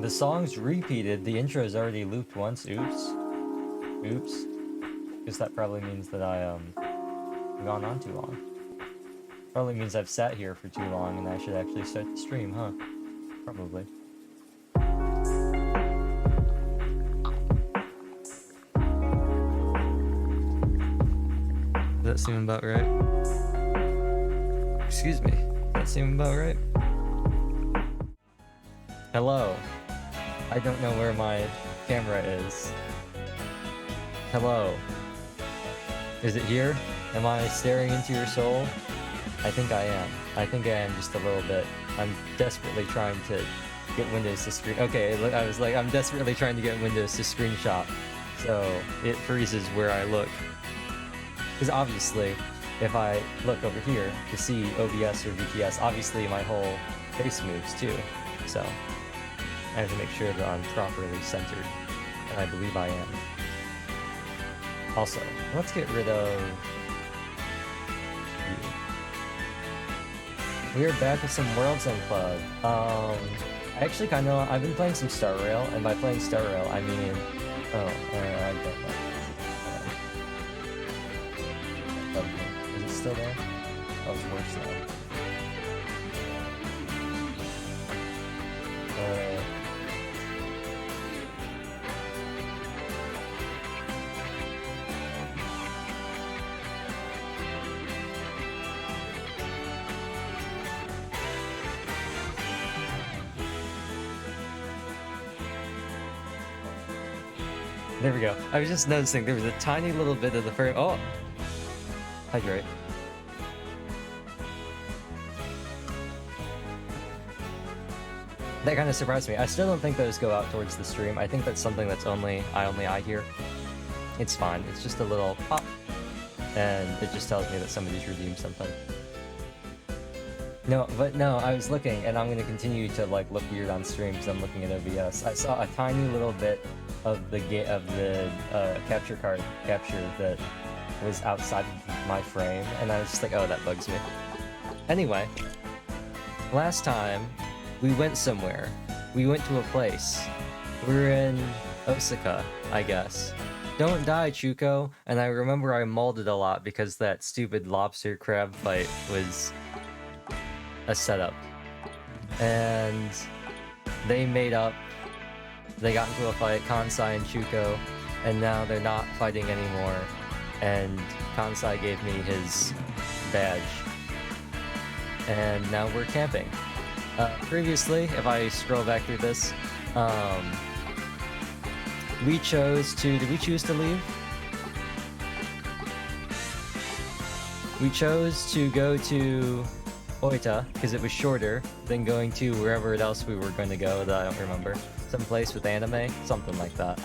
The song's repeated. The intro's already looped once. Oops. Oops. Guess that probably means that I've gone on too long. Probably means I've sat here for too long and I should actually start the stream, huh? Probably. Does that seem about right? Excuse me. Does that seem about right? Hello. I don't know where my camera is. Hello. Is it here? Am I staring into your soul? I think I am. I think I am just a little bit. I'm desperately trying to get Windows to screen. Okay, I was like, I'm desperately trying to get Windows to screenshot, so it freezes where I look. Because obviously, if I look over here to see OBS or VTS, obviously my whole face moves too. So I have to make sure that I'm properly centered, and I believe I am. Also, let's get rid of you. We are back with some Worlds Unplugged. Actually kind of, I've been playing some Star Rail, and by playing Star Rail, I mean, I don't know. Is it still there? That was worse now. There we go. I was just noticing there was a tiny little bit of the frame. Oh! Hydrate. That kind of surprised me. I still don't think those go out towards the stream. I think that's something that's only I hear. It's fine. It's just a little pop. And it just tells me that somebody's redeemed something. No, but no, I was looking, and I'm going to continue to like look weird on stream because I'm looking at OBS. I saw a tiny little bit of the capture card capture that was outside of my frame, and I was just like, oh, that bugs me. Anyway, last time we went somewhere. We went to a place. We were in Osaka, I guess. Don't die, Chuko. And I remember I molded a lot because that stupid lobster crab fight was a setup. And they made up. They got into a fight, Kansai and Chuko, and now they're not fighting anymore. And Kansai gave me his badge. And now we're camping. Previously, if I scroll back through this, we chose to... Did we choose to leave? We chose to go to Oita, because it was shorter than going to wherever else we were going to go that I don't remember. Some place with anime, something like that.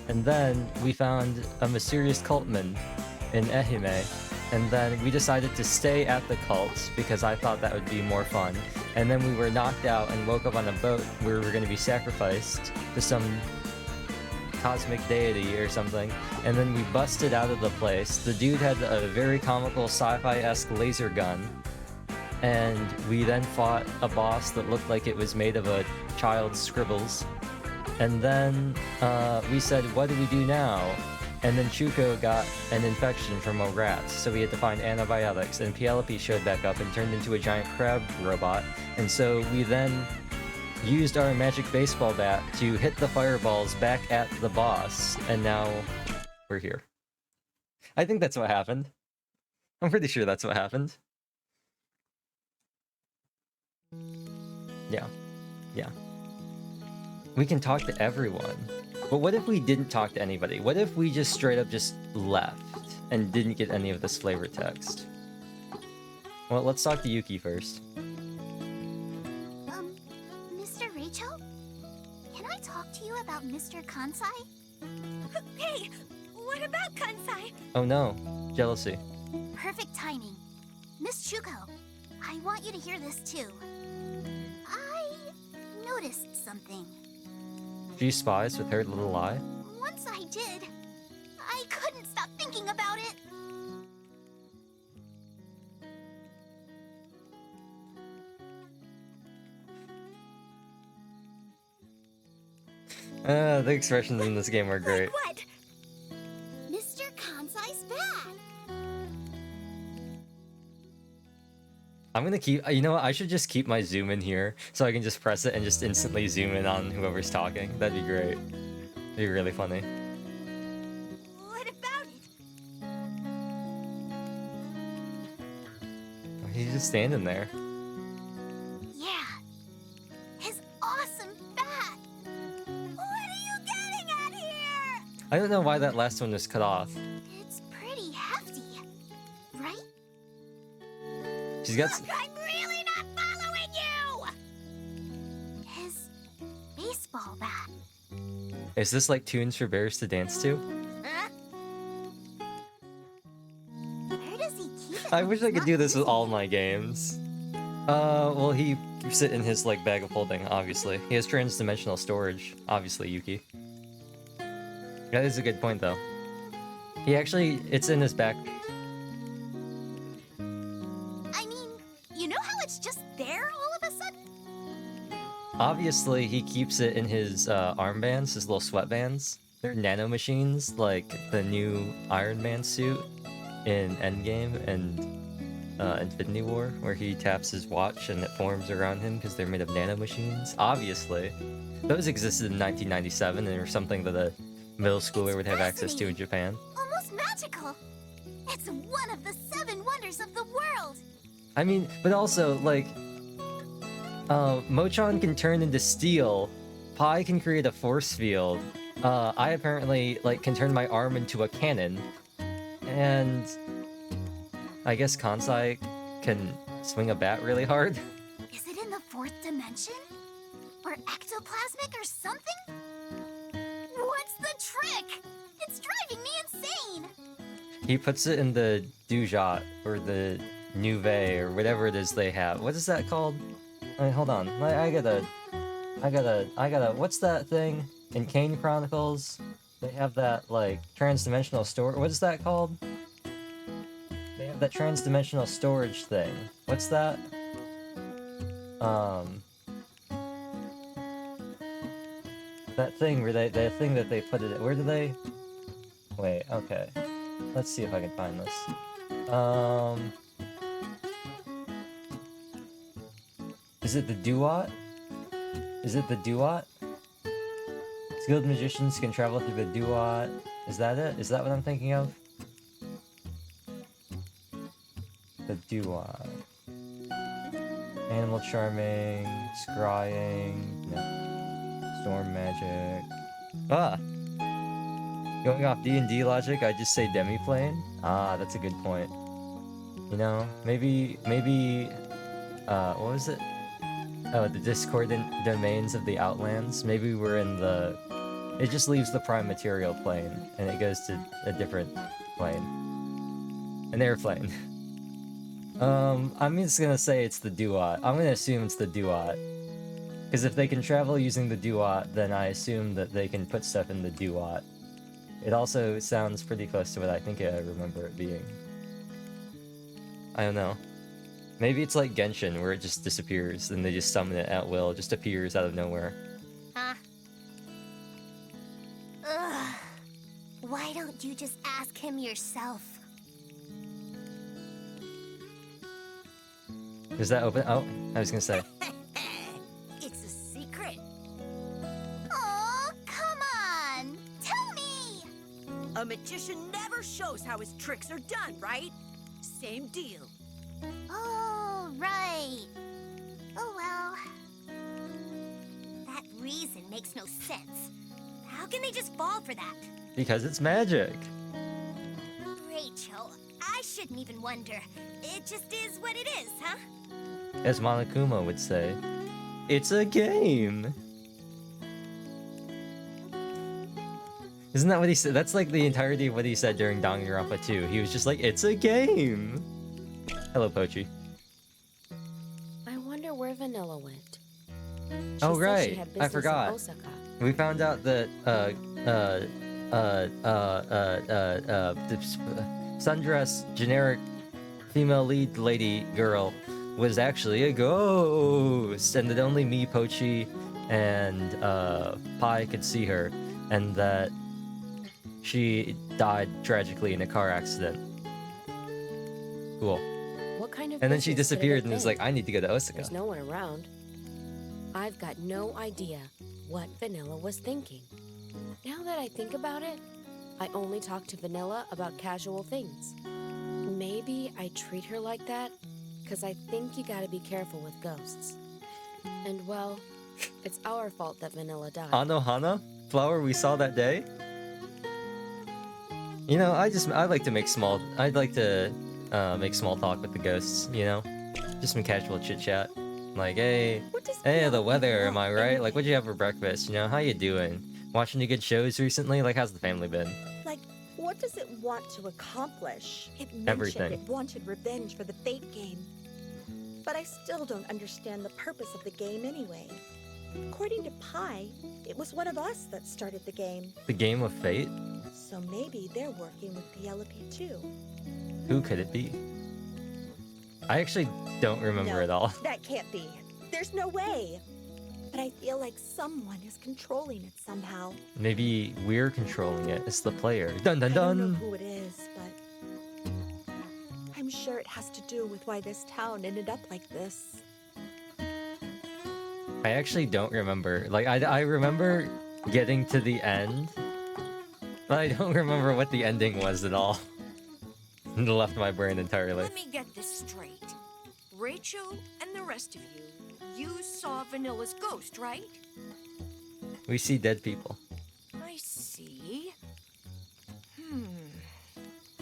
And then we found a mysterious cultman in Ehime, and then we decided to stay at the cult because I thought that would be more fun. And then we were knocked out and woke up on a boat where we were going to be sacrificed to some cosmic deity or something. And then we busted out of the place. The dude had a very comical sci-fi-esque laser gun. And we then fought a boss that looked like it was made of a child's scribbles. And then we said, what do we do now? And then Chuko got an infection from a rat, so we had to find antibiotics, and Penelope showed back up and turned into a giant crab robot. And so we then used our magic baseball bat to hit the fireballs back at the boss, and now we're here. I think that's what happened. I'm pretty sure that's what happened. Yeah. Yeah. We can talk to everyone. But what if we didn't talk to anybody? What if we just straight up just left and didn't get any of this flavor text? Well, let's talk to Yuki first. Mr. Rachel? Can I talk to you about Mr. Kansai? Hey, what about Kansai? Oh no, jealousy. Perfect timing. Miss Chuko, I want you to hear this too. I noticed something. She spies with her little eye? Once I did, I couldn't stop thinking about it. Yeah, the expressions in this game are great. What? Mr. Kansai's back. I'm gonna keep. You know what? I should just keep my zoom in here so I can just press it and just instantly zoom in on whoever's talking. That'd be great. It'd be really funny. What about it? He's just standing there. Yeah. His awesome bat. What are you getting at here? I don't know why that last one was cut off. It's pretty hefty, right? She's got. Look, I'm really not following you! His baseball bat. Is this like tunes for bears to dance to? Huh? Where does he keep it? I when wish he's I could not do this with using all it? my games. Well, he keeps it in his like bag of holding. Obviously, he has trans-dimensional storage. Obviously, Yuki. That is a good point, though. He actually, it's in his back. I mean, you know how it's just there all of a sudden? Obviously, he keeps it in his armbands, his little sweatbands. They're nano machines, like the new Iron Man suit in Endgame and Infinity War, where he taps his watch and it forms around him because they're made of nano machines. Obviously, those existed in 1997 and were something that a middle schooler would have access to in Japan. Almost magical. It's one of the 7 wonders of the world. I mean, but also, like, Mochan can turn into steel, Pi can create a force field, I apparently, like, can turn my arm into a cannon, and I guess Kansai can swing a bat really hard. Is it in the 4th dimension? Or ectoplasmic or something? What's the trick? It's driving me insane. He puts it in the Dujat, or the Nuve, or whatever it is they have. What is that called? Wait, hold on. I gotta... What's that thing? In Kane Chronicles, they have that, like, trans-dimensional store... What is that called? They have that trans-dimensional storage thing. What's that? That thing where they... The thing that they put it... Where do they... Wait, okay. Let's see if I can find this. Is it the Duat? Is it the Duat? Skilled magicians can travel through the Duat. Is that it? Is that what I'm thinking of? The Duat. Animal charming, scrying, no. Storm magic. Ah! Going off D&D logic, I just say demiplane? Ah, that's a good point. You know, maybe, what was it? Oh, the discordant domains of the Outlands. Maybe we're in the... It just leaves the prime material plane, and it goes to a different plane. An airplane. I'm just gonna say it's the Duat. I'm gonna assume it's the Duat. Because if they can travel using the Duat, then I assume that they can put stuff in the Duat. It also sounds pretty close to what I think I remember it being. I don't know. Maybe it's like Genshin, where it just disappears, and they just summon it at will. It just appears out of nowhere. Huh? Ugh. Why don't you just ask him yourself? Is that open? Oh, I was gonna say. It's a secret. Oh, come on! Tell me! A magician never shows how his tricks are done, right? Same deal. Oh, right. Oh, well. That reason makes no sense. How can they just fall for that? Because it's magic. Rachel, I shouldn't even wonder. It just is what it is, huh? As Monokuma would say, it's a game. Isn't that what he said? That's like the entirety of what he said during Danganronpa 2. He was just like, it's a game. Hello, Pochi. I wonder where Vanilla went. She Oh, said right. She had I business forgot. In Osaka. We found out that the sundress generic female lead lady girl was actually a ghost, and that only me, Pochi, and Pi could see her. and that she died tragically in a car accident. Cool. What kind of And then she business could it disappeared have and was been? like, I need to go to Osaka. There's no one around. I've got no idea what Vanilla was thinking. Now that I think about it, I only talk to Vanilla about casual things. Maybe I treat her like that because I think you gotta be careful with ghosts. And well, it's our fault that Vanilla died. Anohana? Flower we saw that day? You know, I like to make small make small talk with the ghosts, you know? Just some casual chit chat. Like, hey, What does the Penelope weather, am want I right? Like, anyway? what'd you have for breakfast? You know, how you doing? Watching any good shows recently? Like, how's the family been? Like, what does it want to accomplish? It mentioned Everything. it wanted revenge for the Fate game. But I still don't understand the purpose of the game anyway. According to Pi, it was one of us that started the game. The Game of Fate? So maybe they're working with Penelope too. Who could it be? I actually don't remember No, at all. That can't be. There's no way. But I feel like someone is controlling it somehow. Maybe we're controlling it. It's the player. Dun dun I don't know dun! who it is, but I'm sure it has to do with why this town ended up like this. I actually don't remember. Like, I remember getting to the end, but I don't remember what the ending was at all. It left my brain entirely. Let me get this straight. Rachel and the rest of you saw Vanilla's ghost, right? We see dead people. I see.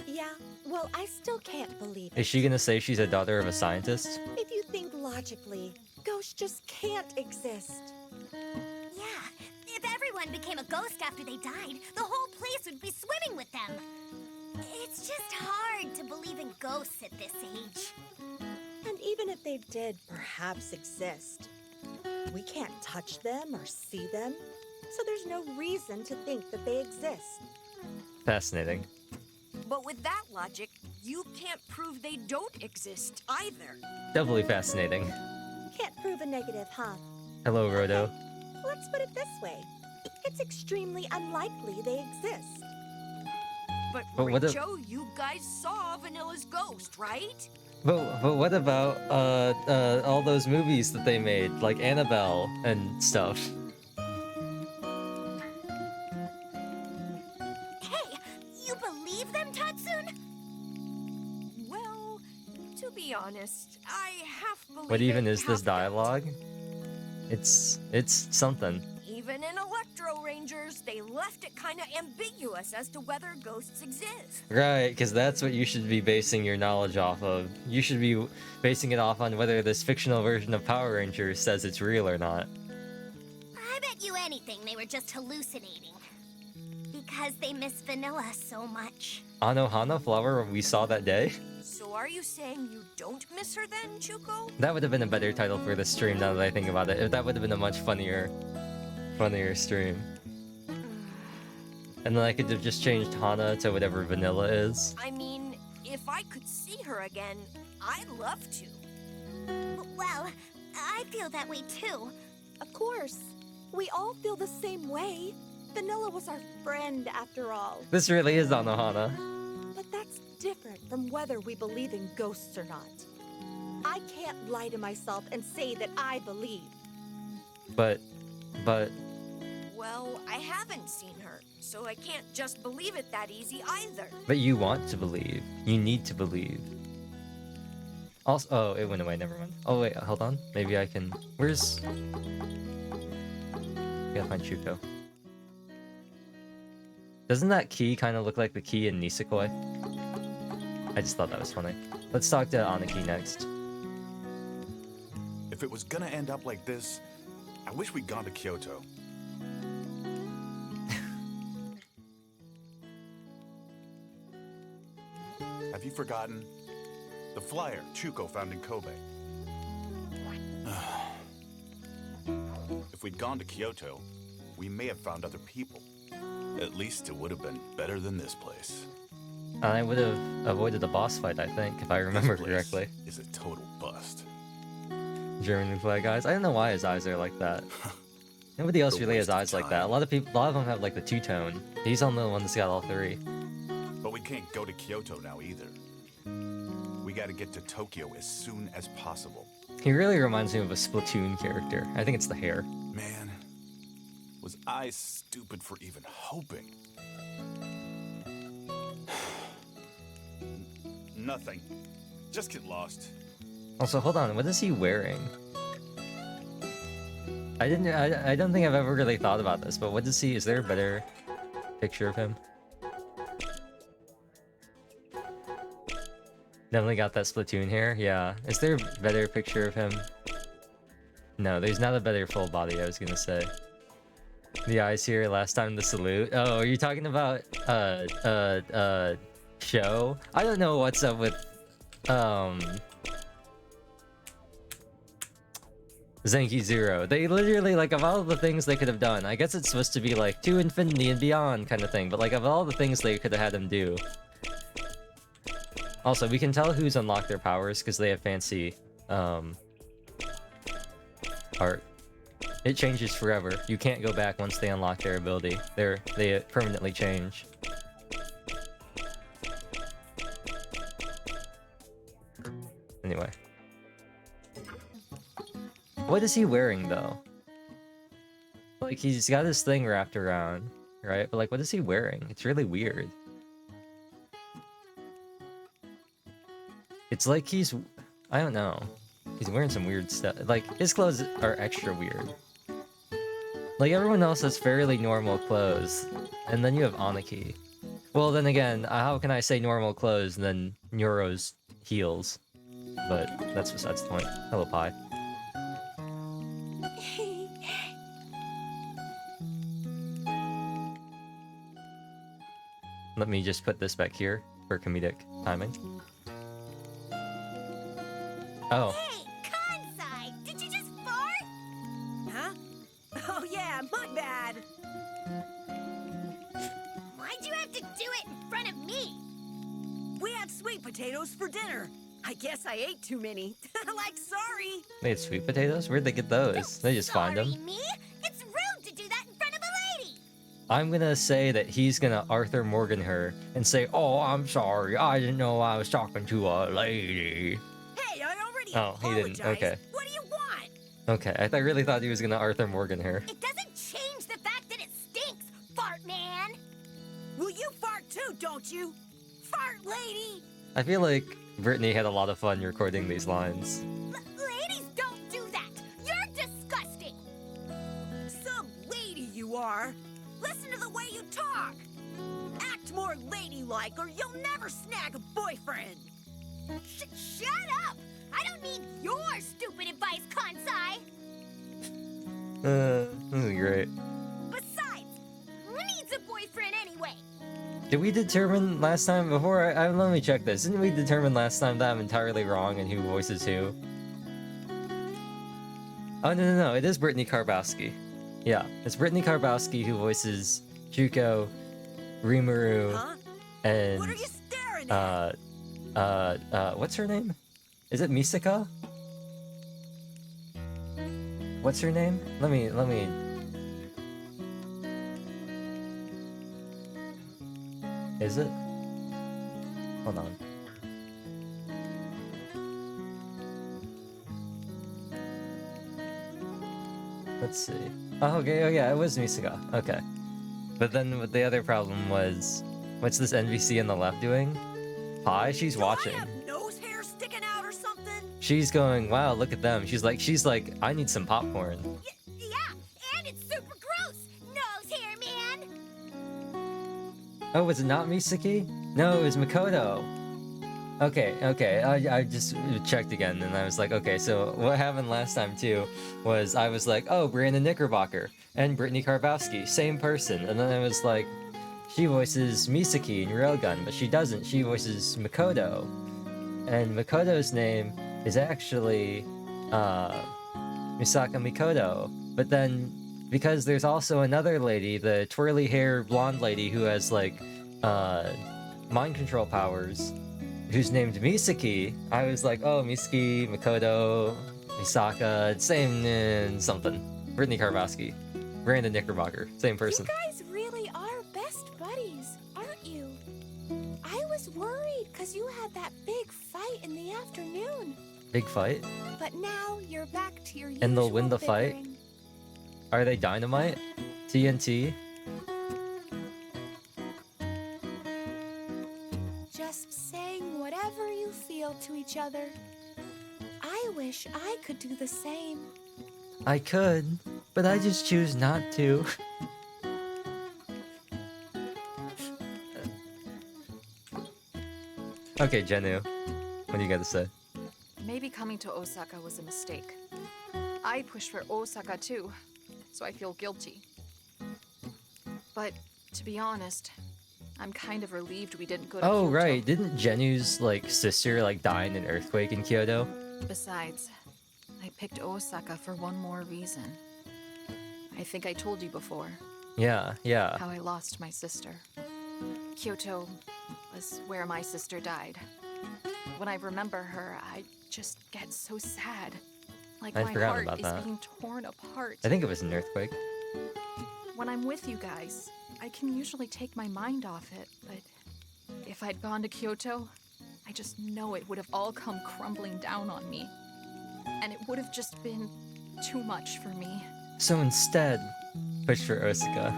Yeah, well, I still can't believe it. Is she gonna say she's a daughter of a scientist? If you think logically, ghosts just can't exist. Yeah, if everyone became a ghost after they died, the whole place would be swimming with them. It's just hard to believe in ghosts at this age. And even if they did perhaps exist, we can't touch them or see them, so there's no reason to think that they exist. Fascinating. But with that logic, you can't prove they don't exist either. Doubly fascinating. Can't prove a negative, huh? Hello, Rodo. Let's put it this way. It's extremely unlikely they exist. But But what if- Rachel, you guys saw Vanilla's ghost, right? But what about all those movies that they made, like Annabelle and stuff? Hey, you believe them, Tatsune? Well, to be honest, I half believe What even it, is this half don't. dialogue? It's something. Even in Electro Rangers, they left it kind of ambiguous as to whether ghosts exist. Right, because that's what you should be basing your knowledge off of. You should be basing it off on whether this fictional version of Power Rangers says it's real or not. I bet you anything they were just hallucinating. Because they miss Vanilla so much. Anohana flower we saw that day? So are you saying you don't miss her then, Chuko? That would have been a better title for this stream now that I think about it. That would have been a much funnier stream. And then I could have just changed Hana to whatever Vanilla is. I mean, if I could see her again, I'd love to. Well, I feel that way too. Of course. We all feel the same way. Vanilla was our friend after all. This really is Anohana. But that's different from whether we believe in ghosts or not. I can't lie to myself and say that I believe. But Well, I haven't seen her, so I can't just believe it that easy either. you want to believe. You need to believe. Also, oh, it went away, never mind. Oh wait, hold on. Maybe I can, where's... Gotta find Chuko. Doesn't that key kind of look like the key in Nisekoi? I just thought that was funny. Let's talk to Aniki next. If it was gonna end up like this, I wish we'd gone to Kyoto. Have you forgotten? The flyer Chuko found in Kobe. If we'd gone to Kyoto, we may have found other people. At least it would have been better than this place. I would have avoided the boss fight, I think, if I remember This place correctly. is a total bust. German flag eyes. I don't know why his eyes are like that. Nobody else The really has waste of eyes like that. A time. lot of people, a lot of them have like the two-tone. He's the only one that's got all three. But we can't go to Kyoto now either. We gotta get to Tokyo as soon as possible. He really reminds me of a Splatoon character. I think it's the hair. Man, was I stupid for even hoping? Nothing. Just get lost. Also, hold on. What is he wearing? I don't think I've ever really thought about this, but what does he? Is there a better picture of him? Definitely got that Splatoon hair. Yeah. Is there a better picture of him? No, there's not a better full body. I was gonna say. The eyes here. Last time the salute. Oh, are you talking about show? I don't know what's up with Zenki Zero. They literally, like, of all the things they could have done, I guess it's supposed to be like to infinity and beyond kind of thing, but like of all the things they could have had him do. Also, we can tell who's unlocked their powers because they have fancy art. It changes forever. You can't go back once they unlock their ability. They permanently change. Anyway. What is he wearing, though? Like, he's got his thing wrapped around, right? But, like, what is he wearing? It's really weird. It's like he's... I don't know. He's wearing some weird stuff. Like, his clothes are extra weird. Like, everyone else has fairly normal clothes. And then you have Aniki. Well, then again, how can I say normal clothes and then Neuro's heels? But that's besides the point. Hello, Pi. Let me just put this back here for comedic timing. Oh, Hey, Kansai, did you just fart? Huh? Oh, yeah, my bad. Why'd you have to do it in front of me? We had sweet potatoes for dinner. I guess I ate too many. Like, sorry. they had sweet potatoes? Where'd they get those? They just find them. Sorry, me? It's rude to do that in front of a lady. I'm gonna say that he's gonna Arthur Morgan her and say, "Oh, I'm sorry. I didn't know I was talking to a lady." Hey, I already Oh, he didn't. apologized. Okay. What do you want? Okay, I really thought he was gonna Arthur Morgan her. It doesn't change the fact that it stinks, fart man. Well, you fart too, don't you? Fart lady. I feel like Brittany had a lot of fun recording these lines. Ladies don't do that. You're disgusting. Some lady you are. Listen to the way you talk. Act more ladylike or you'll never snag a boyfriend. Shut up. I don't need your stupid advice, Kansai. This is great. Besides, who needs a boyfriend anyway? Did we determine last time before? Let me check this. Didn't we determine last time that I'm entirely wrong and who voices who? Oh no! It is Brittany Karbowski. Yeah, it's Brittany Karbowski who voices Juko, Rimuru, Huh? and What are you staring at? what's her name? Is it Misaka? What's her name? Let me. Is it? Hold on. Let's see. Oh, okay, oh yeah, it was Misaka. Okay. But then the other problem was, what's this NPC on the left doing? Pi, she's Do watching. I have nose hair sticking out or something? She's going, wow, look at them. She's like, I need some popcorn. Yeah, and it's super gross. Nose hair, man. Oh, was it not Misaki? No, it was Makoto. Okay. I just checked again, and I was like, okay, so what happened last time, too, was I was like, oh, Brandon Knickerbocker and Brittany Karbowski, same person. And then I was like, she voices Misaki in Railgun, but she doesn't. She voices Makoto. And Makoto's name is actually Misaka Mikoto. But then, because there's also another lady, the twirly hair blonde lady who has, like, mind control powers, who's named Misaki, I was like, oh, Misaki, Makoto, Misaka, same something. Brittany Karbowski. Brandon Knickerbocker, same person. You guys really are best buddies, aren't you? I was worried because you had that big fight in the afternoon. Big fight? But now you're back to your And they'll win usual the fight? bickering. Are they dynamite? TNT? Just saying whatever you feel to each other. I wish I could do the same. I could, but I just choose not to. Okay, Jenu, what do you got to say? Maybe coming to Osaka was a mistake. I pushed for Osaka too, so I feel guilty. But to be honest, I'm kind of relieved we didn't go to Oh, Kyoto. right. Didn't Jenu's, like, sister, like, die in an earthquake in Kyoto? Besides, I picked Osaka for one more reason. I think I told you before Yeah, yeah. how I lost my sister. Kyoto was where my sister died. When I remember her, I just get so sad. Like I'd my forgotten heart about is that. being torn apart. I think it was an earthquake. When I'm with you guys, I can usually take my mind off it, but if I'd gone to Kyoto, I just know it would have all come crumbling down on me. And it would have just been too much for me. So instead, push for Osaka.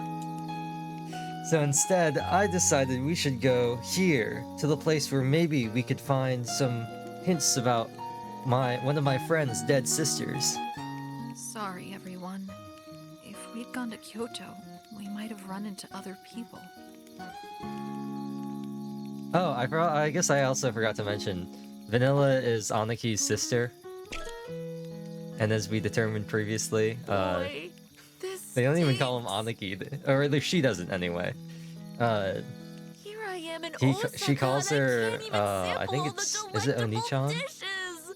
So instead, I decided we should go here, to the place where maybe we could find some hints about one of my friend's dead sisters. Sorry, everyone. If we'd gone to Kyoto, we might have run into other people. Oh, I guess I also forgot to mention, Vanilla is Anaki's sister. And as we determined previously, Boy, this they don't even call him stinks. Anaki, or at least she doesn't anyway. Here I am in He- Osaka, she calls and her, I can't even I think sample it's- the is it delectable Oni-chan? dishes.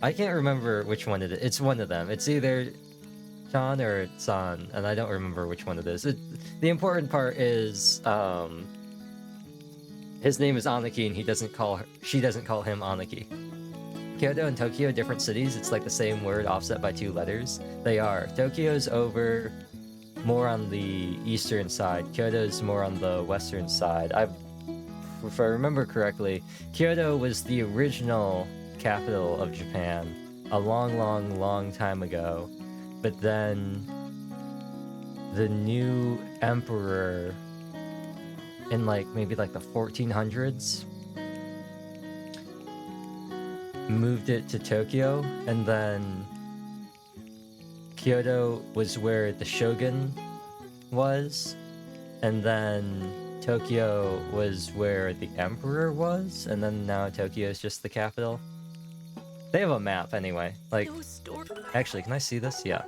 I can't remember which one it is. It's one of them. It's either Chan or San, and I don't remember which one it is. The important part is, his name is Anaki, and she doesn't call him Anaki. Kyoto and Tokyo, different cities. It's like the same word offset by 2 letters. They are. Tokyo's over more on the eastern side. Kyoto's more on the western side. If I remember correctly, Kyoto was the original capital of Japan a long, long, long time ago. But then the new emperor in maybe the 1400s moved it to Tokyo, and then Kyoto was where the shogun was, and then Tokyo was where the emperor was, and then now Tokyo is just the capital. They have a map anyway. Those stores. Actually, can I see this? Yeah.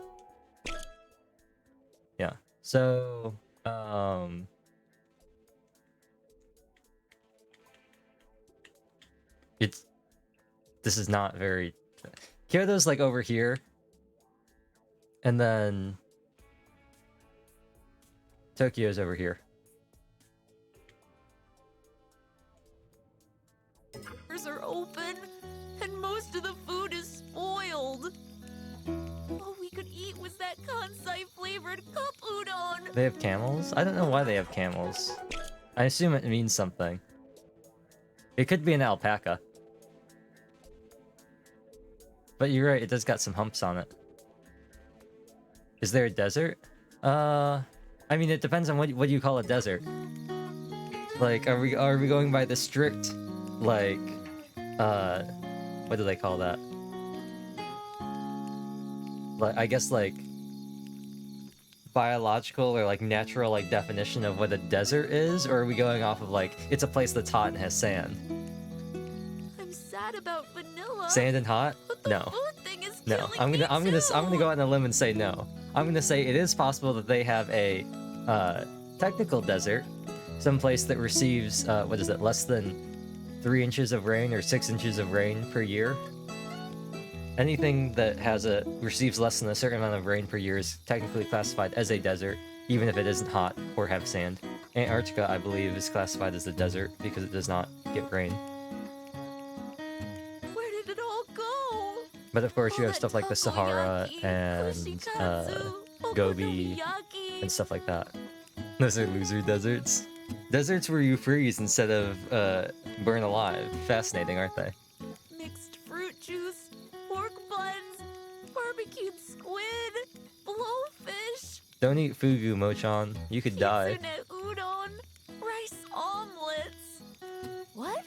Yeah. So, this is not very... Kyoto's over here. And then Tokyo's over here. Stores are open, and most of the food is spoiled. All we could eat was that Kansai flavored cup udon. They have camels? I don't know why they have camels. I assume it means something. It could be an alpaca. But you're right, it does got some humps on it. Is there a desert? I mean, it depends on what do you call a desert. Are we going by the strict, what do they call that? I guess biological or natural definition of what a desert is, or are we going off of it's a place that's hot and has sand? I'm sad about vanilla. Sand and hot? But the No. food thing is No, killing I'm me gonna too. go out on a limb and say no. I'm gonna say it is possible that they have a technical desert, some place that receives less than 3 inches of rain or 6 inches of rain per year. Anything that receives less than a certain amount of rain per year is technically classified as a desert, even if it isn't hot or have sand. Antarctica, I believe, is classified as a desert because it does not get rain. Where did it all go? But of course, you All have that stuff like the Sahara takoyaki, and kushikatsu, Gobi, Okonomiyaki. and stuff like that. Those are loser deserts. Deserts where you freeze instead of burn alive. Fascinating, aren't they? Mixed fruit juice, pork buns, barbecued squid, blowfish, Don't eat fugu, Mochan. You could die. kitsune udon, rice omelets. What?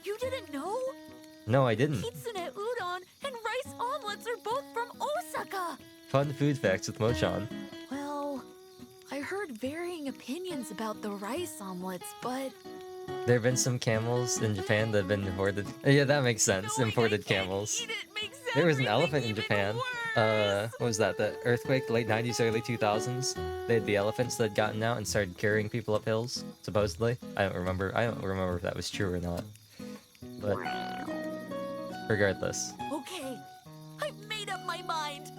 You didn't know? No, I didn't. Kitsune udon and rice omelets are both from Osaka. Fun food facts with Mochan. Well, I heard varying opinions about the rice omelets, but There have been some camels in Japan that have been imported. Yeah, that makes sense. knowing I Imported can't camels. eat it makes There was an everything elephant in even Japan. worse. What was that? The earthquake, late 90s, early 2000s. They had the elephants that had gotten out and started carrying people up hills, supposedly. I don't remember if that was true or not. But regardless. Okay, I've made up my mind.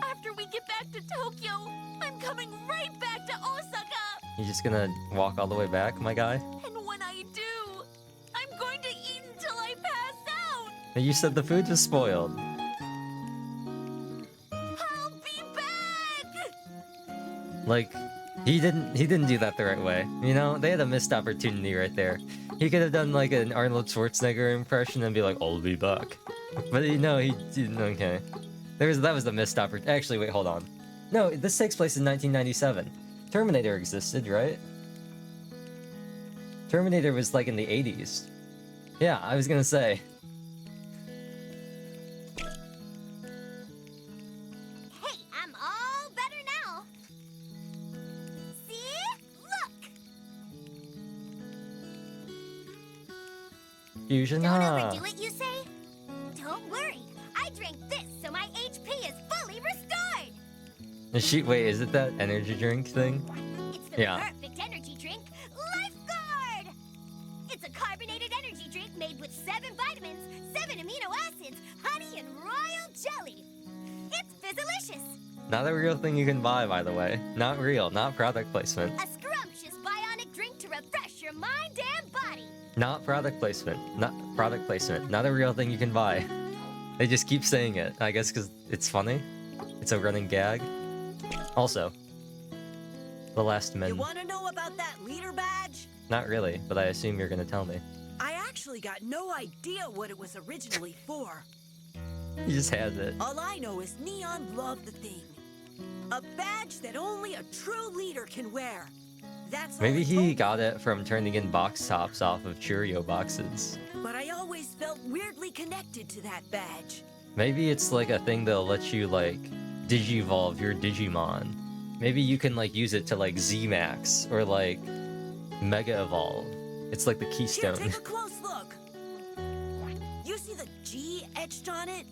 After we get back to Tokyo, I'm coming right back to Osaka. You just gonna walk all the way back, my guy? And when I do, I'm going to eat until I pass out. You said the food was spoiled. I'll be back. Like, he didn't do that the right way. You know, they had a missed opportunity right there. He could have done like an Arnold Schwarzenegger impression and be like, "I'll be back," but he didn't. Okay, that was the missed opportunity. Actually, wait, hold on. No, this takes place in 1997. Terminator existed, right? Terminator was like in the 80s. Yeah, I was gonna say. Hey, I'm all better now. See? Look! Fusion, Don't huh? overdo it, you say? Don't worry. I drank this so my HP is fully restored. Wait, is it that energy drink thing? It's the Yeah. perfect energy drink, Lifeguard! It's a carbonated energy drink made with 7 vitamins, 7 amino acids, honey, and royal jelly. It's Fizzalicious, Not a real thing you can buy, by the way. Not real, not product placement. a scrumptious bionic drink to refresh your mind and body. Not product placement. Not product placement. Not a real thing you can buy. They just keep saying it. I guess because it's funny. It's a running gag. Also, the last You men. want to know about that leader badge? Not really, but I assume you're gonna tell me. I actually got no idea what it was originally for. He just has it. All I know is Neon loved the thing. A badge that only a true leader can wear. That's all Maybe he told he me. got it from turning in box tops off of Cheerio boxes. But I always felt weirdly connected to that badge. Maybe it's like a thing that'll let you like digivolve your Digimon. Maybe you can like use it to like Z-Max or like Mega Evolve. It's like the Here, keystone. take a close look. You see the G etched on it?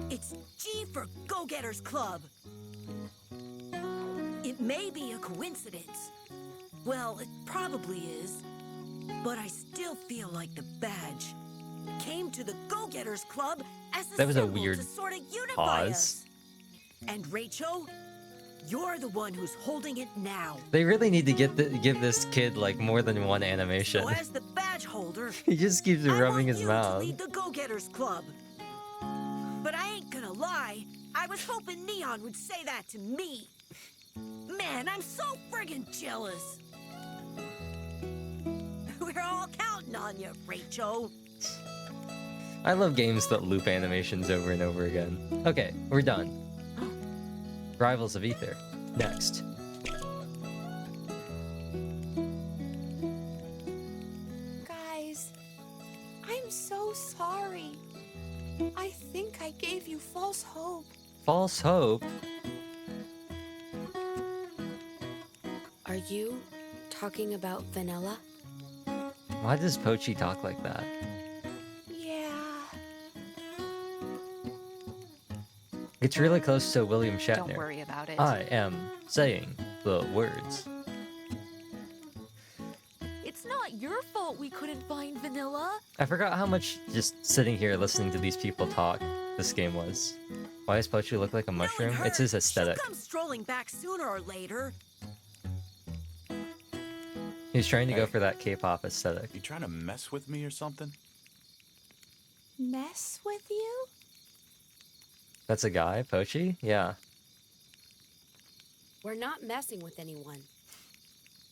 It's G for Go-Getters Club. It may be a coincidence. Well, it probably is. But I still feel like the badge came to the Go-Getters Club as a That was a symbol weird to sort of unify pause. us. And Rachel, you're the one who's holding it now. They really need to give this kid like more than one animation. So as the badge holder, He just keeps I rubbing want his you mouth. to lead the Go-Getters Club. But I ain't gonna lie, I was hoping Neon would say that to me. Man, I'm so friggin' jealous. We're all counting on you, Rachel. I love games that loop animations over and over again. Okay, we're done. Rivals of Ether. Next. Guys, I'm so sorry. I think I gave you false hope. False Hope. Are you talking about Vanilla? Why does Pochi talk like that? Yeah. It's really close to William Shatner. Don't worry about it. I am saying the words. It's not your fault we couldn't find Vanilla. I forgot how much just sitting here listening to these people talk this game was. Why does Pochi look like a mushroom? Knowing It's her, his aesthetic. She'll come strolling back sooner or later. He's trying to go Hey. for that K-pop aesthetic. You trying to mess with me or something? Mess with you? That's a guy, Pochi? Yeah. We're not messing with anyone.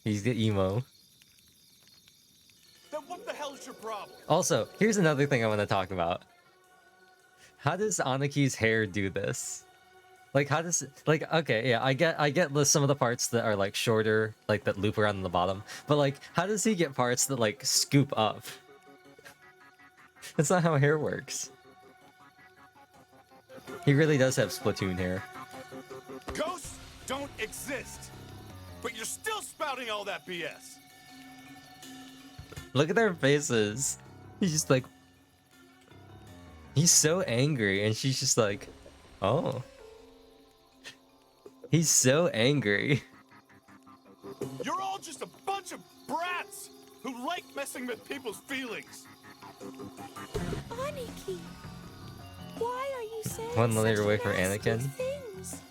He's the emo. Then what the hell is your problem? Also, here's another thing I want to talk about. How does Anaki's hair do this? Like, how does like, okay, yeah, I get some of the parts that are like shorter, like that loop around on the bottom, but like, how does he get parts that like scoop up? That's not how hair works. He really does have Splatoon hair. Ghosts don't exist, but you're still spouting all that BS. Look at their faces. He's just like, he's so angry, and she's just like, oh. He's so angry. You're all just a bunch of brats who like messing with people's feelings. Aniki, why are you saying One such later away from nasty Anakin. things?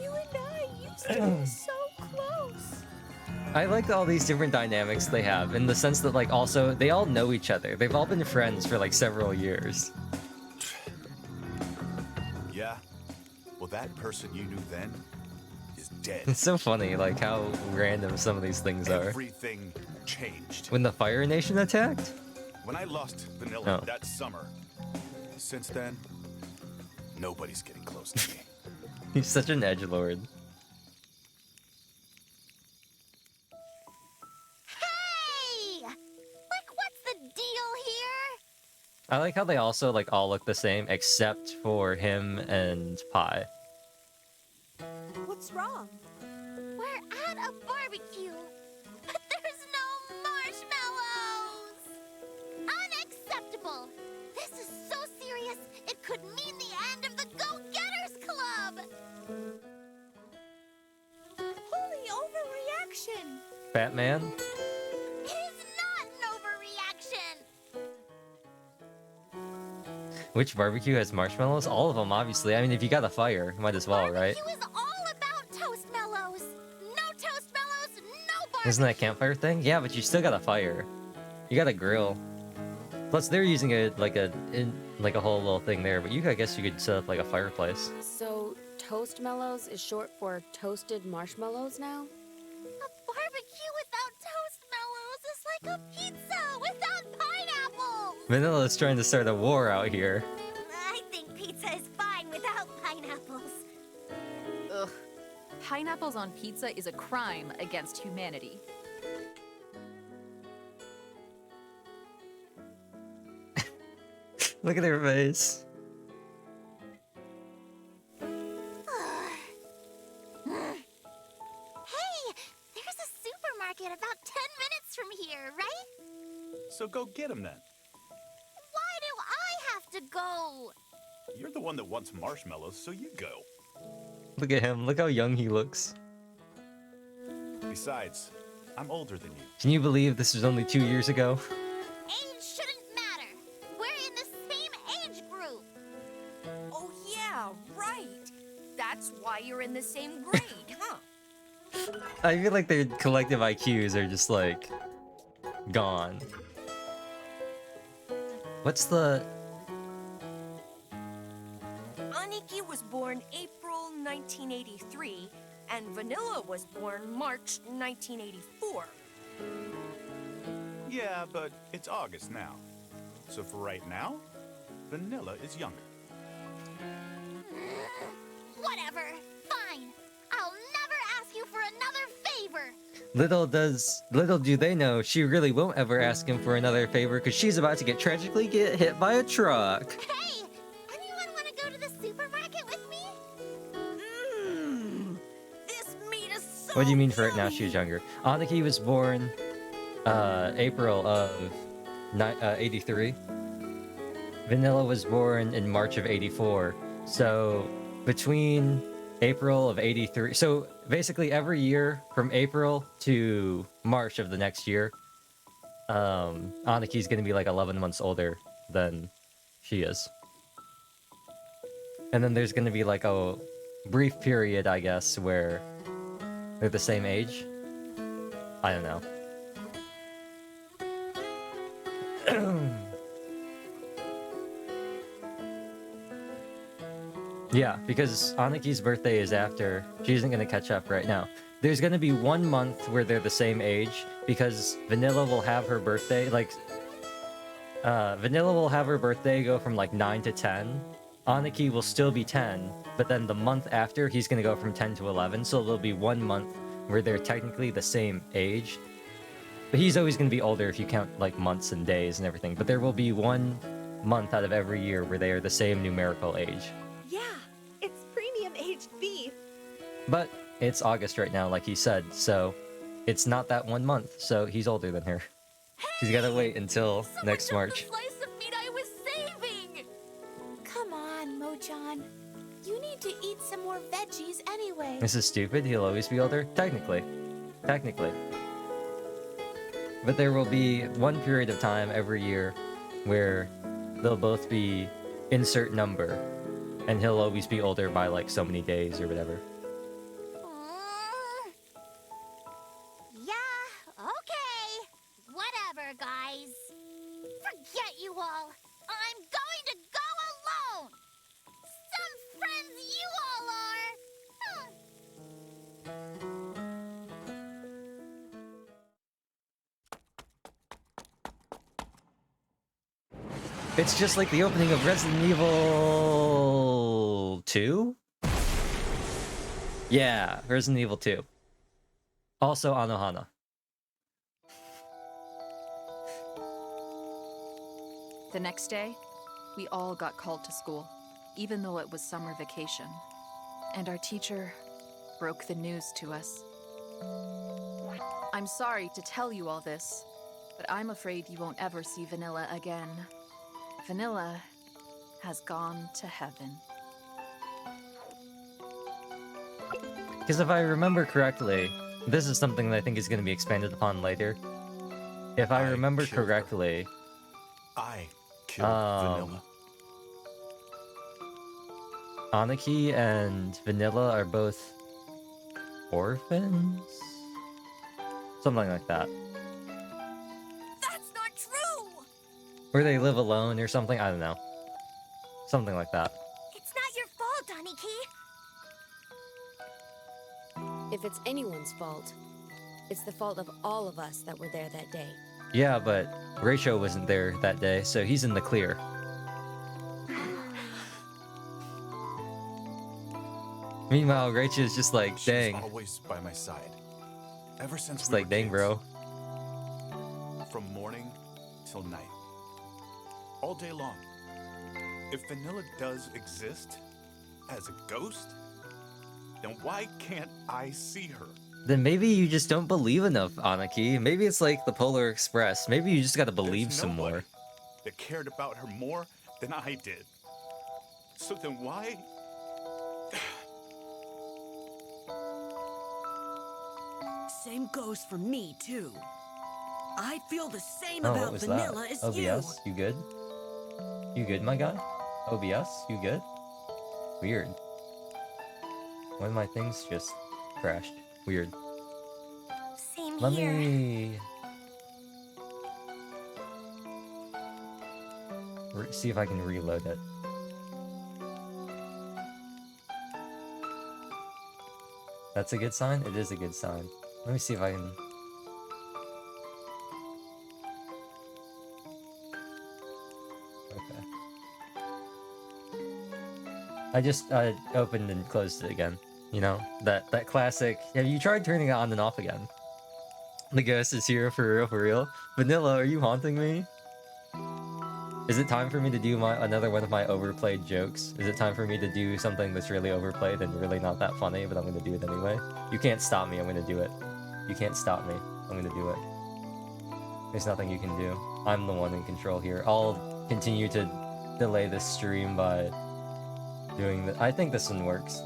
You and I used to be so close. I like all these different dynamics they have, in the sense that like also they all know each other. They've all been friends for like several years. Yeah? Well, that person you knew then is dead. It's so funny like how random some of these things are. Everything changed. When the Fire Nation attacked? When I lost Vanilla Oh. that summer, since then, nobody's getting close to me. He's such an edgelord. Hey! Like, what's the deal here? I like how they also like all look the same except for him and Pi. What's wrong? We're at a barbecue, but there's no marshmallows! Unacceptable! This is so serious, it could mean the end of the Go-Getters Club! Holy overreaction! Batman? It is not an overreaction! Which barbecue has marshmallows? All of them, obviously. I mean, if you got a fire, might as well, right? Barbecue is all about Toastmellows! No Toastmellows, no barbecue! Isn't that a campfire thing? Yeah, but you still got a fire. You got a grill. Plus, they're using a whole little thing there. But I guess you could set up like a fireplace. So, Toastmellows is short for toasted marshmallows now? A barbecue without Toastmellows is like a pizza without pineapples! Vanilla's trying to start a war out here. I think pizza is fine without pineapples. Ugh. Pineapples on pizza is a crime against humanity. Look at their face. Hey, there's a supermarket about 10 minutes from here, right? So go get him then. Why do I have to go? You're the one that wants marshmallows, so you go. Look at him. Look how young he looks. Besides, I'm older than you. Can you believe this was only 2 years ago? Age shouldn't matter. We're in the same age group. Oh, yeah, right. That's why you're in the same grade, huh? I feel like their collective IQs are just like gone. What's the... Aniki was born April 1983, and Vanilla was born March 1984. Yeah, but it's August now. So for right now, Vanilla is younger. Whatever. Fine. I'll never ask you for another favor. Little do they know, she really won't ever ask him for another favor because she's about to get tragically hit by a truck. Hey, anyone want to go to the supermarket with me? This meat is so What do you mean for right now yummy. she was younger? Aniki was born April of 83. Vanilla was born in March of 84. So between April of 83, so basically every year from April to March of the next year, Aniki's gonna be like 11 months older than she is. And then there's gonna be like a brief period, I guess, where they're the same age. I don't know. Yeah, because Anaki's birthday is after. She isn't going to catch up right now. There's going to be 1 month where they're the same age, because Vanilla will have her birthday, like... Vanilla will have her birthday go from, like, 9 to 10. Anaki will still be 10, but then the month after, he's going to go from 10 to 11, so there'll be 1 month where they're technically the same age. But he's always going to be older if you count, like, months and days and everything. But there will be 1 month out of every year where they are the same numerical age. Yeah, it's premium aged beef. But it's August right now, like he said, so it's not that 1 month, so he's older than her. She's gotta wait until next March. The slice of meat I was saving! Come on, Mochan. You need to eat some more veggies anyway. This is stupid, he'll always be older? Technically. Technically. But there will be 1 period of time every year where they'll both be insert number, and he'll always be older by like so many days or whatever. Yeah, okay. Whatever, guys. Forget you all. I'm going to go alone. Some friends you all are. It's just like the opening of Resident Evil 2? Yeah, Resident Evil 2. Also Anohana. The next day, we all got called to school, even though it was summer vacation. And our teacher broke the news to us. I'm sorry to tell you all this, but I'm afraid you won't ever see Vanilla again. Vanilla has gone to heaven. Because if I remember correctly, this is something that I think is going to be expanded upon later. If I remember killed her. correctly, I killed Vanilla. Anaki and Vanilla are both orphans? Something like that. That's not true. Or they live alone or something, I don't know. Something like that. It's not your fault, Aniki. If it's anyone's fault, it's the fault of all of us that were there that day. Yeah, but Rachel wasn't there that day, so he's in the clear. Meanwhile, Rachel is just like, She's dang. always by my side. Ever since It's we like, were dang, kids. bro. From morning till night. All day long. If Vanilla does exist as a ghost, then why can't I see her? Then maybe you just don't believe enough, Anaki. Maybe it's like the Polar Express. Maybe you just gotta believe There's some nobody more. that cared about her more than I did. So then why? Same goes for me, too. I feel the same Oh, what about was Vanilla that? as OBS? You good? You good, my guy? OBS? You good? Weird. One of my things just crashed. Weird. Same Let here. me... see if I can reload it. That's a good sign? It is a good sign. Let me see if I can... Okay. I just opened and closed it again. You know, that classic... Have you tried turning it on and off again? The ghost is here for real, for real. Vanilla, are you haunting me? Is it time for me to do another one of my overplayed jokes? Is it time for me to do something that's really overplayed and really not that funny, but I'm gonna do it anyway? You can't stop me, I'm gonna do it. You can't stop me, I'm gonna do it. There's nothing you can do. I'm the one in control here. I'll continue to delay this stream by doing the... I think this one works.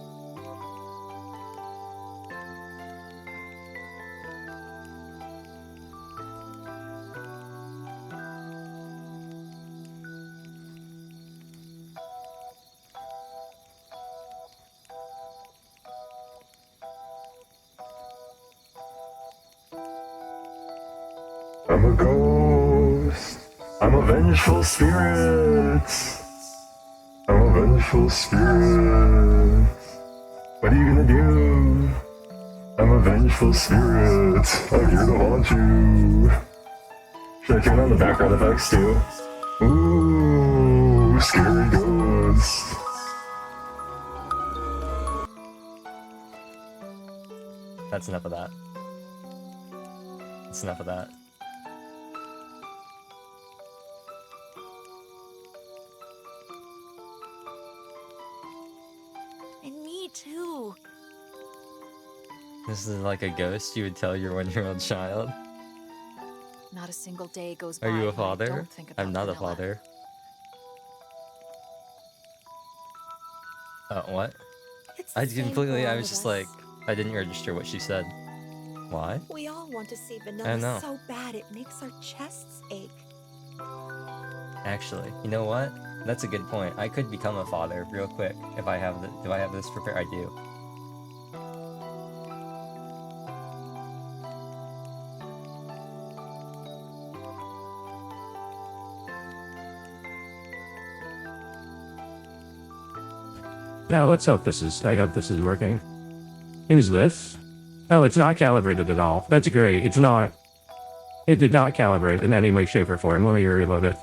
I'm a ghost. I'm a vengeful spirit. I'm a vengeful spirit. What are you gonna do? I'm a vengeful spirit. I'm here to haunt you. Should I turn on the background effects too? Ooh, scary ghost. That's enough of that. That's enough of that. And me too. This is like a ghost you would tell your 1-year-old child. Not a single day goes by. Are you a when I father? don't think about I'm not a Vanilla. father. What? It's the I same completely, for I all was of just us. like, I didn't register what she said. Why? We all want to see I Vanilla know. so bad it makes our chests ache. Actually, you know what? That's a good point. I could become a father real quick if I have do I have this prepared? I do. Now let's hope I hope this is working. Who's this? Oh, it's not calibrated at all. That's great. It's not. It did not calibrate in any way, shape, or form. Let me reload it.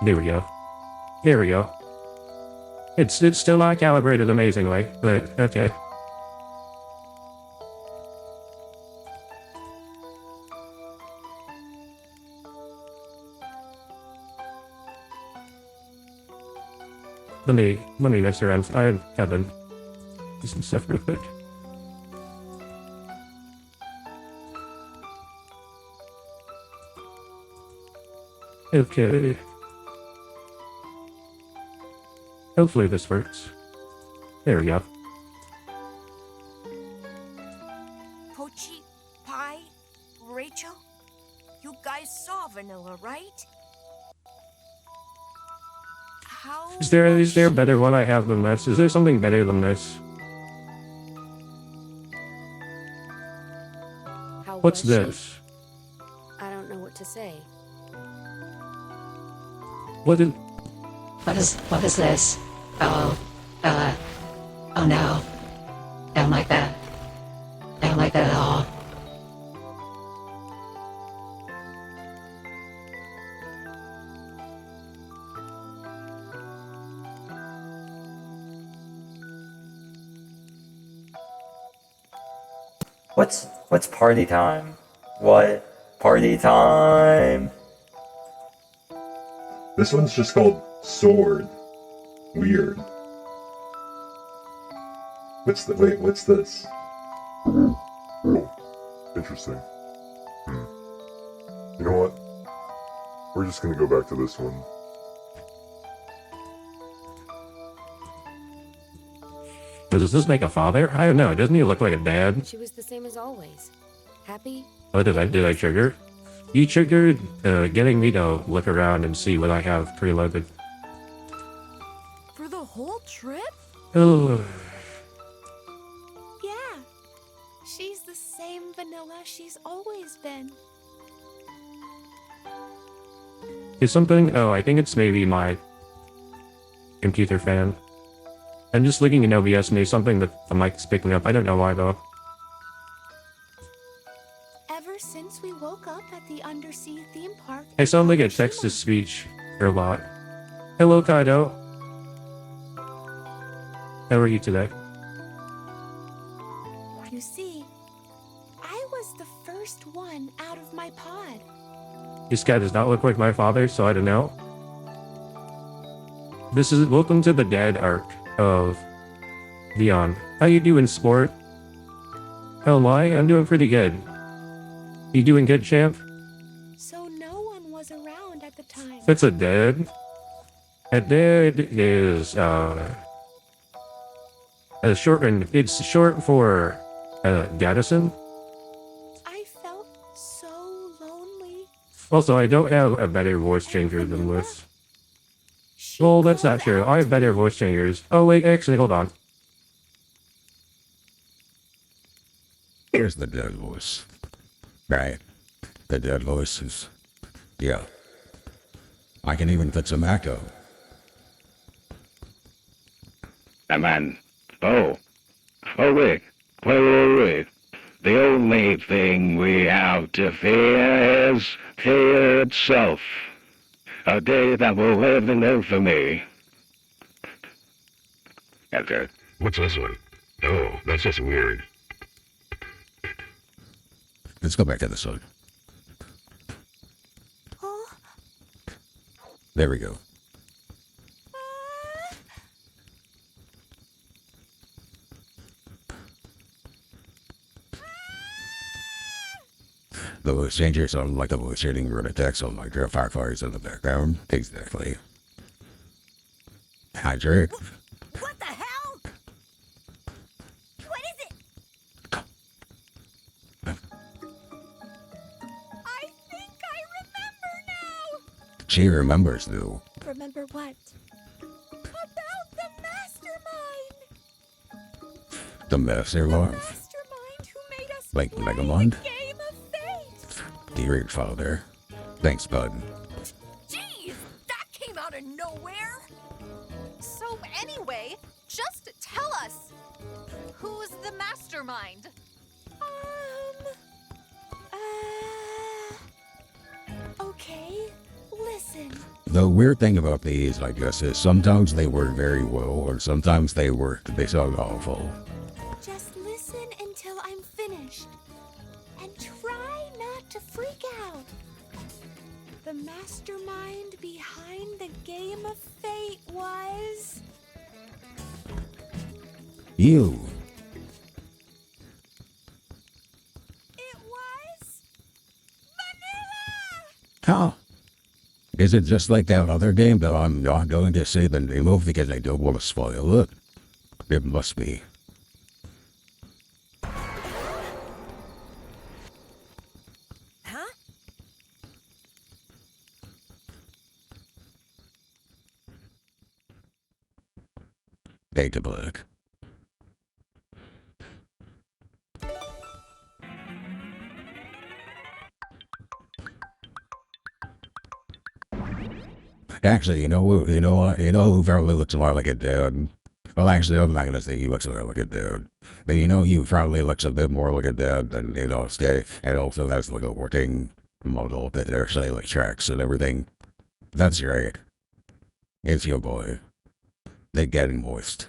There we go. There we go. It's still not calibrated amazingly, but okay. Let me mess around. I haven't. Do some stuff real quick. Okay. Hopefully this works. There we go. Pochi, Pie, Rachel, you guys saw Vanilla, right? How Is there a better one I have than this? Is there something better than this? How What's was she? this? I don't know what to say. What is? What is this? Oh no. Don't like that. Don't like that at all. What's party time? What? Party time! This one's just called Sword. Weird. What's this? Oh, interesting. You know what? We're just gonna go back to this one. Does this make a father? I don't know. Doesn't he look like a dad? She was the same as always. Happy? What did I trigger? You triggered getting me to look around and see what I have preloaded. For the whole trip? Oh, Yeah. She's the same Vanilla she's always been. is something? Oh, I think it's maybe my computer fan. I'm just looking in OBS and there's something that the mic's picking up. I don't know why though. Ever since we woke up at the undersea theme park. I in sound like a Kagoshima. text-to-speech robot. Hello, Kaido. How are you today? You see, I was the first one out of my pod. This guy does not look like my father, so I don't know. This is welcome to the dead arc of Leon. How you doing, sport? Oh my, I'm doing pretty good. You doing good, champ? So no one was around at the time. That's a dead. A dead is a short and it's short for Gaddison. I felt so lonely. Also, I don't have a better voice changer than this. She Well, that's called not true. out I have to better me. voice changers. Oh wait, actually, hold on. Here's the dead voice. Right. The dead voice is... Yeah. I can even fit some echo. Come on. Oh. Oh, wait. Wait. The only thing we have to fear is fear itself. A day that will live in infamy. That's it. What's this one? Oh, that's just weird. Let's go back to this one. Oh, There we go. The voice changer sounds like the voice changing run attacks on my firefighters in the background. Exactly. Hi, Drake. what the hell? What is it? I think I remember now. She remembers, though. Remember what? About the mastermind. The mastermind. Mastermind who made us Like play Megamond? the game of fate. Dear Father. Thanks, bud. Jeez, that came out of nowhere. So anyway, just tell us, who's the mastermind? Okay, listen. The weird thing about these, I guess, is sometimes they work very well, or sometimes they sound awful. Just listen until I'm finished. And try not to freak out. The mastermind behind the game of fate was... You. It was... Vanilla! Huh? Is it just like that other game that I'm not going to say the name of because I don't want to spoil it? It must be. Huh? Data Black. Actually, you know what? You know who probably looks more like a dude? Well, actually, I'm not gonna say he looks more like a dude. But you know, he probably looks a bit more like a dude than, Steve. And also has like a working model that actually like tracks and everything. That's right. It's your boy. They're getting moist.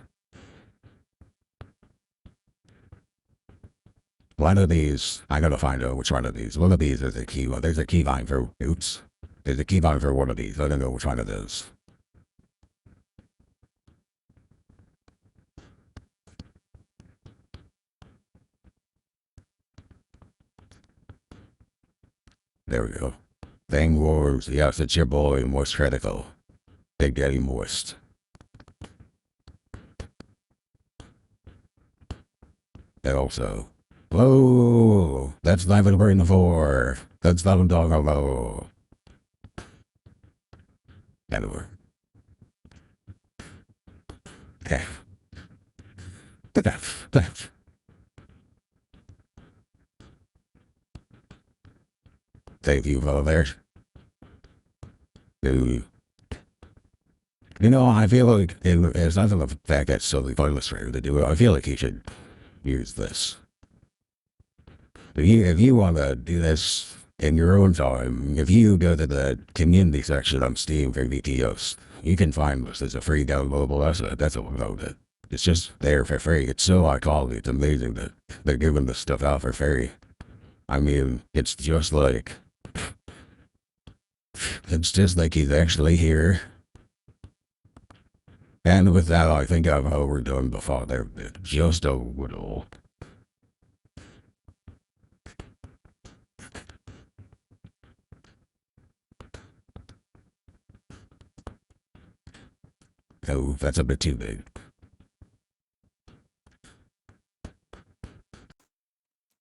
One of these, I gotta find out which one of these. One of these is a key one. There's a keybind for, oops. There's a keybind for one of these. I don't know which one it is. There we go. Thing Wars. Yes, it's your boy, Moist Critical. Big Daddy Moist. And also, whoa, that's not even Brain 4. That's not a dog hello. Anyway. Thank you, brother. Dude. You know, I feel like it's not the fact that solely pointless for him to do it. I feel like he should use this. If you want to do this in your own time, if you go to the community section on Steam for VTOs, you can find this as a free downloadable asset. That's all about it. It's just there for free. It's so high quality. It's amazing that they're giving this stuff out for free. I mean, it's just like he's actually here. And with that, I think I've overdone the father bit just a little. Oh, that's a bit too big.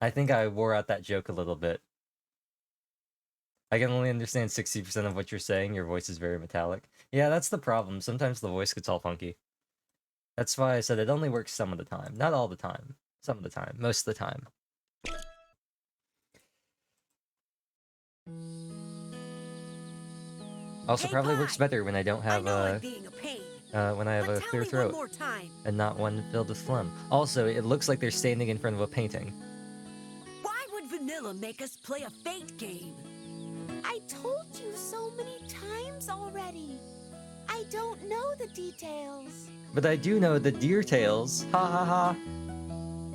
I think I wore out that joke a little bit. I can only understand 60% of what you're saying. Your voice is very metallic. Yeah, that's the problem. Sometimes the voice gets all funky. That's why I said it only works some of the time. Not all the time. Some of the time. Most of the time. Also, Hey, probably works Pie! better when I don't I have know I'm a being a pain, when I have but a tell clear me throat one more time. and not one filled with phlegm. Also, it looks like they're standing in front of a painting. Why would Vanilla make us play a fate game? I told you so many times already. I don't know the details. But I do know the deer tails. Ha ha ha.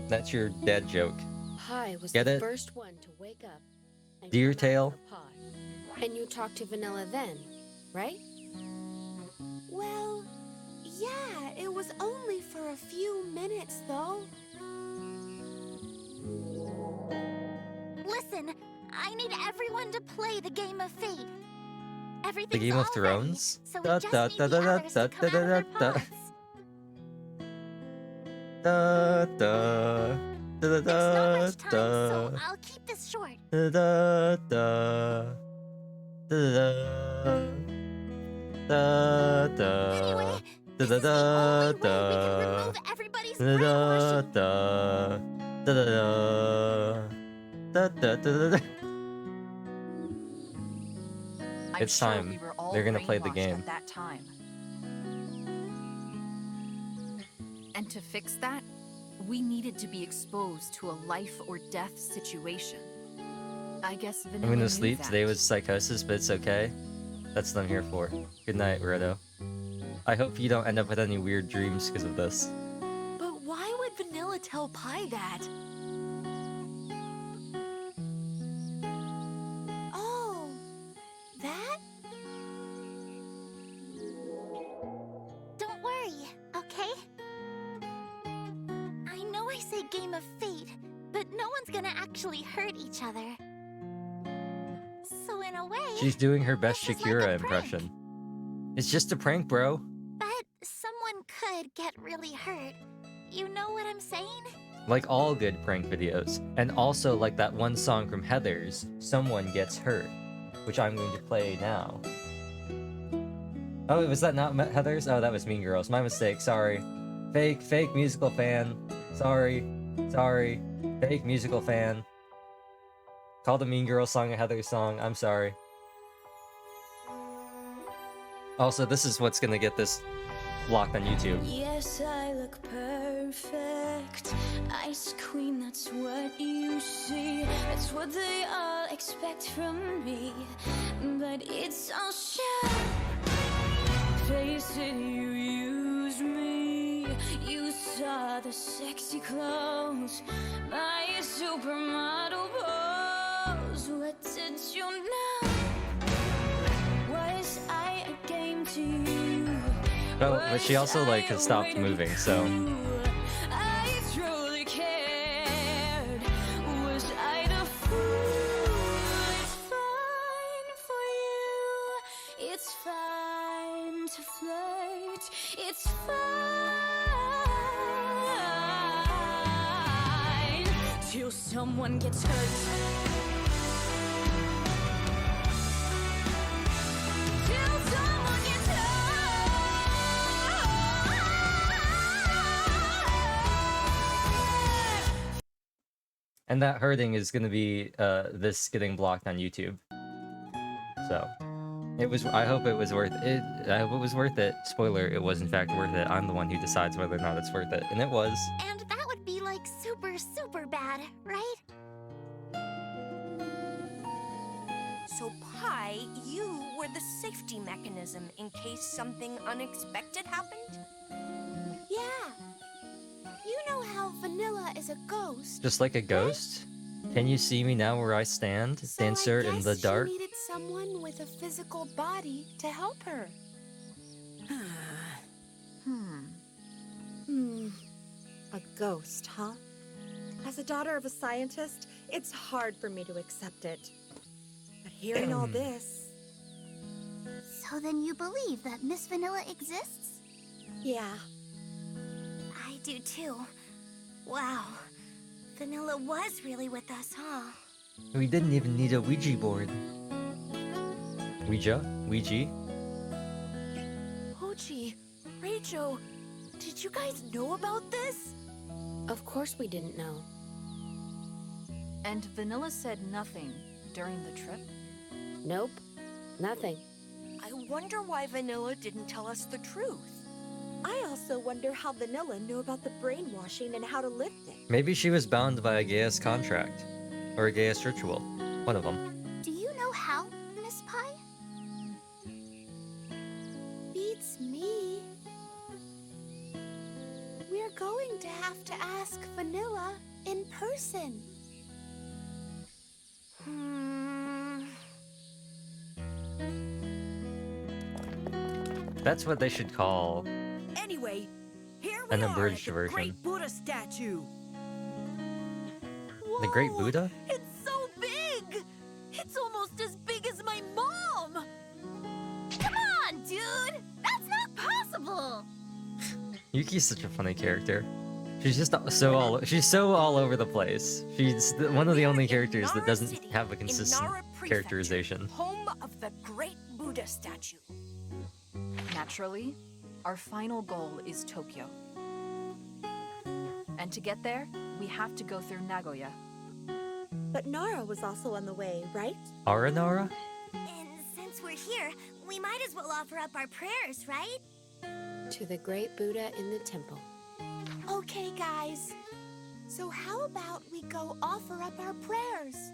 That's your dad joke. Pie was Get the it? first one to wake up and Deer come out tail? for Pie. And you talked to Vanilla then, right? Well, yeah, it was only for a few minutes, though. Listen, I need everyone to play the game of fate. The Everything's Game of all Thrones? ready, so we just need the others to come out of their pods. Da da da da There's not much time, da so I'll keep this short. da da da da da da Anyway, da this da is the only way we can remove everybody's da da brainwashing. da da da da da. I'm It's sure time. we were all They're gonna play the brainwashed game. at that time. And to fix that, we needed to be exposed to a life or death situation. I guess Vanilla I'm gonna knew sleep. that. Today was psychosis, but it's okay. That's what I'm here for. Good night, Roto. I hope you don't end up with any weird dreams because of this. But why would Vanilla tell Pie that? Oh, that? Don't worry, okay? I know I say game of fate, but no one's gonna actually hurt each other. So in a way, She's doing her best this is like Shakira a prank. impression. It's just a prank, bro. but someone could get really hurt. You know what I'm saying? Like all good prank videos. And also like that one song from Heathers, Someone Gets Hurt, which I'm going to play now. Oh, was that not Heathers? Oh, that was Mean Girls. My mistake, sorry. Fake musical fan. Sorry. Fake musical fan. Call the Mean Girls song a Heathers song. I'm sorry. Also, this is what's gonna get this blocked on YouTube. Yes, I look perfect. Ice queen, that's what you see. That's what they all expect from me. But it's all shit. Face it, you used me. You saw the sexy clothes, my supermodel pose. What did you know? Was I a game to you? But she also like has stopped moving, so I truly cared. Was I the fool? It's fine for you. It's fine to flirt. It's fine till someone gets hurt. Till someone gets hurt. and that hurting is gonna be this getting blocked on YouTube. So it was. I hope it was worth it. I hope it was worth it. Spoiler: it was in fact worth it. I'm the one who decides whether or not it's worth it, and it was. And that would be like super, super bad, right? So, Pie, you were the safety mechanism in case something unexpected happened? Yeah. You know how Vanilla is a ghost. Just like a ghost. Can you see me now where I stand, So dancer I in guess the dark? She needed someone with a physical body to help her. A ghost, huh? As a daughter of a scientist, it's hard for me to accept it. But hearing all this, So then you believe that Miss Vanilla exists? yeah, I do too. Wow. Vanilla was really with us, huh? We didn't even need a Ouija board. Ouija? Hochi, Rachel, did you guys know about this? Of course we didn't know. And Vanilla said nothing during the trip? Nope, nothing. I wonder why Vanilla didn't tell us the truth. I also wonder how Vanilla knew about the brainwashing and how to lift it. Maybe she was bound by a Gaius contract. Or a Gaius ritual. One of them. Do you know how, Miss Pie? Beats me. We're going to have to ask Vanilla in person. That's what they should call Anyway, here we an are abridged at the version. Great Buddha statue. The Great Buddha? It's so big! It's almost as big as my mom! Come on, dude! That's not possible! Yuki's such a funny character. She's just she's so all over the place. She's one of the only characters that doesn't have a consistent Nara Prefecture, characterization. Home of the Great Buddha statue. Naturally, our final goal is Tokyo. And to get there, we have to go through Nagoya. But Nara was also on the way, right? Aranara? And since we're here, we might as well offer up our prayers, right? To the great Buddha in the temple. Okay, guys. So how about we go offer up our prayers?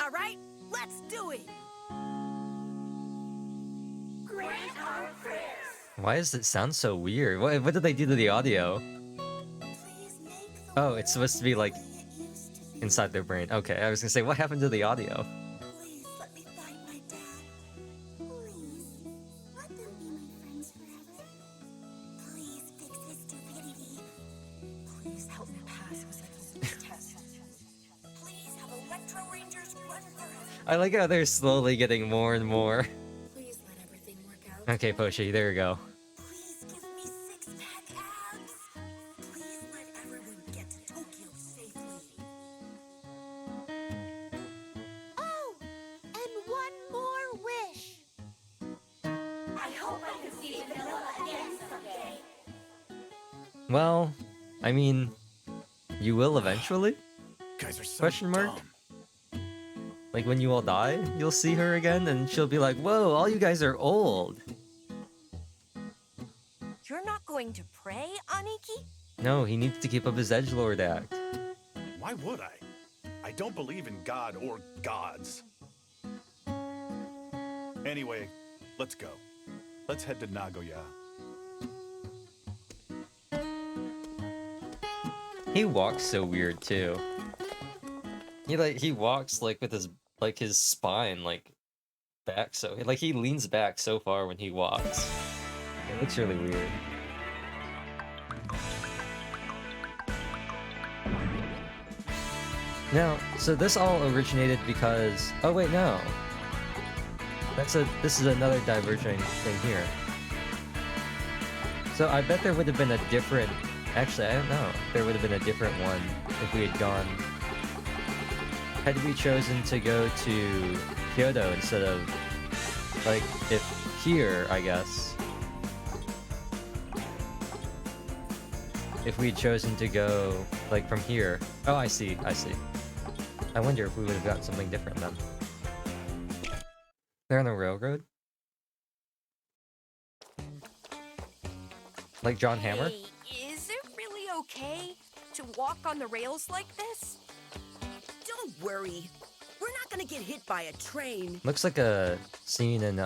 All right, let's do it. Grant our prayers. Why does it sound so weird? What did they do to the audio? Oh, it's supposed to be like inside their brain. Okay, I was gonna say, what happened to the audio? Please let me find my dad. Please, let them be my friends forever. Please fix his stupidity. Please help me pass this test. Please have Electro Rangers run forever. I like how they're slowly getting more and more. Please let everything work out. Okay, Poshi, there we go. Please give me six-pack abs. Please let everyone get to Tokyo safely. Oh, and one more wish. I hope I can see Vanilla again someday. Well, I mean, you will eventually? Guys are so Question mark? dumb. Like when you all die, you'll see her again and she'll be like, whoa, all you guys are old. You're not going to pray, Aniki? No, he needs to keep up his edgelord act. Why would I? I don't believe in God or gods. Anyway, let's go. Let's head to Nagoya. He walks so weird too. He walks like with his spine like back so like he leans back so far when he walks. It looks really weird. Now, so this all originated because wait, no. This is another diverging thing here. So I bet there would have been a different actually I don't know. There would have been a different one if we had gone had we chosen to go to Kyoto instead of like if here, I guess. If we had chosen to go like from here. Oh, I see. I wonder if we would have got something different then. They're on the railroad? Like John Hammer? Hey, is it really okay to walk on the rails like this? Don't worry. We're not gonna get hit by a train. Looks like a scene in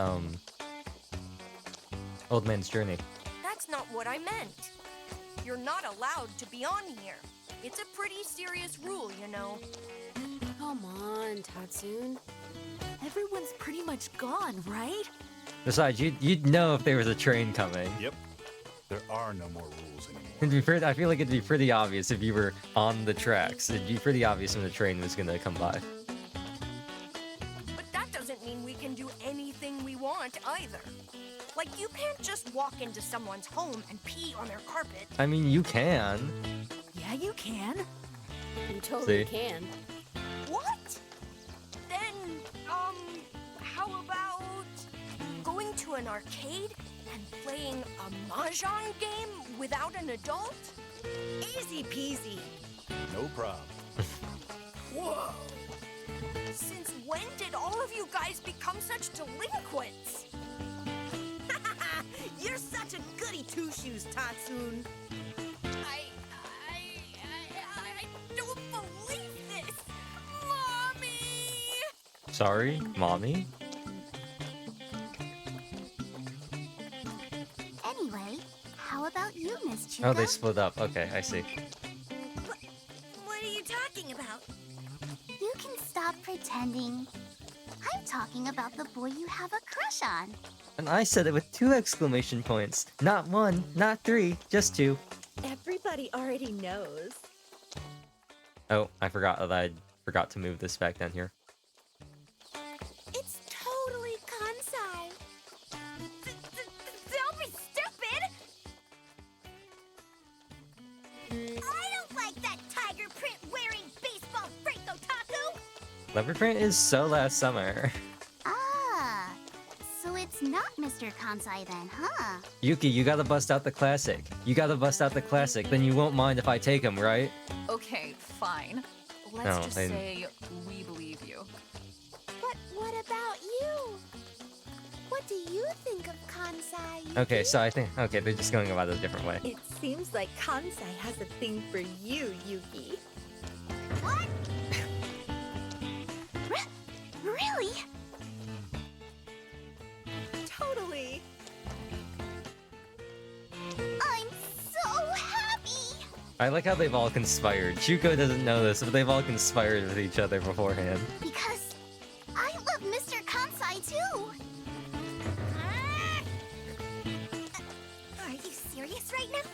Old Man's Journey. That's not what I meant. You're not allowed to be on here. It's a pretty serious rule, you know. Come on, Tatsun. Everyone's pretty much gone, right? Besides, you'd know if there was a train coming. Yep. There are no more rules anymore. I feel like it'd be pretty obvious if you were on the tracks. It'd be pretty obvious when the train was gonna come by. But that doesn't mean we can do anything we want either. Like, you can't just walk into someone's home and pee on their carpet. I mean, you can. Yeah, you can. You totally See? can. What? Then, how about going to an arcade and playing a mahjong game without an adult? Easy peasy. No problem. Whoa! Since when did all of you guys become such delinquents? You're such a goody two-shoes, Tatsun. I don't believe this! Mommy! Sorry, mommy? Anyway, how about you, Miss Chuko? Oh, they split up. Okay, I see. What are you talking about? You can stop pretending. I'm talking about the boy you have a crush on. And I said it with 2 exclamation points. Not 1, not 3, just 2. Everybody already knows. Oh, I forgot that I forgot to move this back down here. It's totally Kansai. Don't be stupid! I don't like that tiger print wearing baseball freak otaku. Leopard print is so last summer. Ah, so it's not Mr. Kansai then, huh? Yuki, you gotta bust out the classic. You gotta bust out the classic, then you won't mind if I take him, right? Okay, fine. Let's No, just I- say we believe you. But what about you? What do you think of Kansai, Yuki? Okay, so I think... Okay, they're just going about it a different way. It seems like Kansai has a thing for you, Yuki. What? Really? Totally. I'm so happy. I like how they've all conspired. Chuko doesn't know this, but they've all conspired with each other beforehand. Because I love Mr. Kansai too. Are you serious right now?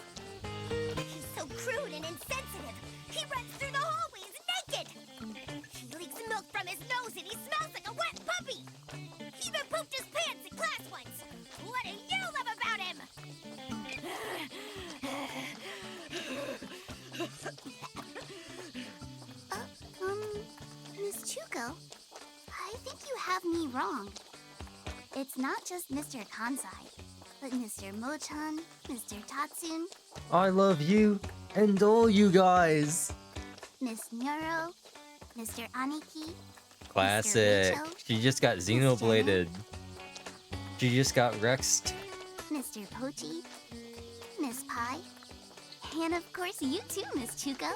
He's so crude and insensitive. He runs through the hallways naked. He leaks milk from his nose and he smells like a wet puppy. He even pooped his pants in class once. What do you love about him? Miss Chuko, I think you have me wrong. It's not just Mr. Kansai, but Mr. Mochan, Mr. Tatsun, I love you and all you guys. Miss Neuro, Mr. Aniki, Classic. Rachel, She just got Xenobladed. She just got Rexed. Mr. Pochi, Miss Pi, and of course you too, Miss Chuko.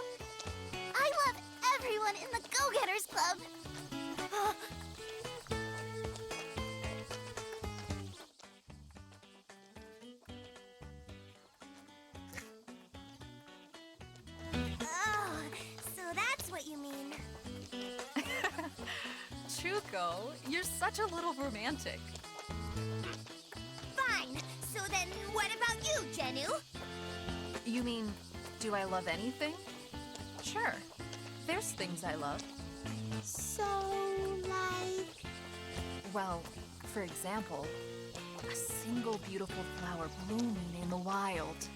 I love everyone in the Go-Getters Club. Oh, so that's what you mean. Chuko, you're such a little romantic. Fine. So then what about you, Jenu? You mean, do I love anything? Sure. There's things I love. So, like... Well, for example, a single beautiful flower blooming in the wild.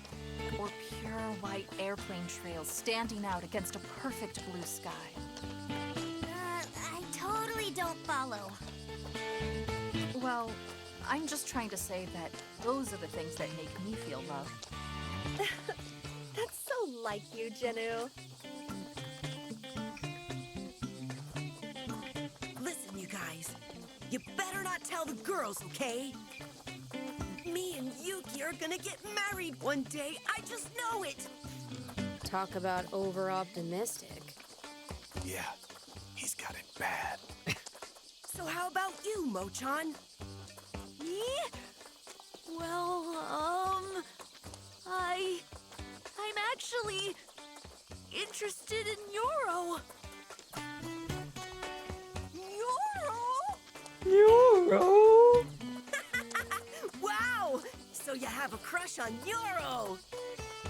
Or pure white airplane trails standing out against a perfect blue sky. I totally don't follow. Well, I'm just trying to say that those are the things that make me feel love. That's so like you, Jenu. Listen, you guys. You better not tell the girls, okay? Me and Yuki are gonna get married one day. I just know it. Talk about over-optimistic. Yeah, he's got it bad. So how about you, Mochan? Me? Well, I'm actually interested in Yoro. Yoro! Wow! So you have a crush on Yoro?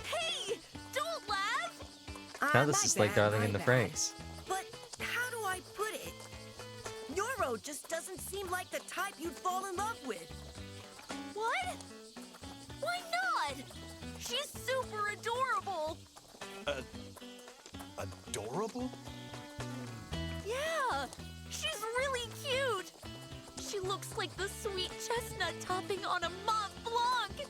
Hey, don't laugh! Now this is like Darling in the Franxx. But how do I put it? Yoro just doesn't seem like the type you'd fall in love with. What? Why not? She's super adorable. Adorable? Yeah, she's really cute. She looks like the sweet chestnut topping on a Mont Blanc.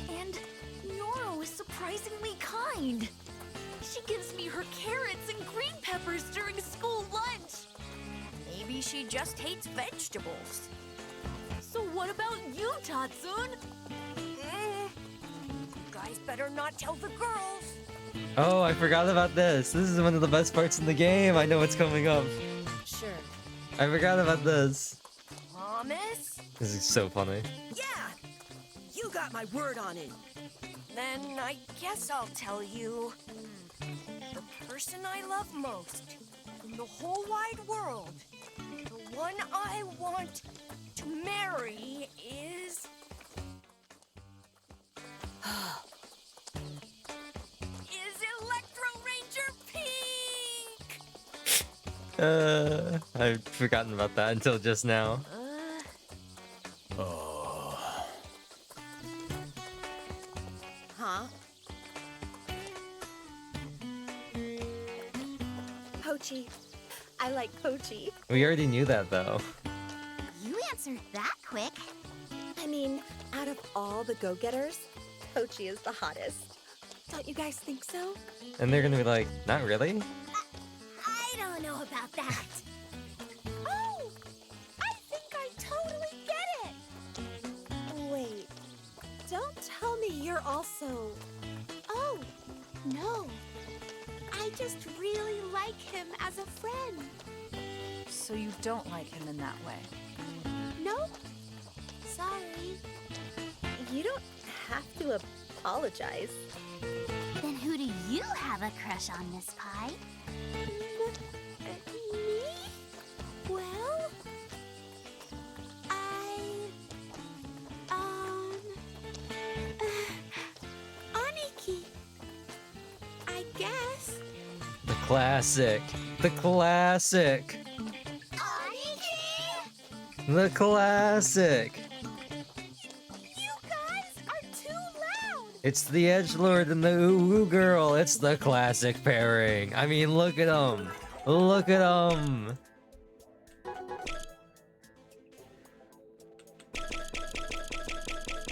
And Yoro is surprisingly kind. she just hates vegetables. So what about you, Tatsun? You guys better not tell the girls. Oh, I forgot about this. This is one of the best parts in the game. I know what's coming up. Sure. I forgot about this. Promise? This is so funny. Yeah! You got my word on it. Then I guess I'll tell you. The person I love most in the whole wide world, the one I want to marry is... is Electro Ranger Pink! I've forgotten about that until just now. Huh? Pochi. I like Pochi. We already knew that though. You answered that quick. I mean, out of all the go-getters, Pochi is the hottest. Don't you guys think so? And they're gonna be like, not really? I don't know about that. Oh! I think I totally get it! Wait. Don't tell me you're also... Oh, no. I just really like him as a friend. So you don't like him in that way? Nope. Sorry. You don't have to apologize. Then who do you have a crush on, Miss Pie? Me? Well, Aniki. I guess. The classic. The classic. Aniki? The classic. You guys are too loud! It's the edgelord and the ooh girl. It's the classic pairing. I mean, look at them. Look at them.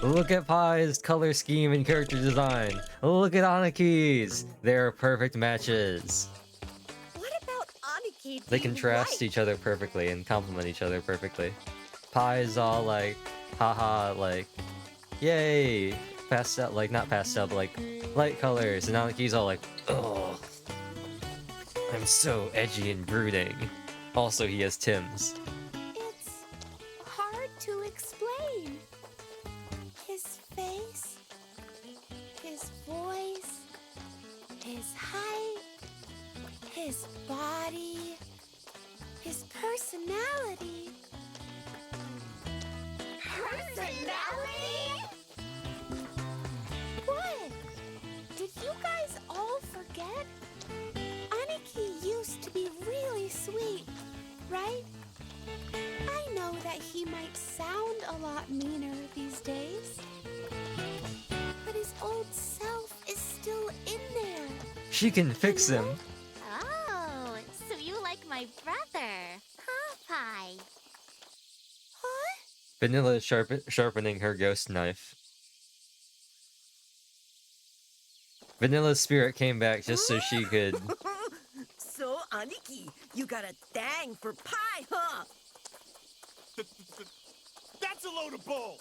Look at Pie's color scheme and character design. Look at Aniki's. They're perfect matches. What about Aniki? They contrast each other perfectly and complement each other perfectly. Pie's all like, haha, like, yay, pastel, like not pastel, but like light colors, and Aniki's all like, oh, I'm so edgy and brooding. Also, he has Tim's. It's hard to explain. His face, his voice, his height, his body, his personality. Personality? What? Did you guys all forget? Aniki used to be really sweet, right? I know that he might sound a lot meaner these days, but his old self is still in there. She can fix him. Oh, so you like my brother, huh, Pie? Vanilla is sharpening her ghost knife. Vanilla's spirit came back just so she could... So, Aniki, you got a thing for Pie, huh? That's a load of bull!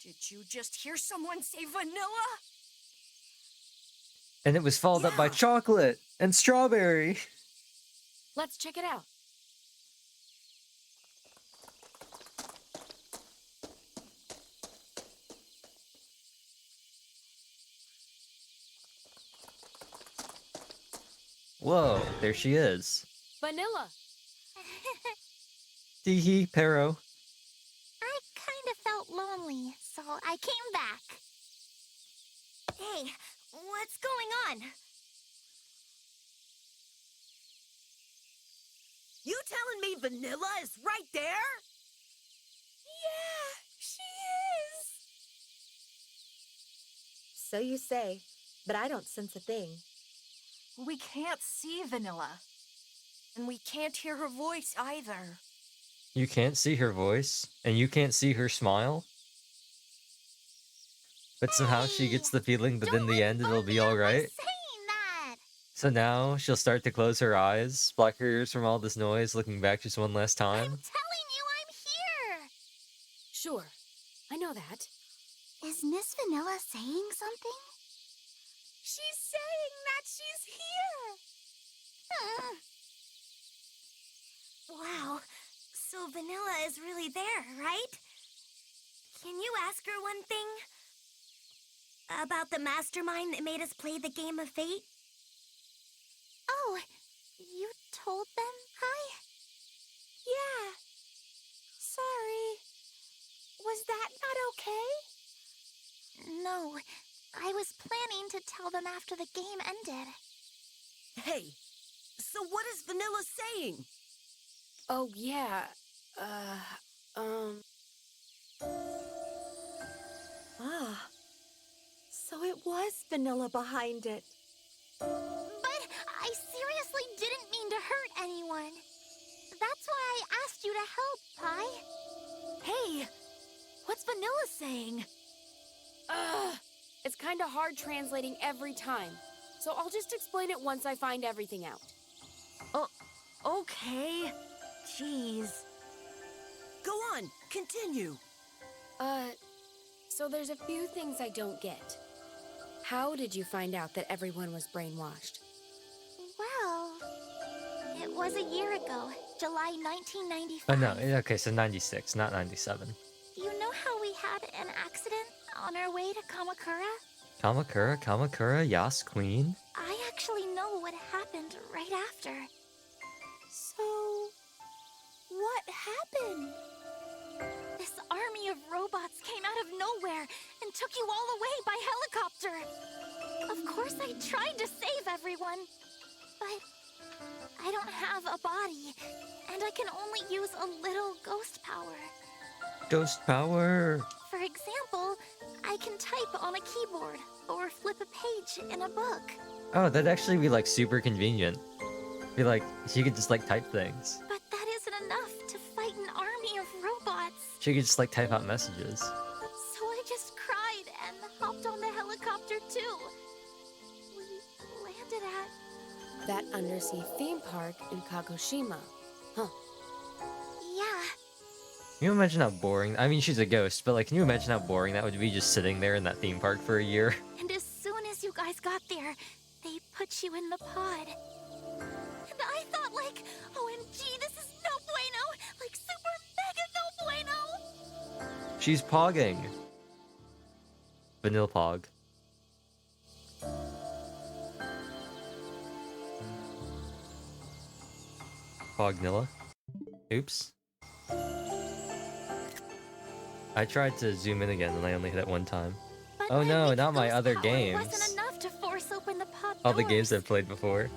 Did you just hear someone say vanilla? And it was followed up by chocolate and strawberry. Let's check it out. Whoa, there she is. Vanilla. Teehee, Pero. I kind of felt lonely, so I came back. Hey, what's going on? You telling me Vanilla is right there? Yeah, she is. So you say, but I don't sense a thing. We can't see Vanilla. And we can't hear her voice either. You can't see her voice, and you can't see her smile. But somehow she gets the feeling that in the end it'll be alright. Saying that. So now she'll start to close her eyes, block her ears from all this noise, looking back just one last time. Telling you I'm here! Sure, I know that. Is Miss Vanilla saying something? She's saying that she's here! Wow, so Vanilla is really there, right? Can you ask her one thing? About the mastermind that made us play the game of fate? Oh, you told them, Hi? Yeah. Sorry. Was that not okay? No, I was planning to tell them after the game ended. Hey, so what is Vanilla saying? Oh, yeah. Ah, so it was Vanilla behind it. But I seriously didn't mean to hurt anyone. That's why I asked you to help, Pi. Hey, what's Vanilla saying? It's kind of hard translating every time. So I'll just explain it once I find everything out. Oh, okay. Jeez. Go on, continue. So there's a few things I don't get. How did you find out that everyone was brainwashed? Well, it was a year ago, July 1995. Oh no, okay, so 96, not 97. You know how we had an accident on our way to Kamakura? Kamakura, Yas Queen. I actually know what happened right after. So, what happened? This army of robots came out of nowhere and took you all away by helicopter. Of course, I tried to save everyone, but I don't have a body, and I can only use a little ghost power. Ghost power. For example, I can type on a keyboard or flip a page in a book. Oh, that'd actually be like super convenient. Be like, she could just like type things. But that isn't enough to fight an army of robots. She could just like type out messages. So I just cried and hopped on the helicopter too. We landed at... That undersea theme park in Kagoshima. Huh. Yeah. Can you imagine how boring? I mean, she's a ghost, but like, can you imagine how boring that would be just sitting there in that theme park for a year? And as soon as you guys got there, they put you in the pod. And I thought like, OMG, this is no bueno! Like super mega no bueno! She's pogging. Vanilla Pog. Pognilla. Oops. I tried to zoom in again and I only hit it one time. But Oh no, not my other power games. wasn't enough to force open the pod All the doors. games I've played before.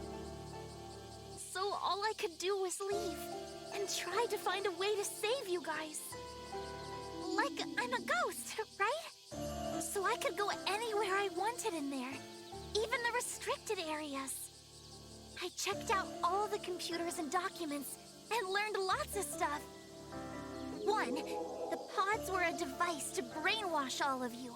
So all I could do was leave and try to find a way to save you guys. Like I'm a ghost, right? So I could go anywhere I wanted in there, even the restricted areas. I checked out all the computers and documents and learned lots of stuff. 1, the pods were a device to brainwash all of you.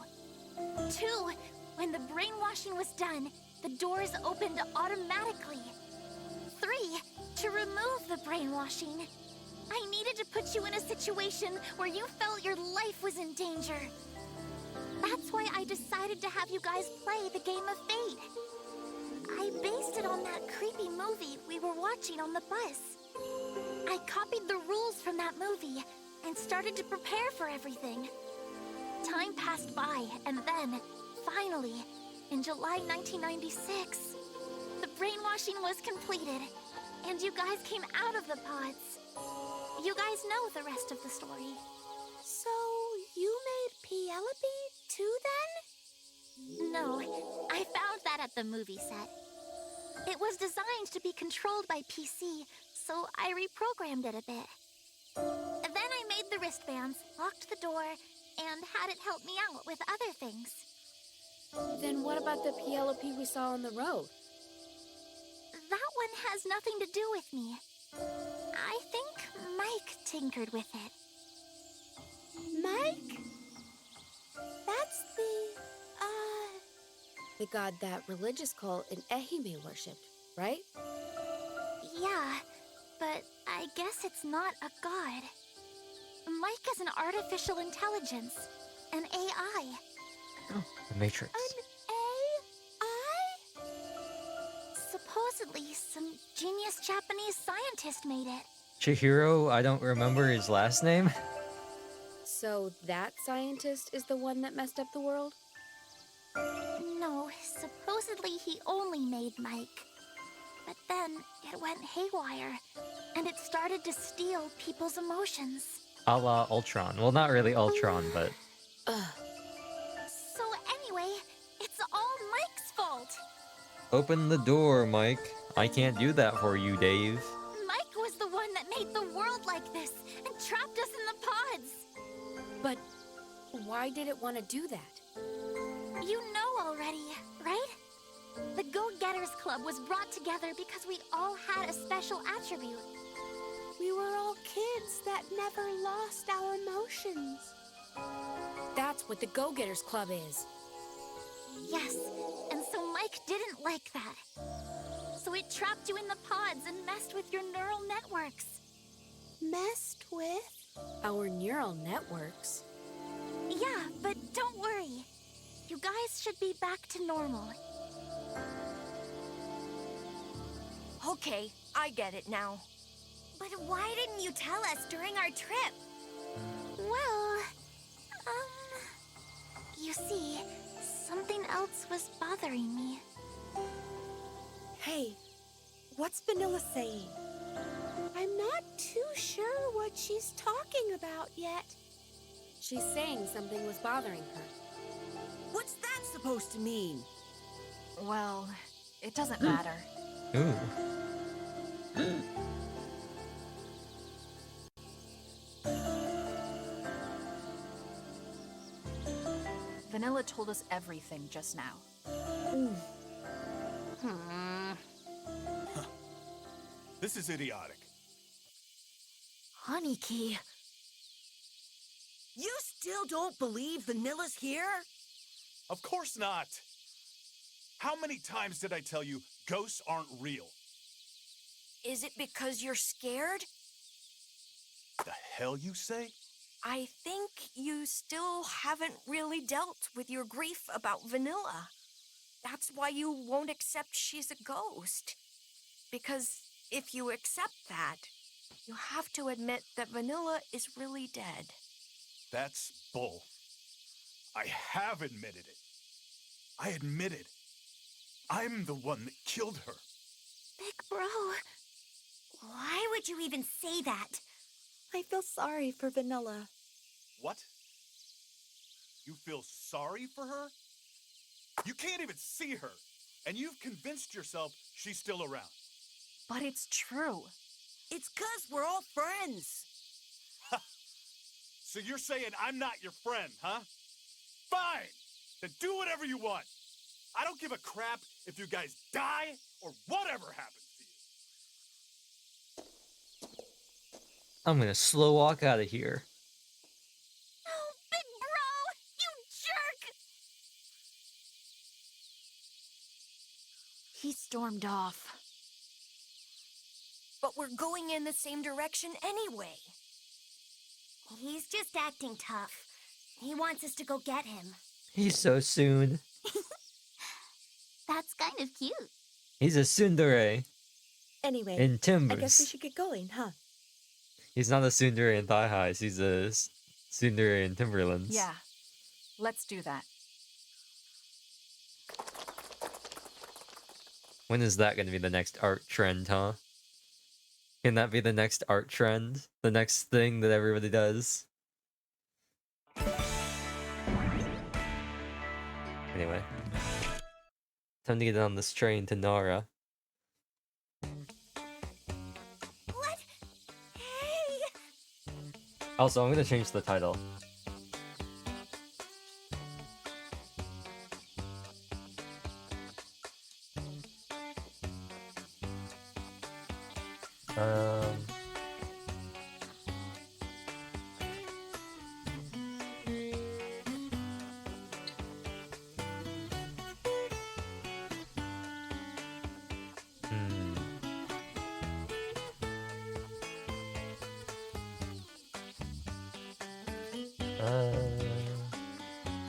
2, when the brainwashing was done, the doors opened automatically. 3, to remove the brainwashing, I needed to put you in a situation where you felt your life was in danger. That's why I decided to have you guys play the game of fate. I based it on that creepy movie we were watching on the bus. I copied the rules from that movie and started to prepare for everything. Time passed by, and then, finally, in July 1996, the brainwashing was completed, and you guys came out of the pods. You guys know the rest of the story. So, you made Penelope too then? No, I found that at the movie set. It was designed to be controlled by PC, so I reprogrammed it a bit. Then I made the wristbands, locked the door, and had it help me out with other things. Then what about the PLOP we saw on the road? That one has nothing to do with me. I think Mike tinkered with it. Mike? That's The god that religious cult in Ehime worshipped. right? Yeah, but I guess it's not a god. Mike is an artificial intelligence, an AI. The Matrix. AI? Supposedly, some genius Japanese scientist made it. Chihiro, I don't remember his last name. So that scientist is the one that messed up the world? No, supposedly he only made Mike. But then it went haywire, and it started to steal people's emotions. A la Ultron. Well, not really Ultron, but... So anyway, it's all Mike's fault. Open the door, Mike. I can't do that for you, Dave. Mike was the one that made the world like this and trapped us in the pods. But why did it want to do that? You know already, right? The Go-Getters Club was brought together because we all had a special attribute. We were all kids that never lost our emotions. That's what the Go-Getters Club is. Yes, and so Mike didn't like that. So it trapped you in the pods and messed with your neural networks. Messed with? Our neural networks? Yeah, but don't worry. You guys should be back to normal. Okay, I get it now. But why didn't you tell us during our trip? Well, you see, something else was bothering me. Hey, what's Vanilla saying? I'm not too sure what she's talking about yet. She's saying something was bothering her. What's that supposed to mean? Well, it doesn't matter. Ooh. Vanilla told us everything just now. This is idiotic. Honeykey. You still don't believe Vanilla's here? Of course not. How many times did I tell you ghosts aren't real? Is it because you're scared? The hell you say? I think you still haven't really dealt with your grief about Vanilla. That's why you won't accept she's a ghost. Because if you accept that, you have to admit that Vanilla is really dead. That's bull. I have admitted it. I admit it. I'm the one that killed her. Big bro, why would you even say that? I feel sorry for Vanilla. What? You feel sorry for her? You can't even see her, and you've convinced yourself she's still around. But it's true. It's 'cause we're all friends. So you're saying I'm not your friend, huh? Fine! Then do whatever you want. I don't give a crap if you guys die or whatever happens to you. I'm gonna slow walk out of here. Oh, Big Bro! You jerk! He stormed off. But we're going in the same direction anyway. He's just acting tough. He wants us to go get him. He's so soon. That's kind of cute. He's a tsundere Anyway, in I Timbers. guess we should get going, huh? He's not a tsundere in Thigh Highs. He's a tsundere in Timberlands. Yeah, let's do that. When is that going to be the next art trend, huh? Can that be the next art trend? The next thing that everybody does? Anyway. Time to get on this train to Nara. What? Hey! Also, I'm going to change the title.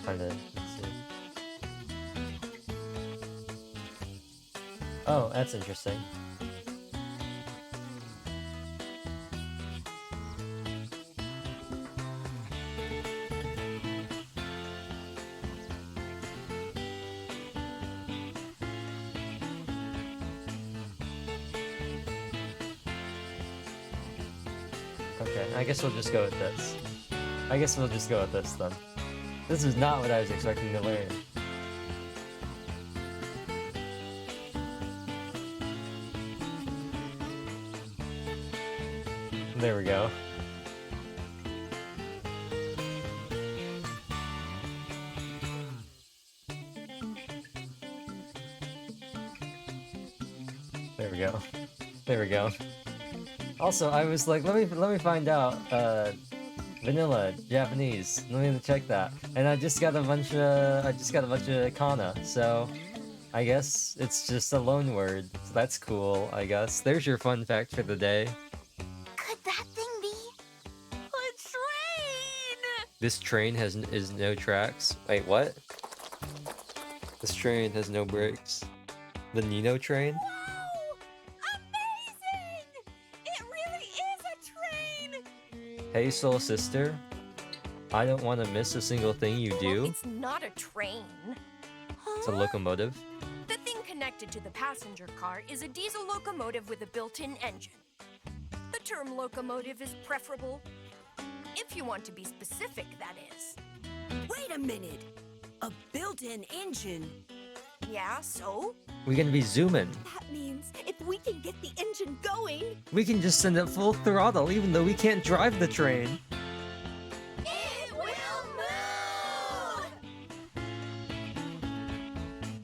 Kinda. Let's see. Oh, that's interesting. Okay, I guess we'll just go with this. I guess we'll just go with this then. This is not what I was expecting to learn. There we go. There we go. There we go. Also, I was like, let me find out vanilla Japanese. Let me check that. And I just got a bunch of kana. So I guess it's just a loan word. So that's cool, I guess. There's your fun fact for the day. Could that thing be A train! This train is no tracks. Wait, what? This train has no brakes. The Nino train? Wow! Amazing! It really is a train! Hey, soul sister. I don't want to miss a single thing you Well, do. it's not a train. It's a locomotive. The thing connected to the passenger car is a diesel locomotive with a built-in engine. The term locomotive is preferable, if you want to be specific, that is. Wait a minute. A built-in engine? Yeah, so? We're gonna be zooming. That means if we can get the engine going, We can just send it full throttle even though we can't drive the train. It will move!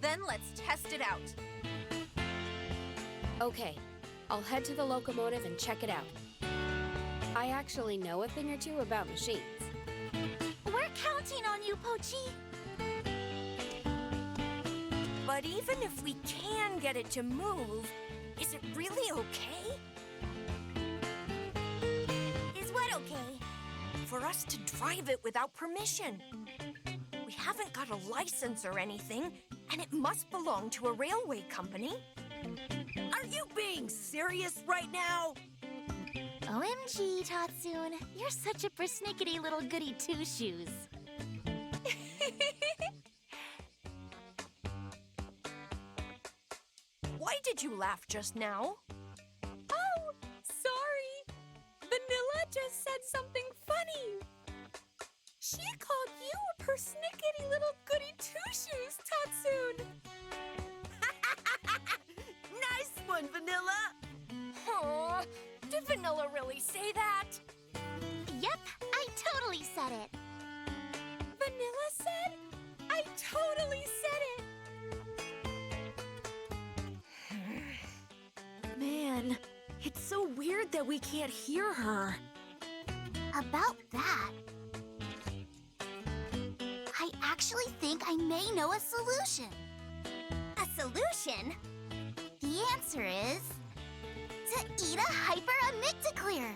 Then let's test it out. Okay, I'll head to the locomotive and check it out. I actually know a thing or two about machines. We're counting on you, Pochi. But even if we can get it to move, is it really okay? Is what okay? For us to drive it without permission. We haven't got a license or anything, and it must belong to a railway company. Are you being serious right now? OMG, Tatsun. You're such a persnickety little goody two-shoes. Why did you laugh just now? Oh, sorry. Vanilla just said something funny. She called you a persnickety little goody two-shoes, Tatsun. Nice one, Vanilla. Aw, did Vanilla really say that? Yep, I totally said it. Vanilla said? I totally said it. Man, it's so weird that we can't hear her. About that, I actually think I may know a solution. A solution? The answer is to eat a hyper-amygdaclear.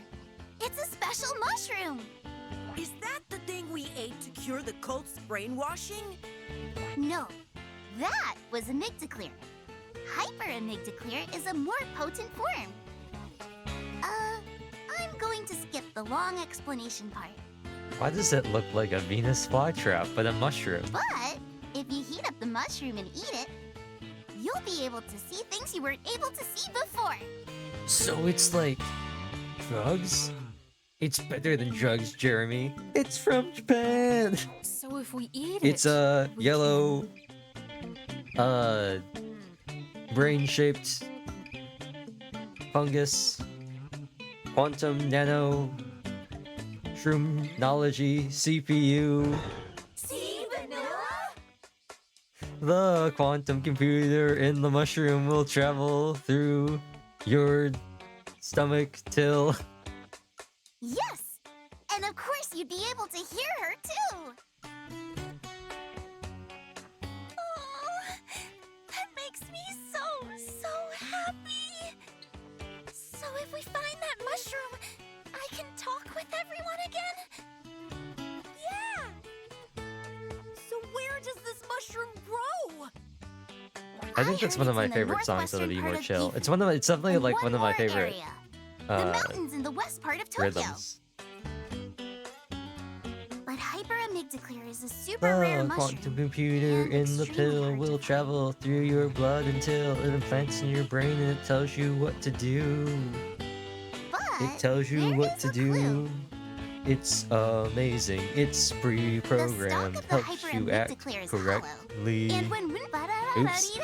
It's a special mushroom. Is that the thing we ate to cure the cult's brainwashing? No, that was amygdaclear. Hyper-amygdaclear is a more potent form. I'm going to skip the long explanation part. Why does it look like a Venus flytrap, but a mushroom? But if you heat up the mushroom and eat it, you'll be able to see things you weren't able to see before. So it's like drugs? It's better than drugs, Jeremy. It's from Japan. So if we eat It's a yellow, brain-shaped fungus, quantum nano, shroomnology, CPU. See, Vanilla? The quantum computer in the mushroom will travel through your stomach till... Yes! And of course you'd be able to hear her too! Oh, that makes me so happy! So if we find that mushroom, I can talk with everyone again? Yeah! I think that's one of my favorite songs that'll be more chill. It's one of my, it's definitely like one of my favorite The mountains in the west part of Tokyo. rhythms. But hyperamygdaclear is a super rare The mushroom. quantum computer in the pill will travel through your blood until it implants in your brain and it tells you what to do. It tells you what to do. It's amazing. It's pre-programmed. Helps you act correctly. And when Oops.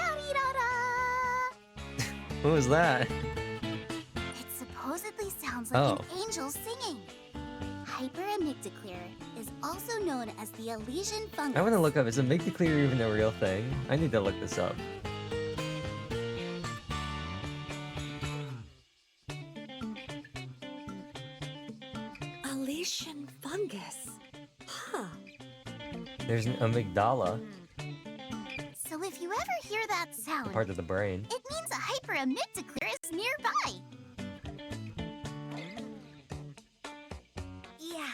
What was that? It supposedly sounds like Oh. an angel singing. Hyperamygdaclear is also known as the Elysian fungus. I want to look up. Is Amygdaclear even a real thing? I need to look this up. Elysian fungus. Huh. There's an amygdala, So if you ever hear that sound, part of the brain. it means a hyperamygdaclear is nearby. Yeah,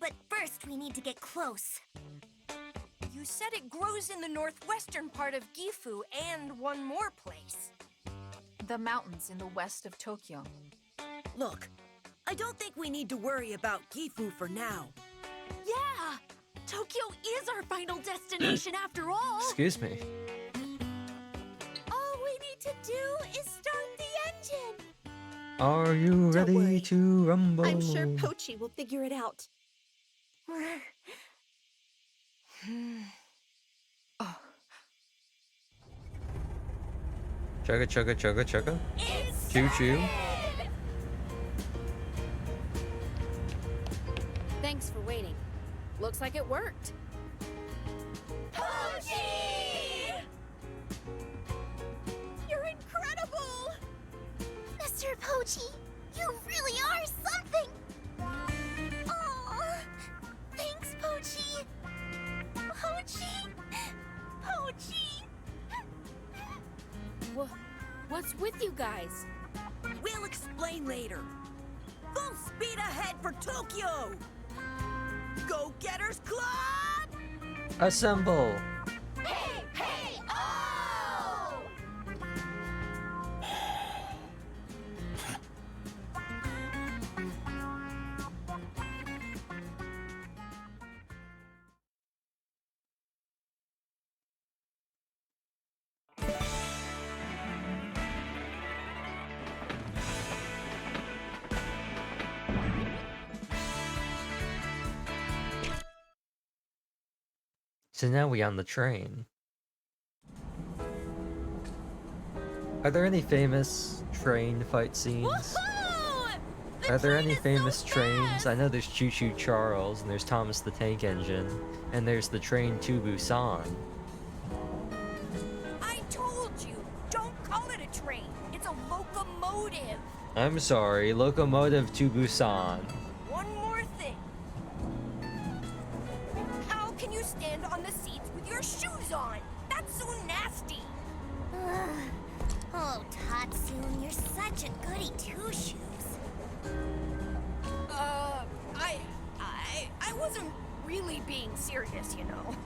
but first we need to get close. You said it grows in the northwestern part of Gifu and one more place. The mountains in the west of Tokyo. Look, I don't think we need to worry about Gifu for now. Yeah! Tokyo is our final destination after all! Excuse me. All we need to do is start the engine. Are you ready to rumble? I'm sure Pochi will figure it out. Chugga chugga chugga chugga. Choo choo. Thanks for waiting. Looks like it worked. Pochi! You're incredible! Mr. Pochi, you really are something! Aw, thanks, Pochi! Pochi! Pochi! What's with you guys? We'll explain later. Full speed ahead for Tokyo! Go-Getters Club! Assemble. Hey, hey, oh! So now we on the train. Are there any famous train fight scenes? Are there any famous trains? I know there's Choo Choo Charles, and there's Thomas the Tank Engine, and there's the train to Busan. I told you, don't call it a train. It's a locomotive. I'm sorry, Locomotive to Busan. One more thing. How can you stand on the seats with your shoes on? That's so nasty. Oh, Tatsun, you're such a goody two-shoes. I wasn't really being serious, you know.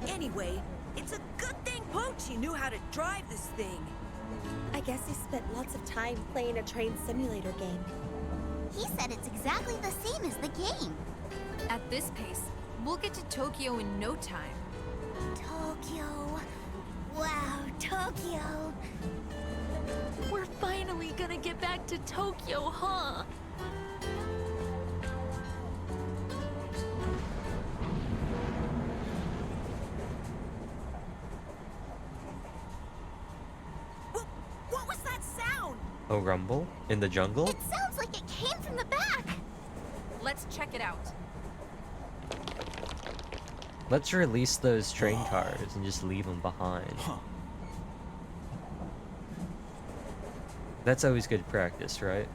Anyway, it's a good thing Pochi knew how to drive this thing. I guess he spent lots of time playing a train simulator game. He said it's exactly the same as the game. At this pace, we'll get to Tokyo in no time. Tokyo. Wow, Tokyo. We're finally gonna get back to Tokyo, huh? What was that sound? A rumble? In the jungle? It sounds like it came from the back. Let's check it out. Let's release those train cars and just leave them behind. That's always good practice, right?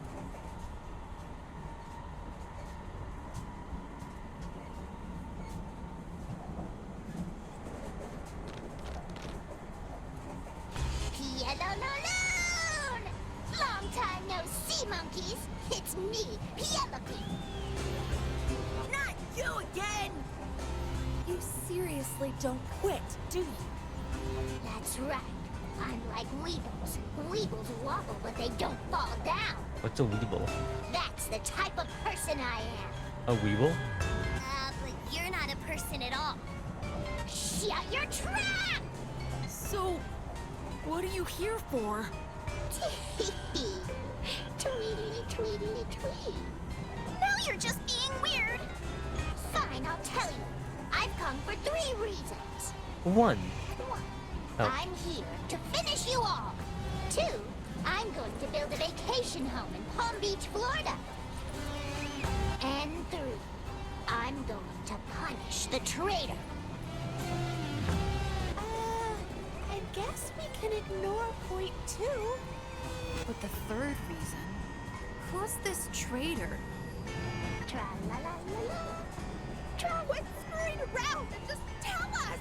Piedalaloon! Long time no see, monkeys. It's me, Penelope. Not you again! You You seriously don't quit, do you? That's right. I'm like Weebles. Weebles wobble, but they don't fall down. What's a weeble? That's the type of person I am. A weeble? But you're not a person at all. Shut your trap! So, what are you here for? Tweedly, tweedly, tweed. Now you're just being weird. Fine, I'll tell you. I've come for 3 reasons. 1. 1. Oh. I'm here to finish you all. 2. I'm going to build a vacation home in Palm Beach, Florida. And 3. I'm going to punish the traitor. I guess we can ignore point 2. But the 3rd reason? Who's this traitor? Tra-la-la-la-la. Quit screwing around and just tell us!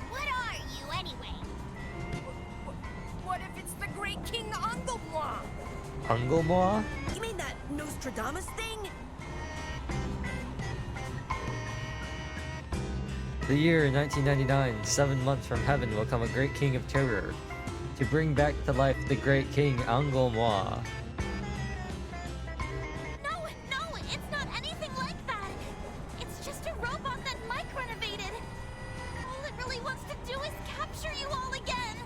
What are you, anyway? What if it's the great King Angelmoi? Angelmoi? You mean that Nostradamus thing? The year 1999, 7 months from heaven will come a great king of terror to bring back to life the great King Angelmoi. No, it's not anything like that. It's just a robot that Mike renovated. All it really wants to do is capture you all again.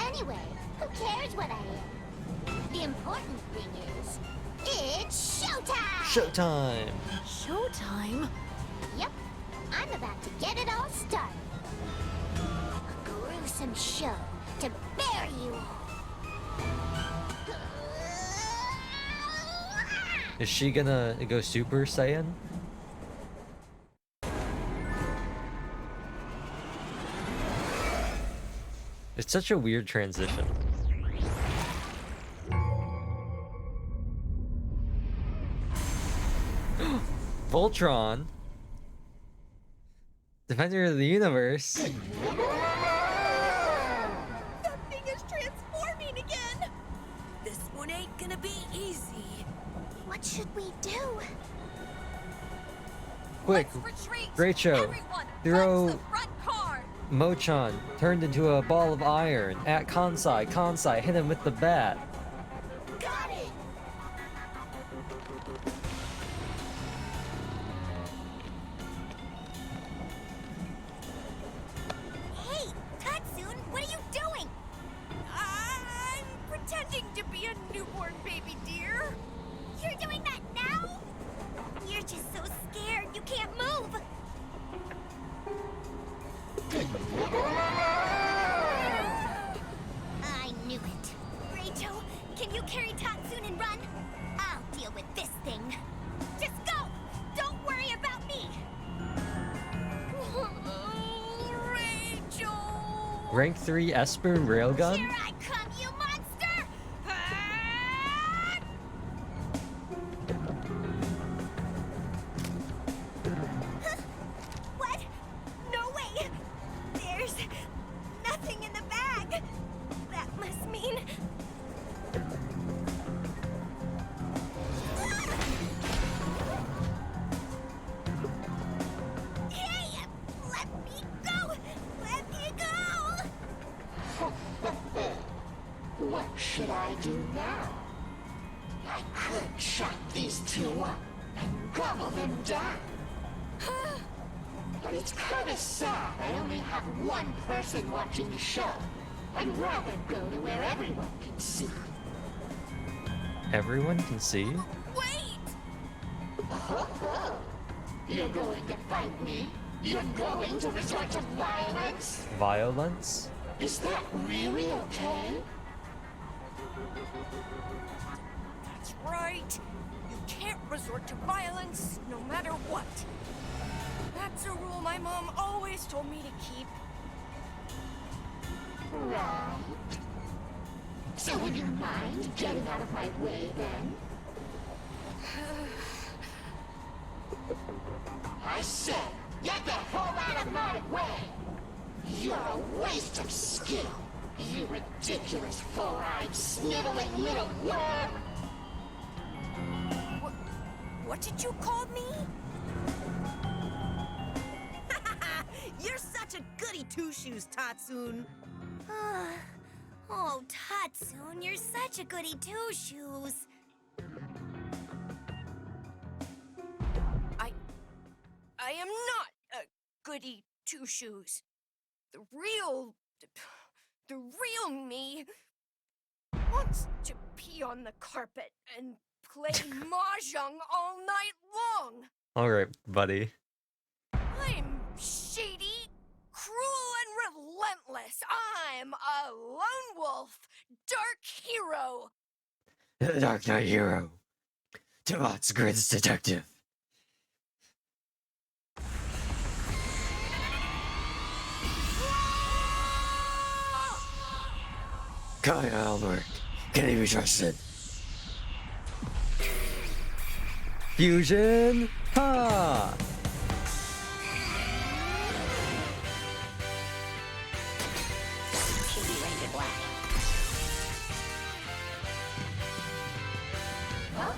Anyway, who cares what I am? The important thing is, it's showtime! Showtime! Showtime? Yep, I'm about to get it all started. A gruesome show to bury you all. Is she gonna go Super Saiyan? It's such a weird transition. Voltron! Defender of the Universe! That thing is transforming again! This one ain't gonna be easy. What should we do? Quick! Great show! Throw Mochan turned into a ball of iron at Kansai. Kansai hit him with the bat. Got it! Hey, Tatsune, what are you doing? I'm pretending to be a newborn baby deer. You're doing that now? You're just so scared you can't move. I knew it. Rachel, can you carry Tatsune and run? I'll deal with this thing. Just go! Don't worry about me! Rachel! Rank 3 Esper Railgun? Here I come, you monster! What? No way! There's nothing in the bag! That must mean... Hey! Let me go! Let me go! What should I do now? I could chop these 2 up and gobble them down. But it's kinda sad I only have one person watching the show. I'd rather go to where everyone can see. Everyone can see? You're going to fight me? You're going to resort to violence? Violence? Is that really okay? That's right. You can't resort to violence no matter what. That's a rule my mom always told me to keep. Right. So would you mind getting out of my way then? I said, get the hell out of my way! You're a waste of skill, you ridiculous four-eyed sniveling little worm! What did you call me? You're such a goody two-shoes, Tatsun. Oh, Tatsun, you're such a goody two-shoes. I am not a goody two-shoes. The real me wants to pee on the carpet and play mahjong all night long. Alright, buddy. I'm shady, cruel, and relentless. I'm a lone wolf, dark hero. The Dark Knight Hero. Tomat's greatest detective. Kaya Albert. Can he be trusted? Fusion! Ha! Chibi Ranger Black. Huh?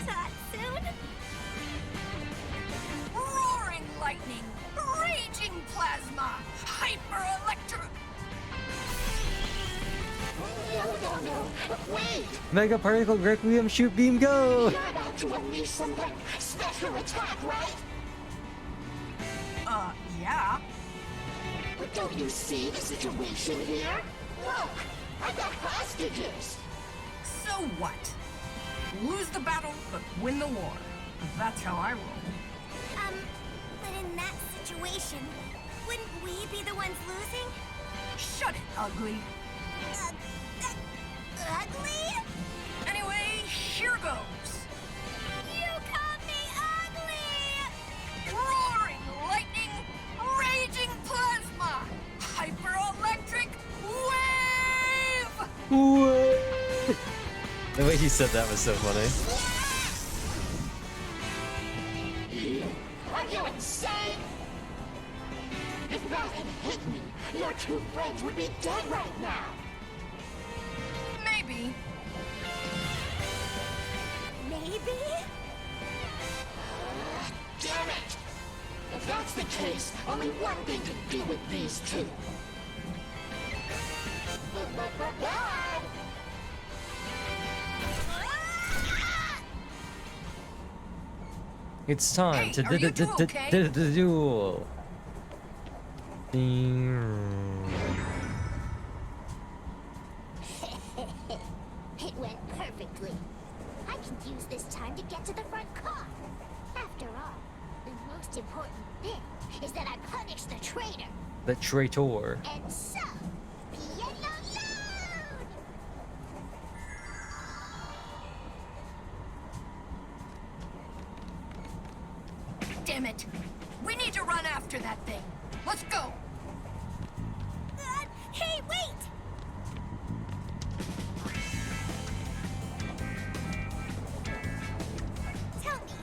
Tatsun? Roaring lightning, raging plasma, hyper electro. No. Wait! Mega Particle Requiem Shoot Beam Go! You're about to unleash some kind of special attack, right? Yeah. But don't you see the situation here? Look! I got hostages! So what? Lose the battle, but win the war. That's how I roll. But in that situation, wouldn't we be the ones losing? Shut it, ugly. Ugly? Anyway, here goes. You called me ugly! Roaring lightning, raging plasma, hyper electric wave! What? The way he said that was so funny. Are you insane? If that had hit me, your two friends would be dead right now. Maybe. Maybe? Damn it! If that's the case, only one thing to do with these two. Bye! It's time Hey, to are you two okay? the duel. It went perfectly. I can use this time to get to the front car. After all, the most important thing is that I punish the traitor. The traitor. And so, piano loud! Damn it. We need to run after that thing. Let's go. Hey, wait! Tell me,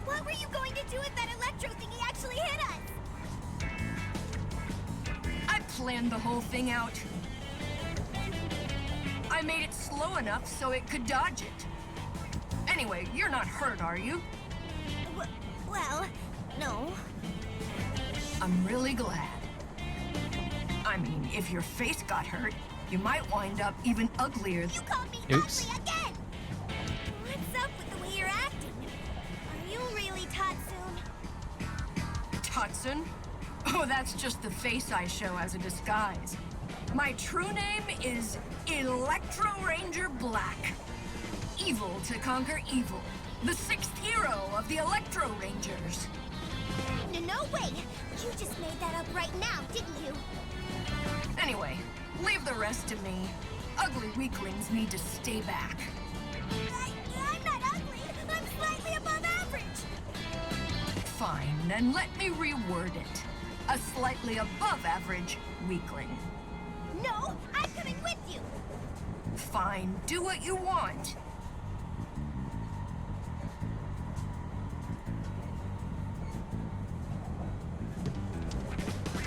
what were you going to do if that electro thingy actually hit us? I planned the whole thing out. I made it slow enough so it could dodge it. Anyway, you're not hurt, are you? Well, no. I'm really glad. I mean, if your face got hurt, you might wind up even uglier. You called me Oops. ugly again! What's up with the way you're acting? Are you really Tatsun? Tatsun? Oh, that's just the face I show as a disguise. My true name is Electro Ranger Black. Evil to conquer evil. The sixth hero of the Electro Rangers. No way! You just made that up right now, didn't you? Anyway, leave the rest to me. Ugly weaklings need to stay back. I'm not ugly! I'm slightly above average! Fine, then let me reword it. A slightly above average weakling. No, I'm coming with you! Fine, do what you want.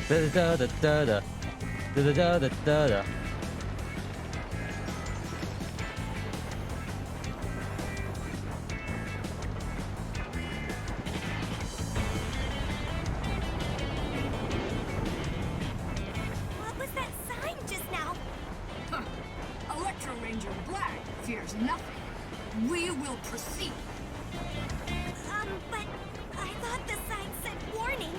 Da da da da da da da da da da. Electro Ranger Black fears nothing. We will proceed. But I thought the sign said warning.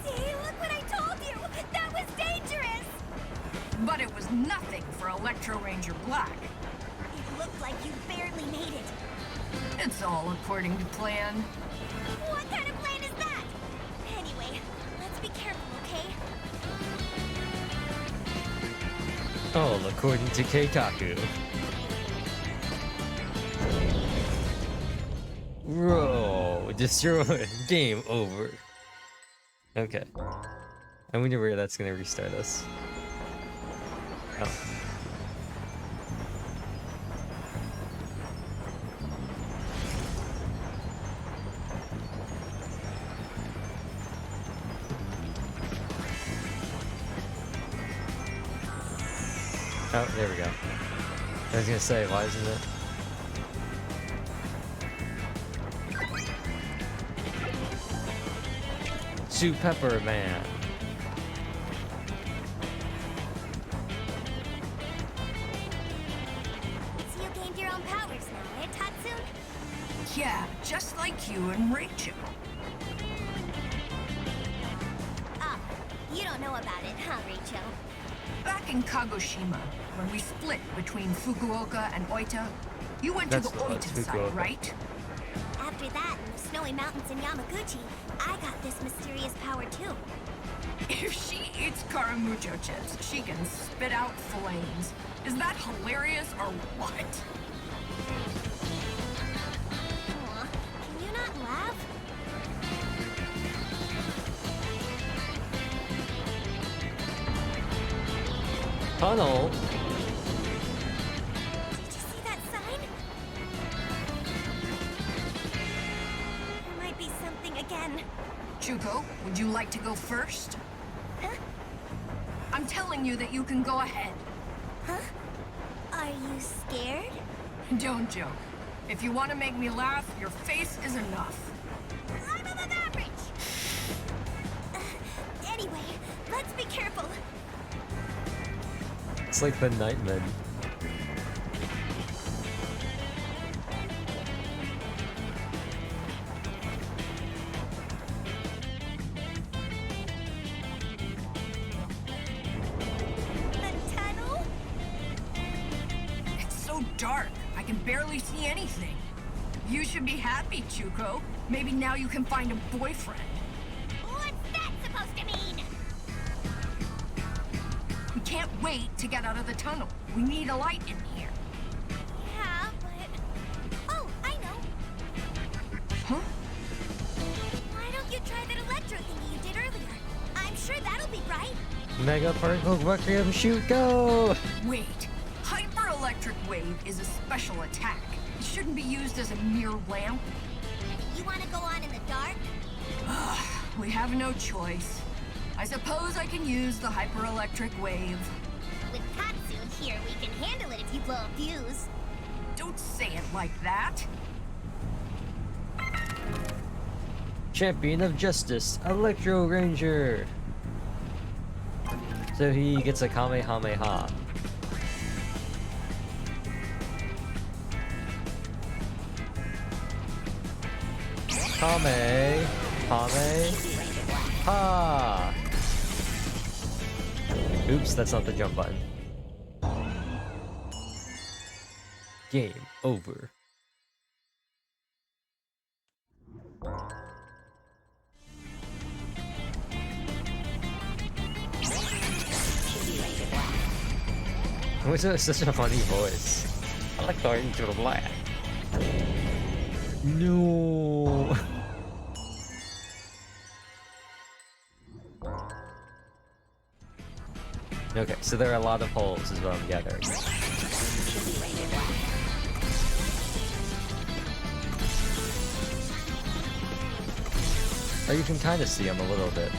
See, look what I told you! That was dangerous! But it was nothing for Electro Ranger Black. It looked like you barely made it. It's all according to plan. What kind of plan is that? Anyway, let's be careful, okay? All according to Keikaku. Whoa, destroyed. Game over. Okay. I wonder where that's gonna restart us. Oh. Oh, there we go. I was gonna say, why isn't it? Sue Pepper Man. So you gained your own powers now, eh, Tatsune? Yeah, just like you and Rachel. Ah, you don't know about it, huh, Rachel? Back in Kagoshima, when we split between Fukuoka and Oita, you went That's to the the one, Oita Fukuoka. side, right? After that, in the snowy mountains in Yamaguchi, I got this mysterious power too. If she eats Karamucho chips, she can spit out flames. Is that hilarious or what? Aw, can you not laugh? Tunnel? Did you see that sign? There might be something again. Chuko, would you like to go first? Huh? I'm telling you that you can go ahead. Huh? Are you scared? Don't joke. If you want to make me laugh, your face is enough. I'm above average! Anyway, let's be careful. It's like the Nightmen. The tunnel? It's so dark, I can barely see anything. You should be happy, Chuko. Maybe now you can find a boyfriend. What's that supposed to mean? We can't wait to get out of the tunnel. We need a light in here. Yeah, but... Oh, I know. Huh? Why don't you try that electro thingy you did earlier? I'm sure that'll be bright. Mega Particle Requiem, shoot, go! Wait. Hyper-electric wave is a special attack. It shouldn't be used as a mere lamp. You want to go on in the dark? We have no choice. I suppose I can use the hyper-electric wave. With Tatsune here, we can handle it if you blow a fuse. Don't say it like that. Champion of Justice, Electro Ranger! So he gets a Kamehameha. Ha! Oops, that's not the jump button. Game over. What's such a funny voice? I like going to the black. No. Okay, so there are a lot of holes, is what I'm gathering. Or you can kind of see them a little bit.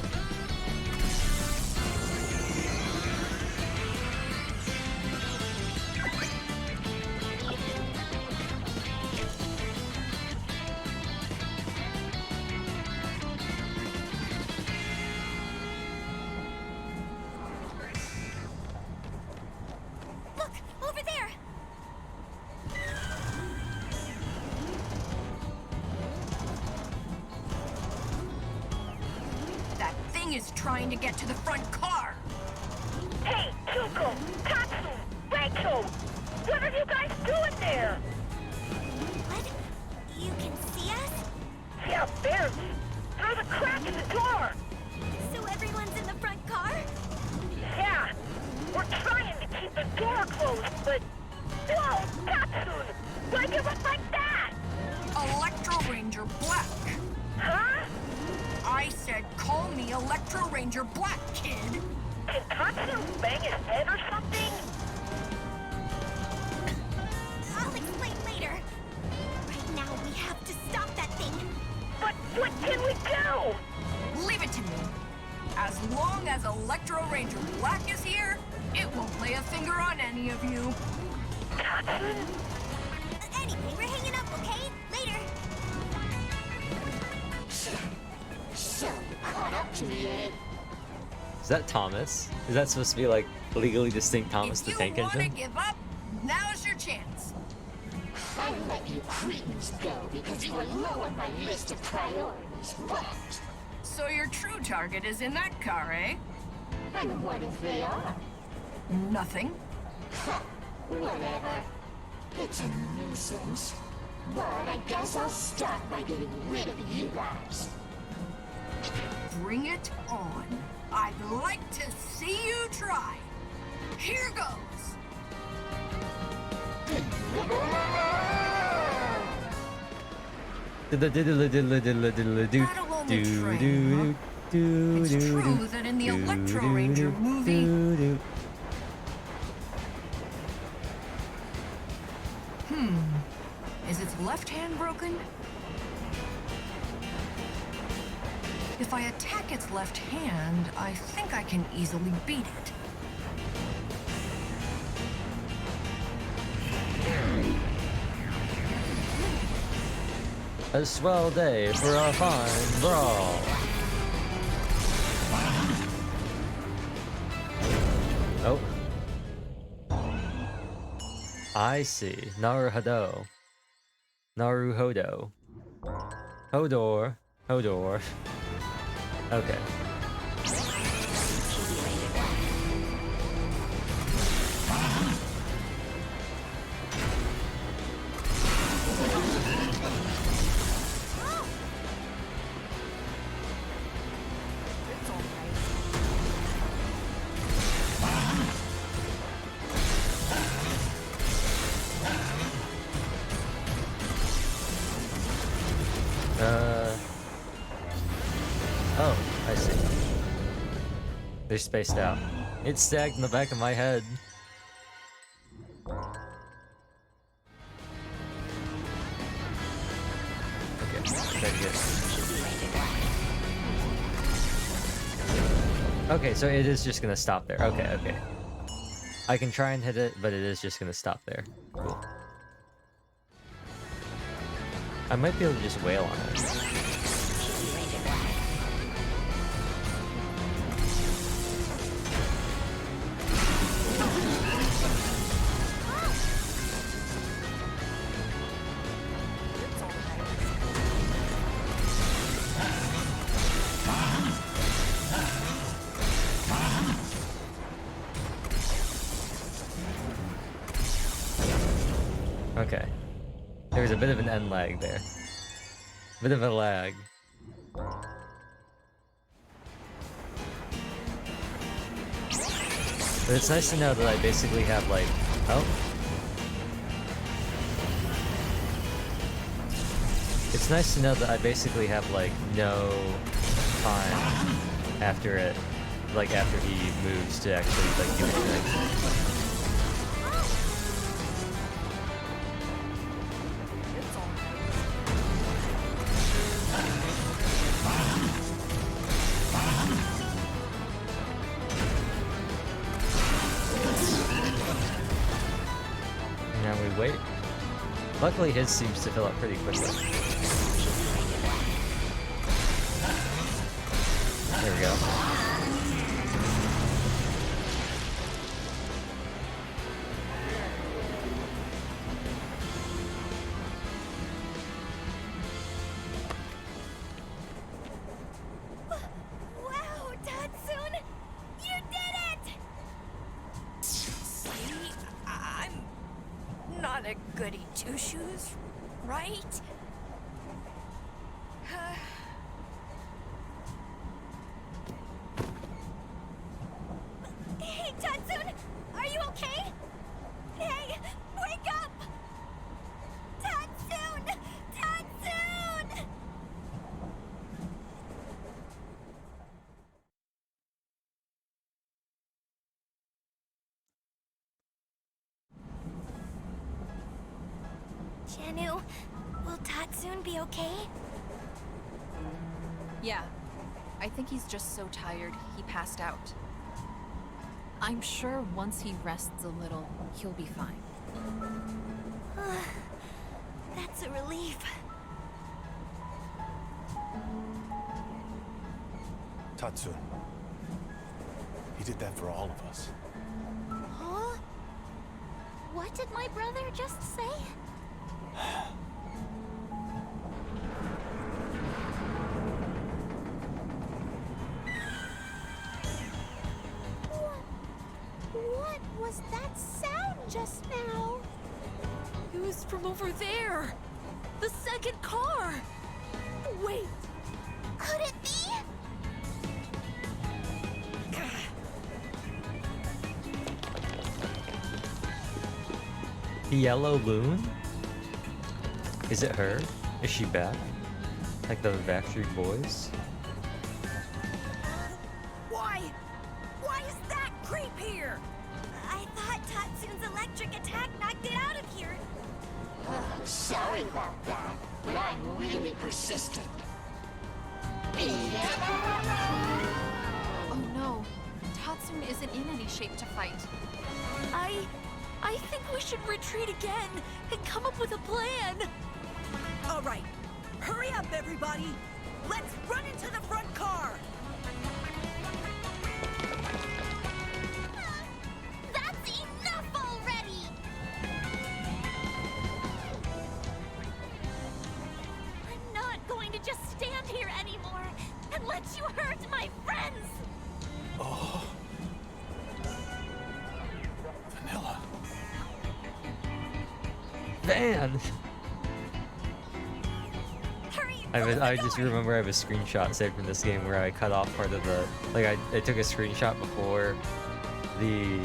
thing is trying to get to the front car. Hey, Tuko, Tatsu, Rachel! What are you guys doing there? What? You can see us? Yeah, barely. Through the crack in the door. So everyone's in the front car? Yeah, we're trying to keep the door closed, but... Whoa, Tatsu! Why'd you look like that? Electro Ranger Black. Huh? I said call me Electro Ranger Black, kid. Can Tatsu bang his head or something? I'll explain later. Right now, we have to stop that thing. But what can we do? Leave it to me. As long as Electro Ranger Black is here, it won't lay a finger on any of you. Anyway, we're hanging up, okay? Later. So, caught up to me, eh? Is that Thomas? Is that supposed to be like legally distinct Thomas If the you Tank want to Engine? give up, now's your chance. I let you cretins go because you were low on my list of priorities, but... So your true target is in that car, eh? And what if they are? Nothing. Whatever. It's a nuisance. But I guess I'll start by getting rid of you guys. Bring it on. I'd like to see you try. Here goes. It's true that in the Electro Ranger movie... Is its left hand broken? If I attack its left hand, I think I can easily beat it. A swell day for a fine brawl. Oh. I see. Naruhodo. Naruhodo. Hodor. Hodor. Okay. Oh, I see. They're spaced out. It's stacked in the back of my head. Okay, very good. Okay, so it is just gonna stop there. Okay, okay. I can try and hit it, but it is just gonna stop there. Cool. I might be able to just wail on it. Okay. There was a bit of an end lag there. Bit of a lag. But it's nice to know that I basically have like... Oh. It's nice to know that I basically have like no time after it, like after he moves to actually like do anything. Now we wait. Luckily his seems to fill up pretty quickly. There we go. Wow, goody two-shoes, right? Hey, Tatsun! Are you okay? Hey, wake up! Tatsun! Tatsun! Janu, will Tatsun be okay? Yeah. I think he's just so tired, he passed out. I'm sure once he rests a little, he'll be fine. That's a relief. Tatsun. He did that for all of us. Huh? What did my brother just say? What was that sound just now? It was from over there! The second car! Wait! Could it be? The Yellow Loon? Is it her? Is she back? Like the Backstreet Boys? Why? Why is that creep here? I thought Tatsun's electric attack knocked it out of here. Sorry about that, but I'm really persistent. Oh no. Tatsun isn't in any shape to fight. I think we should retreat again and come up with a plan. All right, hurry up, everybody. Let's run into the front car. That's enough already! I'm not going to just stand here anymore and let you hurt my friends! Oh. Vanilla. Van! Hurry! I just remember I have a screenshot saved from this game where I cut off part of the... Like, I took a screenshot before the...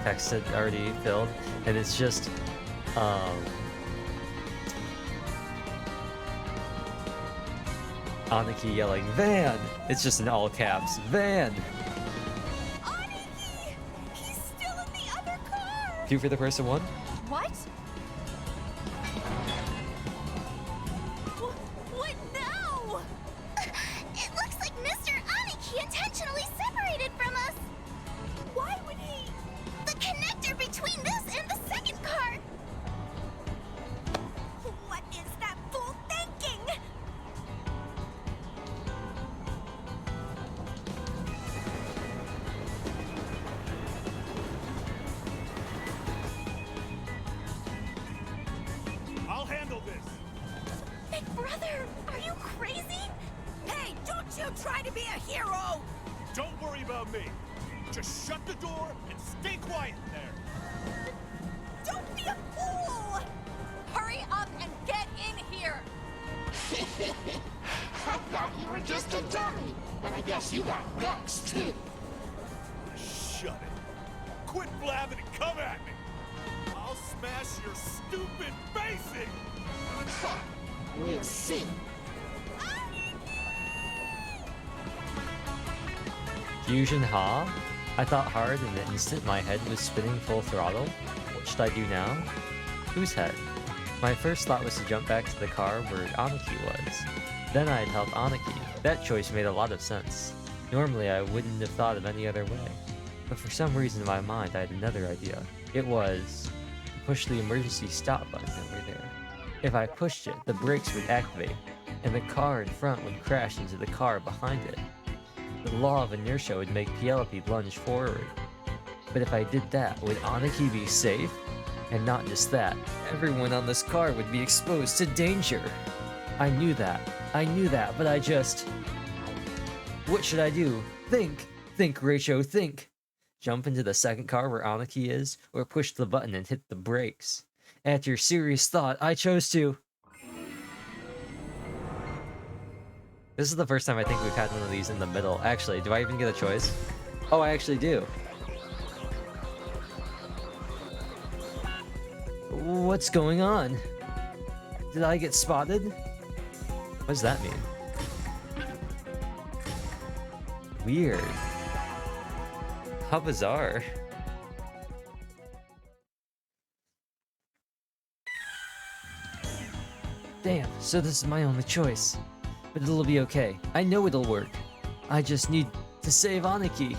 text had already filled, and it's just... Aniki yelling, Van! It's just in all caps, Van! Aniki! He's still in the other car! 2 for the person 1? What? What now? It looks like Mr. Aniki intentionally separated from us! Why would he? The connector between this and the second car! What is that fool thinking? I'll handle this. Big brother, are you crazy? Hey, don't you try to be a hero! Don't worry about me. Just shut the door and stay quiet in there. Don't be a fool! Hurry up and get in here! I thought you were just a dummy, but I guess you got guts too. Shut it. Quit blabbing and come at me. I'll smash your stupid face in. We'll see. Fusion Ha? I thought hard in the instant my head was spinning full throttle. What should I do now? Whose head? My first thought was to jump back to the car where Aniki was. Then I'd help Aniki. That choice made a lot of sense. Normally I wouldn't have thought of any other way. But for some reason in my mind I had another idea. It was to push the emergency stop button over there. If I pushed it, the brakes would activate, and the car in front would crash into the car behind it. The law of inertia would make Penelope lunge forward. But if I did that, would Aniki be safe? And not just that, everyone on this car would be exposed to danger. I knew that, but I just... What should I do? Think, Rachel, think. jump into the second car where Aniki is, or push the button and hit the brakes. After serious thought, I chose to... This is the first time I think we've had one of these in the middle. Actually, do I even get a choice? Oh, I actually do. What's going on? Did I get spotted? What does that mean? Weird. How bizarre. Damn, so this is my only choice. But it'll be okay. I know it'll work. I just need to save Aniki.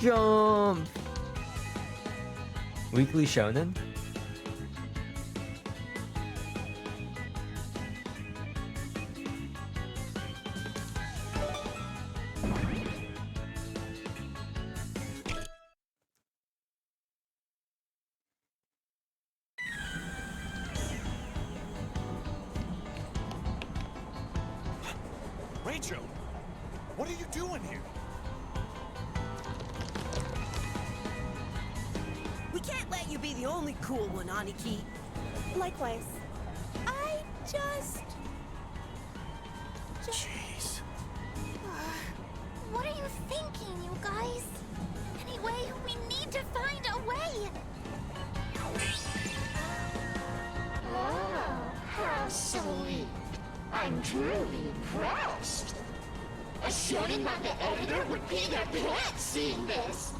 Jump! Weekly Shonen? Rachel, what are you doing here? We can't let you be the only cool one, Aniki. Likewise. I just... Jeez. What are you thinking, you guys? Anyway, we need to find a way. Oh, how sweet. I'm truly impressed. A shonen manga editor would pee their pants seeing this.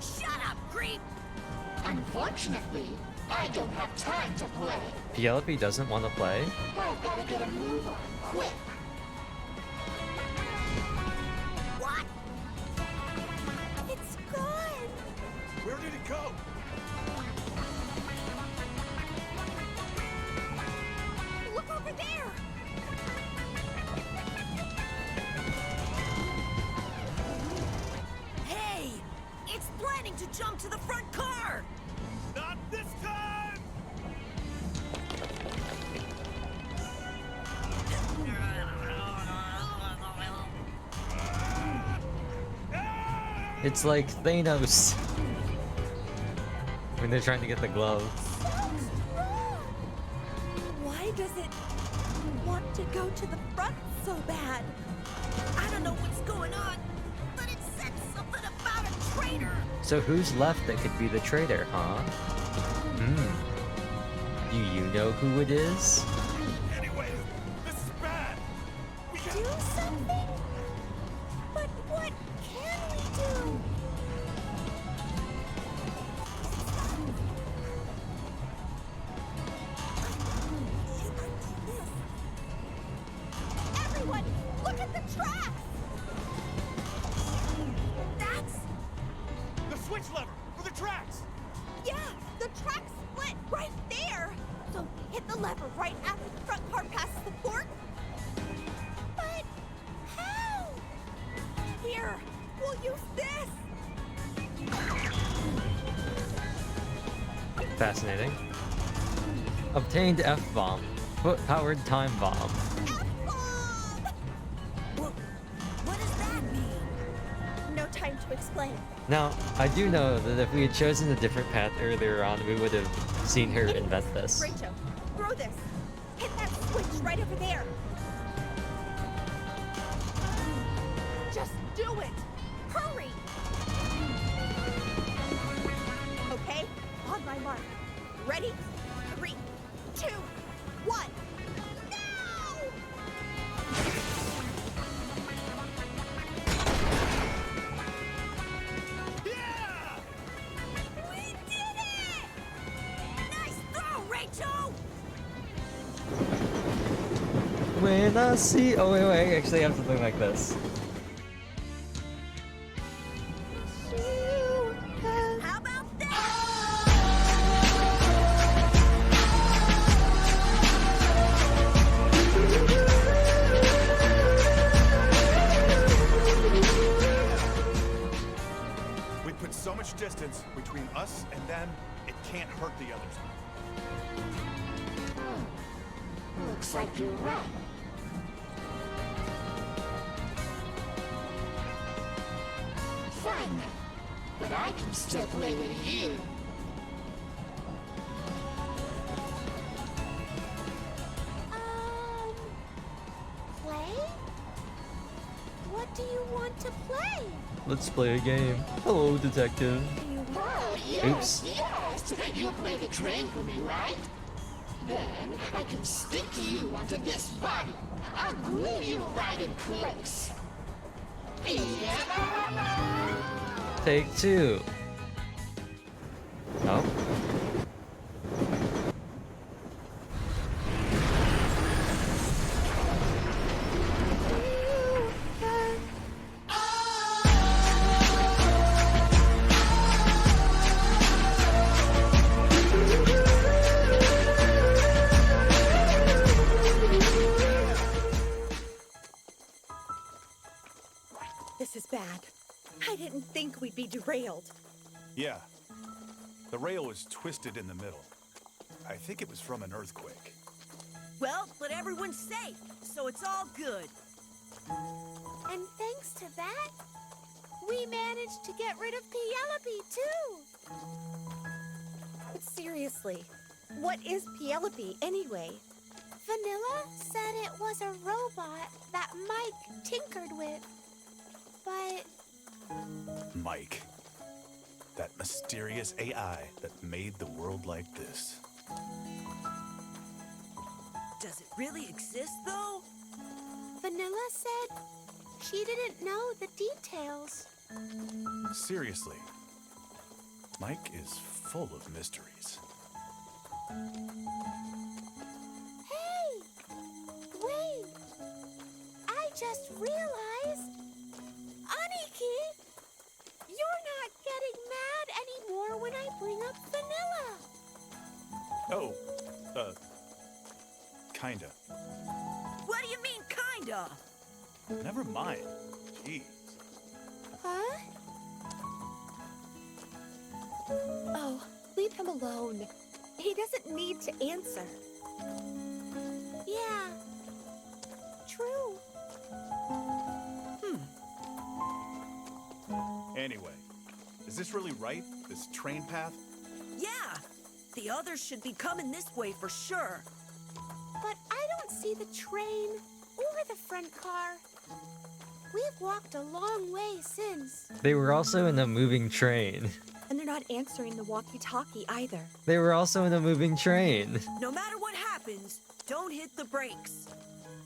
Shut up, creep! Unfortunately, I don't have time to play. Penelope doesn't want to play? I've got to get a move on quick. What? It's gone. Where did it go? Look over there. Hey! It's planning to jump to the front car! Not this time! It's like Thanos. When they're trying to get the glove. Why does it want to go to the front so bad? I don't know what's going on, but it said something about a traitor! So who's left that could be the traitor, huh? Do you know who it is? Anyway, this is bad. We got... Do something? But what can we do? Everyone, look at the tracks! That's... The switch lever for the tracks! Yeah, the tracks split right there. So hit the lever right after the front car passes the fork. But how? Here, we'll use this. Fascinating. Obtained F-bomb. Foot-powered time bomb. What does that mean? No time to explain. Now, I do know that if we had chosen a different path earlier on, we would have seen her invent this. Rachel, throw this. Hit that switch right over there. Just do it. Hurry. Okay, on my mark. Ready? 3, 2, 1. We did it! Nice throw, Rachel! When I see... Oh, wait, actually I have something like this. How about that? We put so much distance between us and them, it can't hurt the others. Looks like you're right. Fine then. but I can still play with you. Play? What do you want to play? Let's play a game. Hello, detective. Oh, yes, yes. You'll play the train for me, right? Then I can stick you onto this body. I'll glue you right in place. Yeah. Take two. Oh. This is bad. I didn't think we'd be derailed. Yeah. The rail was twisted in the middle. I think it was from an earthquake. Well, but everyone's safe, so it's all good. And thanks to that, we managed to get rid of Penelope, too. But seriously, what is Penelope anyway? Vanilla said it was a robot that Mike tinkered with. But Mike. That mysterious AI that made the world like this. Does it really exist, though? Vanilla said she didn't know the details. Seriously. Mike is full of mysteries. Hey! Wait! I just realized... Aniki! You're not getting mad anymore when I bring up Vanilla. Oh, kinda. What do you mean, kinda? Never mind. Jeez. Huh? Oh, leave him alone. He doesn't need to answer. Yeah. True. Anyway, is this really right? This train path? Yeah! The others should be coming this way for sure. But I don't see the train or the front car. We've walked a long way since. They were also in a moving train. And they're not answering the walkie-talkie either. They were also in a moving train. No matter what happens, don't hit the brakes.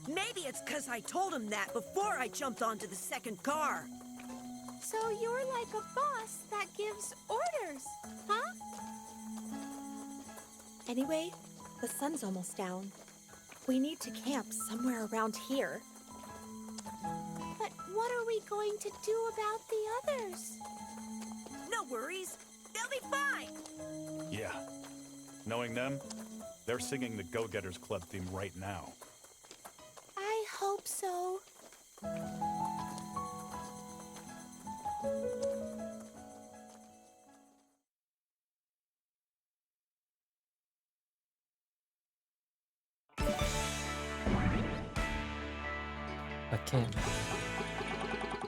Maybe it's because I told him that before I jumped onto the second car. So you're like a boss that gives orders, huh? Anyway, the sun's almost down. We need to camp somewhere around here. But what are we going to do about the others? No worries. They'll be fine. Yeah. Knowing them, they're singing the Go-Getters Club theme right now. I hope so. I can't.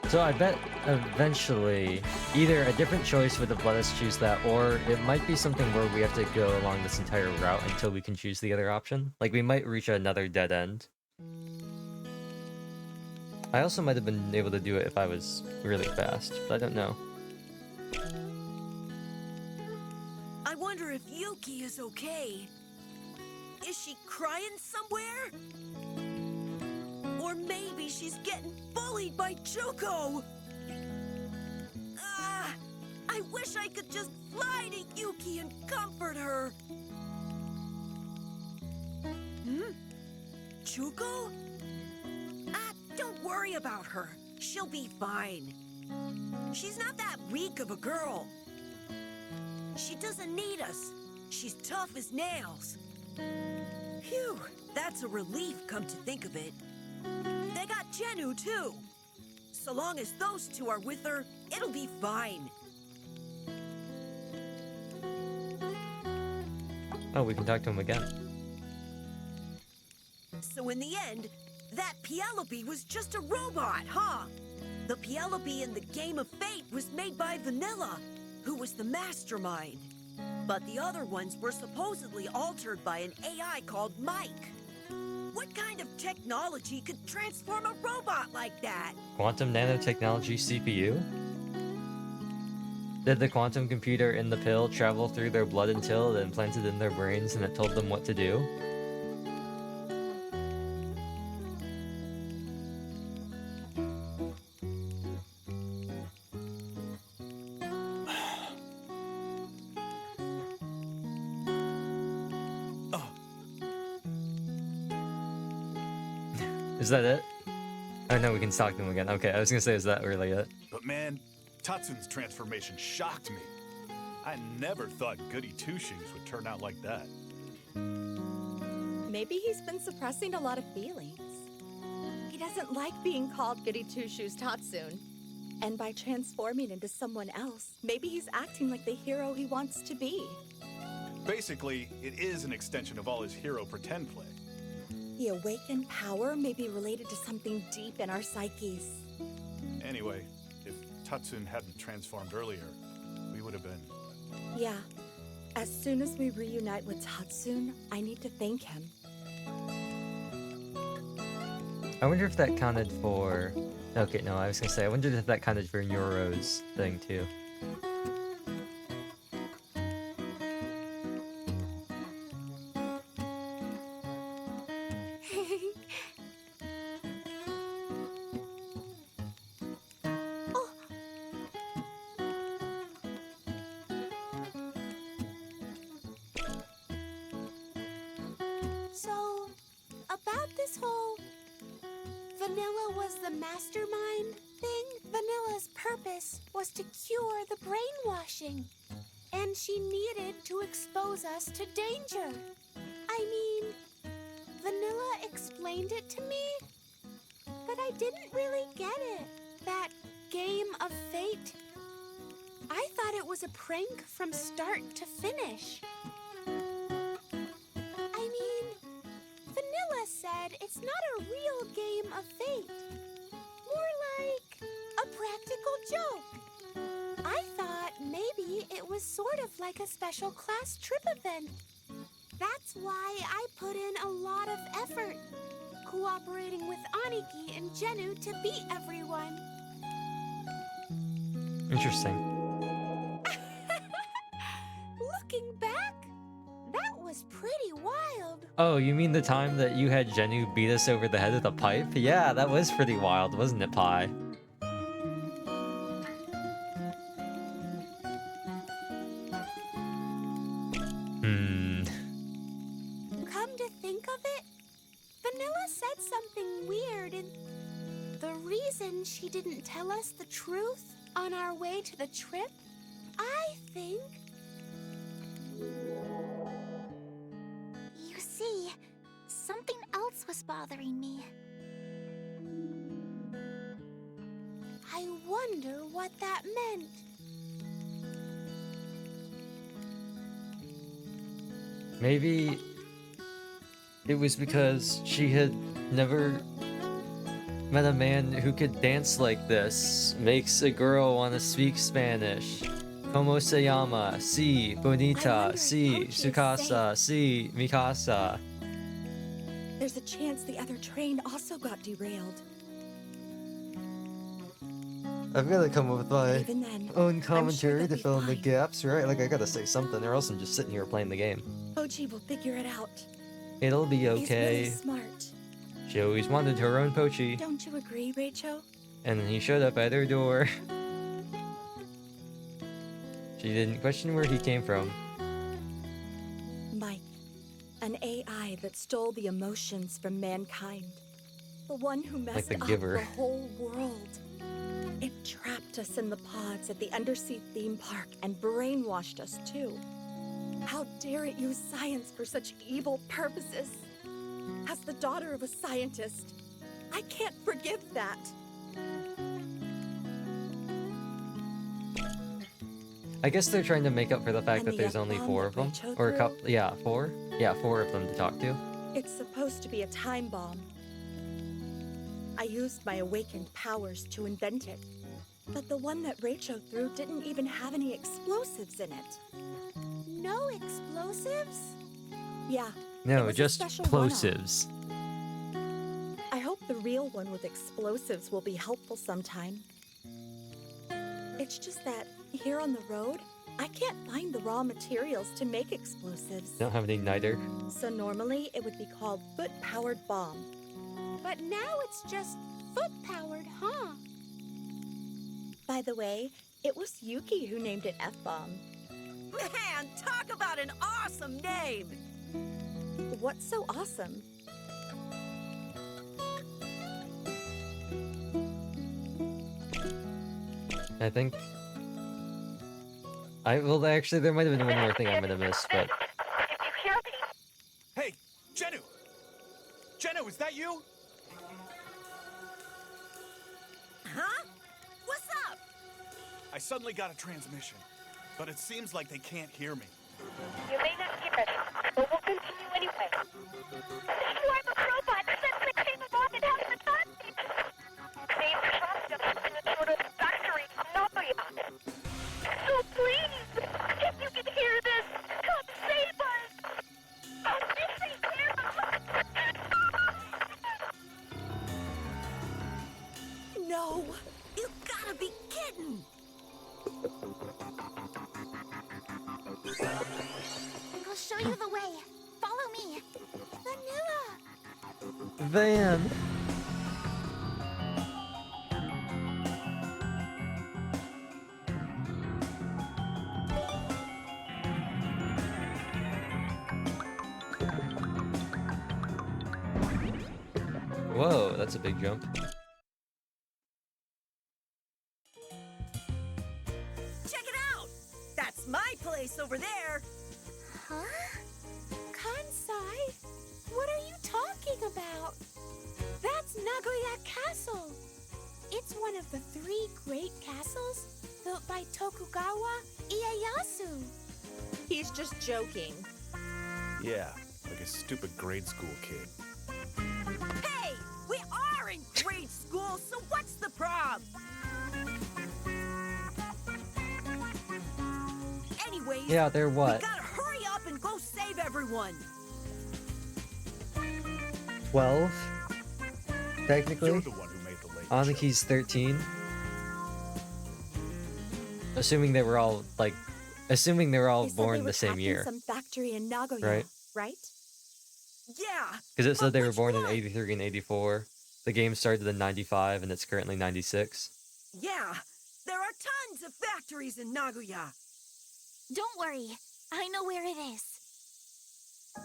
So I bet eventually either a different choice would have let us choose that, or it might be something where we have to go along this entire route until we can choose the other option. Like we might reach another dead end. I also might have been able to do it if I was really fast, but I don't know. I wonder if Yuki is okay. Is she crying somewhere? Or maybe she's getting bullied by Juko. I wish I could just fly to Yuki and comfort her. Juko? Don't worry about her. She'll be fine. She's not that weak of a girl. She doesn't need us. She's tough as nails. Phew, that's a relief, come to think of it. They got Jenu, too. So long as those two are with her, it'll be fine. Oh, we can talk to him again. So in the end, that Penelope was just a robot, huh? The Penelope in the Game of Fate was made by Vanilla, who was the mastermind. But the other ones were supposedly altered by an AI called Mike. What kind of technology could transform a robot like that? Quantum nanotechnology CPU? Did the quantum computer in the pill travel through their blood until it implanted in their brains and it told them what to do? Is that it? Oh no, we can stalk them again. Okay, I was gonna say, is that really it? But man, Tatsun's transformation shocked me. I never thought Goody Two-Shoes would turn out like that. Maybe he's been suppressing a lot of feelings. He doesn't like being called Goody Two-Shoes Tatsun. And by transforming into someone else, maybe he's acting like the hero he wants to be. Basically, it is an extension of all his hero pretend play. The awakened power may be related to something deep in our psyches. Anyway, if Tatsun hadn't transformed earlier, we would have been... Yeah. As soon as we reunite with Tatsun, I need to thank him. I wonder if that counted for... Okay, no, I was gonna say, I wondered if that counted for Neuro's thing too. So, about this whole Vanilla was the mastermind thing, Vanilla's purpose was to cure the brainwashing. And she needed to expose us to danger. I mean, Vanilla explained it to me, but I didn't really get it. That game of fate. I thought it was a prank from start to finish. I mean, Vanilla said it's not a real game of fate. More like a practical joke. I thought maybe it was sort of like a special class trip event. That's why I put in a lot of effort, cooperating with Aniki and Genu to beat everyone. Interesting. Looking back, that was pretty wild. Oh, you mean the time that you had Genu beat us over the head with a pipe? Yeah, that was pretty wild, wasn't it, Pi? Come to think of it, Vanilla said something weird, and the reason she didn't tell us the truth on our way to the trip, I think... You see, something else was bothering me. I wonder what that meant. Maybe it was because she had never met a man who could dance like this. Makes a girl want to speak Spanish. Como se llama? Si, bonita. Si, su casa. Si, mi casa. There's a chance the other train also got derailed. I've got to come up with my Even then, own I'm sure commentary they'll to be fill in the fine. gaps, right? Like, I gotta say something, or else I'm just sitting here playing the game. Pochi will figure it out. It'll be He's really okay. smart. She always wanted her own Pochi, Don't you agree, Rachel? and then he showed up at her door. She didn't question where he came from. Mike, an AI that stole the emotions from mankind. The one who messed the up giver. the whole world. It trapped us in the pods at the undersea theme park and brainwashed us too. How dare it use science for such evil purposes? As the daughter of a scientist, I can't forgive that. I guess they're trying to make up for the fact And that the there's only F-bomb 4 that of them. Rachel Or a threw? couple, yeah, 4? Yeah, 4 of them to talk to. It's supposed to be a time bomb. I used my awakened powers to invent it. But the one that Rachel threw didn't even have any explosives in it. No explosives? Yeah. No, it was a just special one-off. plosives. I hope the real one with explosives will be helpful sometime. It's just that here on the road, I can't find the raw materials to make explosives. Don't have an igniter. So normally it would be called foot-powered bomb. But now it's just foot-powered, huh? By the way, it was Yuki who named it F-bomb. Man, talk about an awesome name! What's so awesome? I think. Well, actually, there might have been one more thing I might have missed, but Hey, Jennu! Jennu, is that you? Huh? What's up? I suddenly got a transmission, but it seems like they can't hear me. You may not hear us, but we'll continue anyway. You are the robot that came along and helped the time. They trapped us in a sort of factory in Nagoya. So please, if you can hear this, come save us. I'm missing you. No! You gotta be kidding! I'll show you the way. Follow me. Vanilla! Van. Whoa, that's a big jump. Check it out! That's my place over there! Huh? Kansai? What are you talking about? That's Nagoya Castle. It's one of the 3 great castles built by Tokugawa Ieyasu. He's just joking. Yeah, like a stupid grade school kid. Hey! We are in grade school, so what's the problem? Anyways, Yeah, they're what? we gotta hurry up and go save everyone! 12? Technically? You're the one who made the late Anaki's 13. Assuming they were all, like, assuming they were all They said born they were the same trapped in year. some factory in Nagoya, Right. right? Yeah! Because it said they were which born in one? 83 and 84. The game started in 95 and it's currently 96. Yeah! There are tons of factories in Nagoya! Don't worry. I know where it is.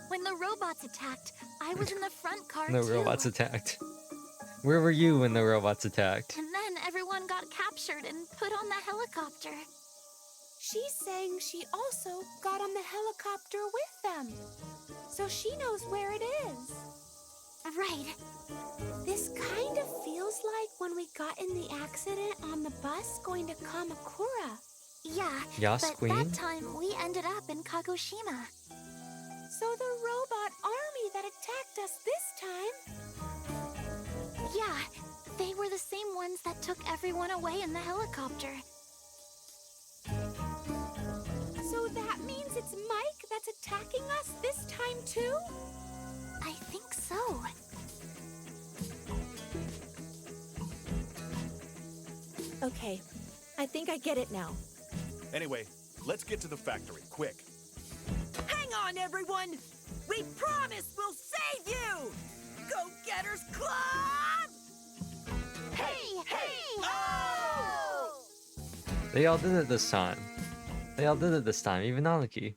When the robots attacked, I was in the front car The too. robots attacked. Where were you when the robots attacked? And then everyone got captured and put on the helicopter. She's saying she also got on the helicopter with them. So she knows where it is. Right. This kind of feels like when we got in the accident on the bus going to Kamakura. Yeah, Yas, but Queen? that time we ended up in Kagoshima. So the robot army that attacked us this time. Yeah, they were the same ones that took everyone away in the helicopter. So that means it's Mike that's attacking us this time too? I think so. Okay, I think I get it now. Anyway, let's get to the factory, quick. Hang on, everyone! We promise we'll save you! Go-Getters Club! Hey, hey! Oh! They all did it this time. They all did it this time, even Anaki.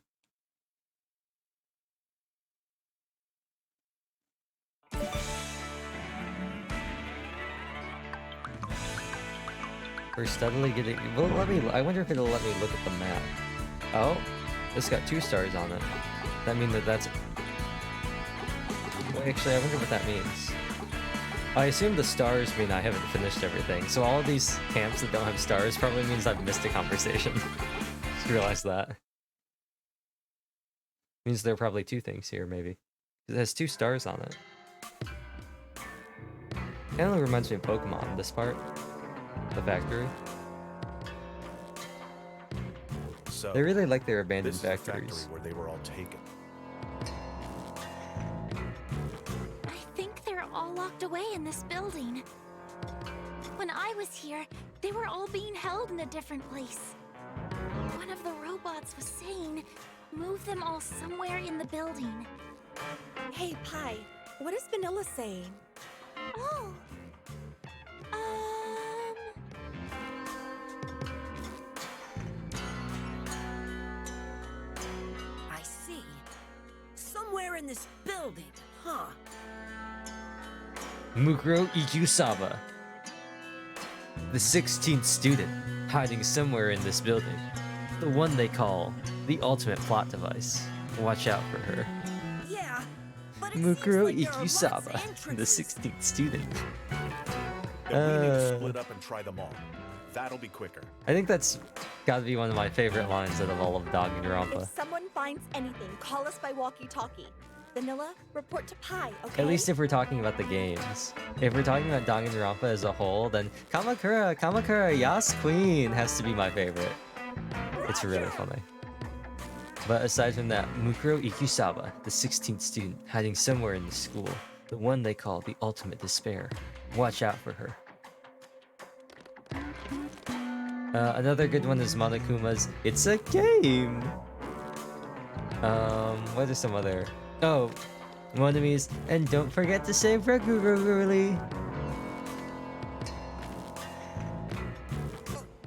We're steadily getting. Well, let me. I wonder if it'll let me look at the map. Oh, this got 2 stars on it. That means that's. Well, actually, I wonder what that means. I assume the stars mean I haven't finished everything. So all of these camps that don't have stars probably means I've missed a conversation. Just realized that. Means there are probably 2 things here, maybe. It has 2 stars on it. Kind of reminds me of Pokemon, this part. The factory. So They really like their abandoned this is the factory factories. where they were all taken. I think they're all locked away in this building. When I was here, they were all being held in a different place. One of the robots was saying, move them all somewhere in the building. Hey, Pi, what is Vanilla saying? Oh. I see. Somewhere in this building, huh? Mukuro Ikusaba, the 16th student, hiding somewhere in this building. The one they call the ultimate plot device. Watch out for her. Yeah, but it Mukuro seems like there are lots of Ikusaba, the entrances. 16th student. Then we need to split up and try them all. That'll be quicker. I think that's gotta be one of my favorite lines out of all of Danganronpa. If someone finds anything, call us by walkie-talkie. Vanilla, report to Pi, okay? At least if we're talking about the games. If we're talking about Danganronpa as a whole, then Kamakura, Yas Queen has to be my favorite. It's really funny. But aside from that, Mukuro Ikusaba, the 16th student, hiding somewhere in the school. The one they call the ultimate despair. Watch out for her. Another good one is Monokuma's It's a Game! What are some other... Oh, Monami's, and don't forget to save regularly.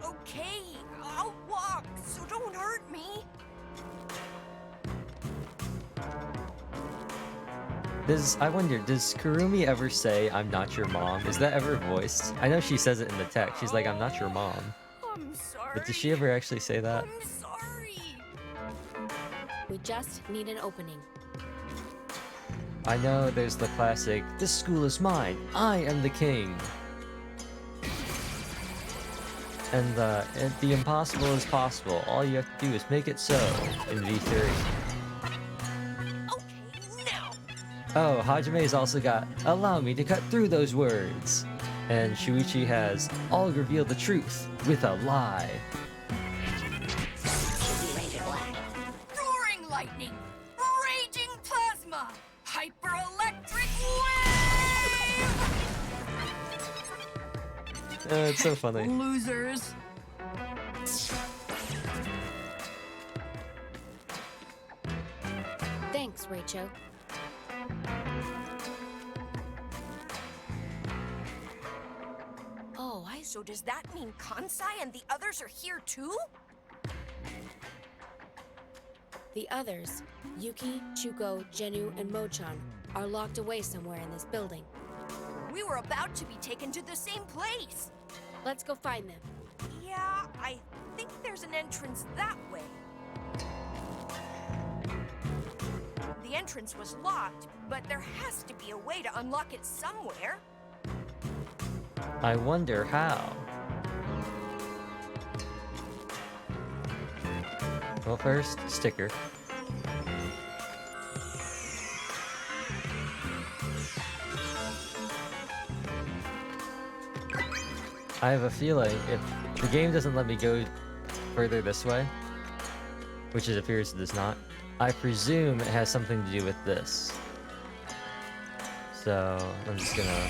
Okay, I'll walk, so don't hurt me. I wonder, does Kurumi ever say, I'm not your mom? Is that ever voiced? I know she says it in the text. She's like, I'm not your mom. I'm sorry. But does she ever actually say that? I'm sorry. We just need an opening. I know there's the classic, this school is mine, I am the king. And the impossible is possible. All you have to do is make it so in V3. Oh, Hajime's also got, allow me to cut through those words. And Shuichi has, I'll reveal the truth with a lie. Roaring lightning, raging plasma, hyper-electric wave! It's so funny. Losers. Thanks, Rachel. Oh, so does that mean Kansai and the others are here too? The others, Yuki, Chuko, Genu, and Mochan, are locked away somewhere in this building. We were about to be taken to the same place. Let's go find them. Yeah, I think there's an entrance that way. The entrance was locked, but there has to be a way to unlock it somewhere. I wonder how. Well, first, sticker. I have a feeling if the game doesn't let me go further this way, which it appears it does not, I presume it has something to do with this. So, I'm just gonna...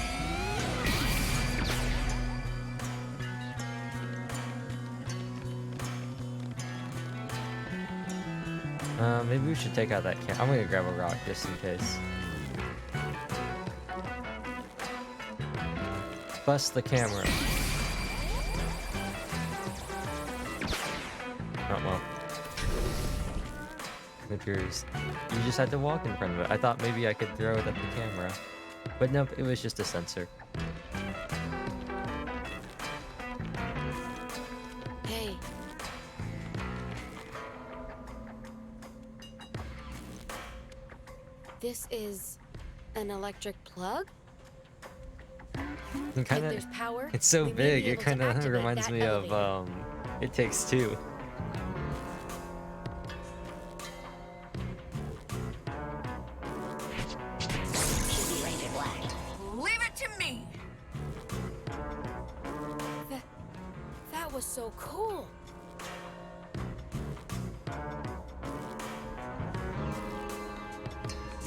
maybe we should take out that camera. I'm gonna grab a rock just in case. Bust the camera. Oh well. It appears you just had to walk in front of it. I thought maybe I could throw it at the camera. But nope, it was just a sensor. Hey. This is an electric plug? It kinda, If there's power, it's so we may big, be it able to kind of activate reminds that me of elevator. It Takes Two. Leave it to me. so cool.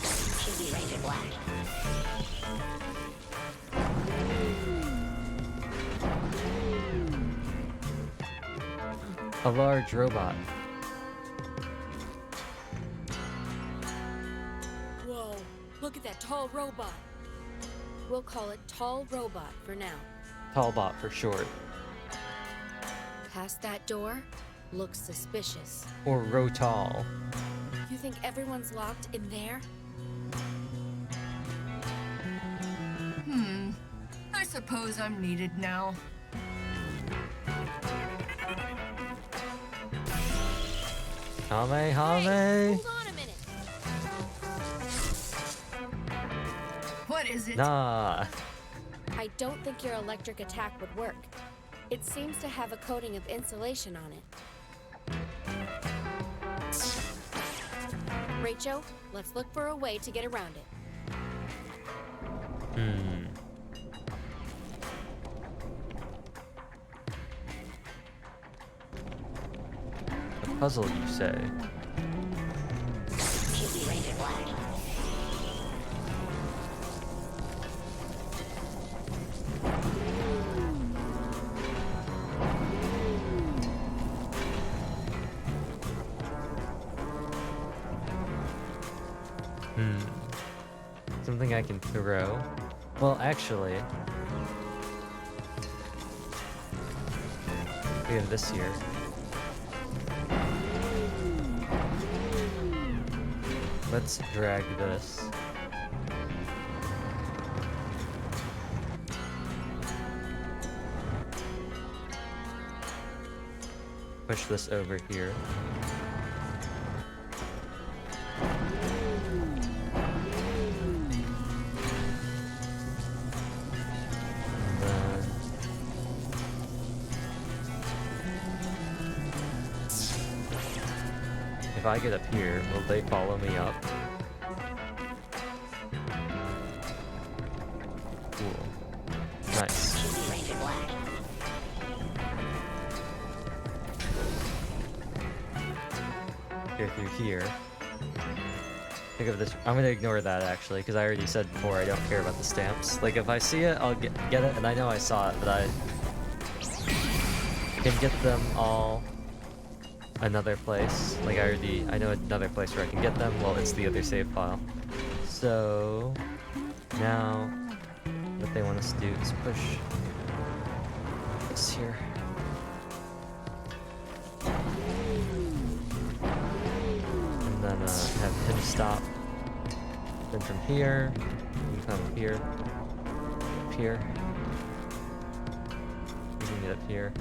Should be rated black. A large robot. Whoa, look at that tall robot. We'll call it Tall Robot for now. Tallbot for short. Past that door, looks suspicious. Or Rotal. You think everyone's locked in there? I suppose I'm needed now. Hame. Hold on a minute. What is it? Nah. I don't think your electric attack would work. It seems to have a coating of insulation on it. Rachel, let's look for a way to get around it. A puzzle, you say? Should be rated black. Something I can throw? Well, actually, we have this here. Let's drag this. Push this over here. And then if I get up here, will they follow me up? Cool. Nice. Should be rated black. Go through here. Think of this. I'm gonna ignore that actually, because I already said before I don't care about the stamps. Like if I see it, I'll get it, and I know I saw it, but I can get them all another place. Like I know another place where I can get them. Well, it's the other save file. So now what they want us to do is push this here. And then have him stop. Then from here, we come up here, up here. We can get up here.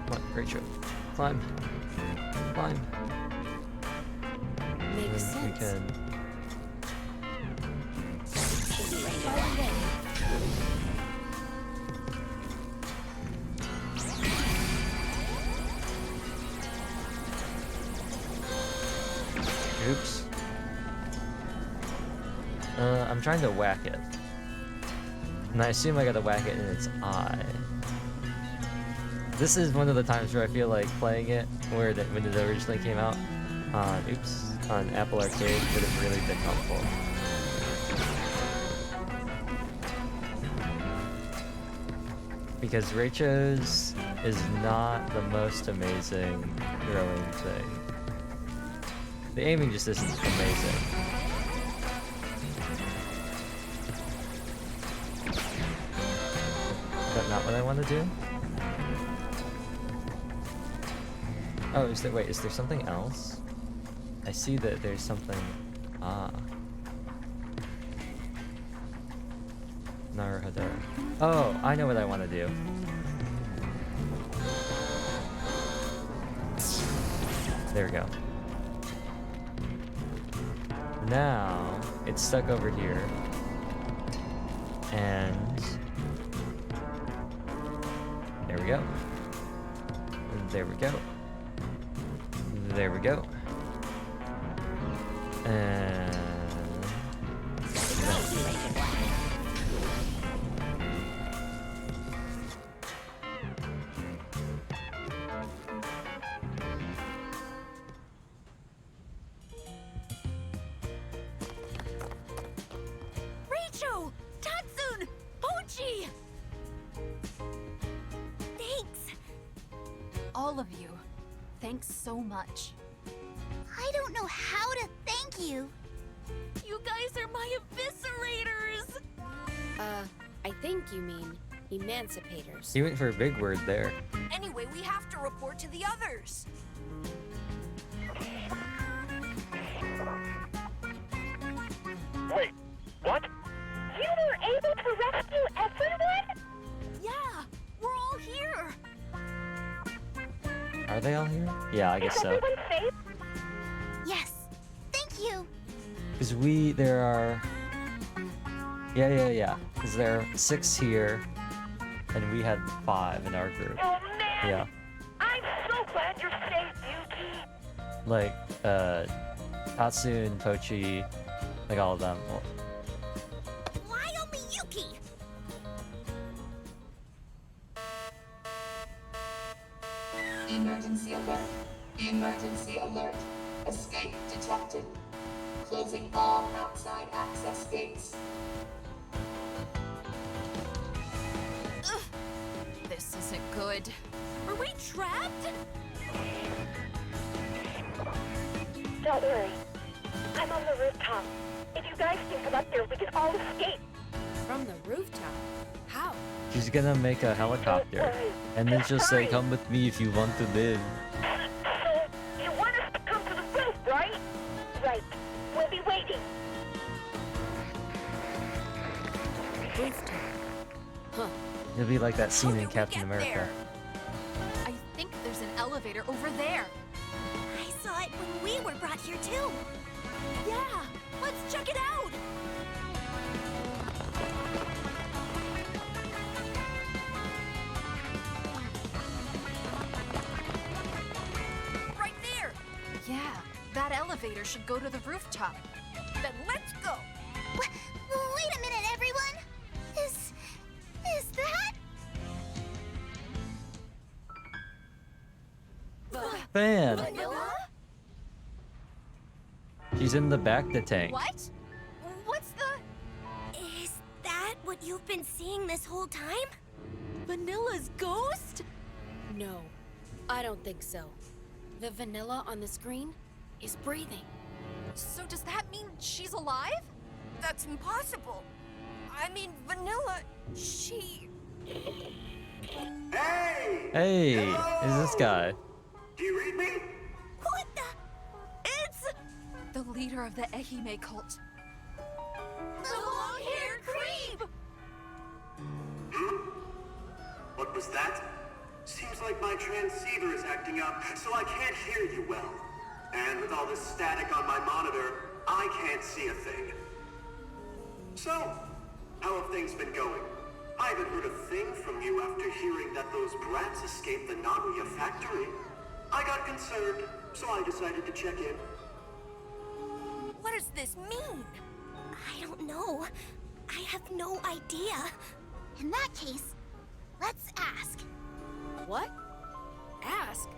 Come on, Rachel. Climb. Climb. Makes And then we sense. can Should be rated By black. the way, oops. I'm trying to whack it. And I assume I gotta whack it in its eye. This is one of the times where I feel like playing it when it originally came out on Apple Arcade would have really been helpful. Because Rachos is not the most amazing throwing thing. The aiming just isn't amazing. Is that not what I want to do? Oh, is there something else? I see that there's something. Ah. Naruhodo. Oh, I know what I want to do. There we go. Now, it's stuck over here. And there we go. There we go. There we go. And all of you. Thanks so much. I don't know how to thank you. You guys are my eviscerators! I think you mean emancipators. He went for a big word there. Anyway, we have to report to the others. Wait, what? You were able to rescue everyone? Yeah, we're all here. Are they all here? Yeah, I guess Is so. everyone safe? Yes, thank you. Because there are... Yeah. Because there are 6 here, and we had 5 in our group. Oh man! Yeah. I'm so glad you're safe, Yuki. Like, Tatsu and Pochi, like all of them. Well, Why only Yuki? Emergency alert. Emergency alert. Escape detected. Closing all outside access gates. Ugh. This isn't good. Are we trapped? Don't worry. I'm on the rooftop. If you guys can come up there, we can all escape. From the rooftop? How? she's gonna make a helicopter, and then she'll say, "Come with me if you want to live." So, you want us to come to the roof, right? Right. We'll be waiting. Rooftop. Huh. It'll be like that scene in Captain America. I think there's an elevator over there. I saw it when we were brought here too. Yeah, let's check it out. Right there. Yeah, that elevator should go to the rooftop. Then let's go. Wait a minute, everyone. Is that? Fan! Vanilla? She's in the back of the tank. What? What's the... Is that what you've been seeing this whole time? Vanilla's ghost? No, I don't think so. The vanilla on the screen is breathing. So does that mean she's alive? That's impossible. I mean, Vanilla, she... Hey! Hey, Hello? is this guy? Do you read me? What the? It's the leader of the Ehime cult. The long-haired creep! What was that? Seems like my transceiver is acting up, so I can't hear you well. And with all this static on my monitor, I can't see a thing. So, how have things been going? I haven't heard a thing from you after hearing that those brats escaped the Nagoya factory. I got concerned, so I decided to check in. What does this mean? I don't know. I have no idea. In that case, let's ask. What? Ask?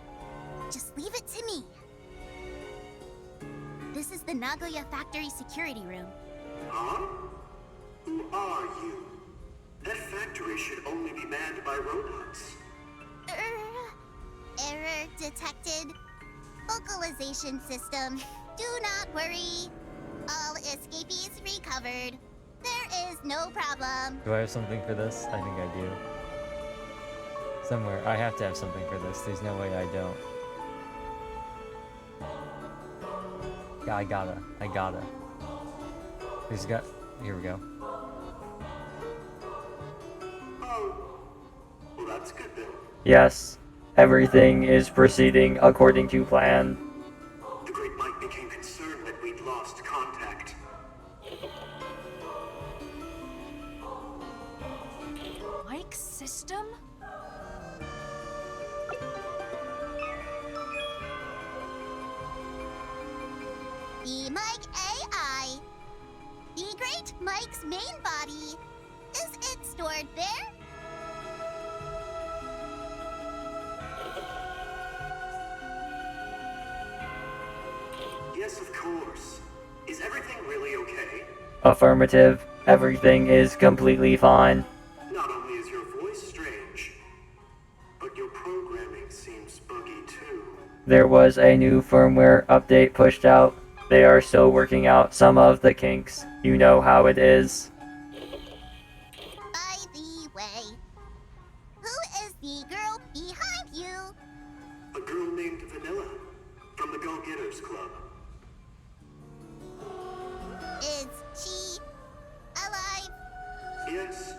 Just leave it to me. This is the Nagoya factory security room. Huh? Who are you? That factory should only be manned by robots. Error detected. Vocalization system. Do not worry. All escapees recovered. There is no problem. Do I have something for this? I think I do. Somewhere. I have to have something for this. There's no way I don't. Yeah, I gotta. He's got... Here we go. Oh. Well, that's good then. Yes. Everything is proceeding according to plan. The Great Mike became concerned that we'd lost contact. Mike's system? The Mike AI. The Great Mike's main body. Is it stored there? Yes, of course. Is everything really okay? Affirmative. Everything is completely fine. Not only is your voice strange, but your programming seems buggy. there was a new firmware update pushed out. They are still working out some of the kinks. You know how it is. By the way, who is the girl behind you? A girl named Vanilla from the Go-Getters Club. Is she alive? Yes.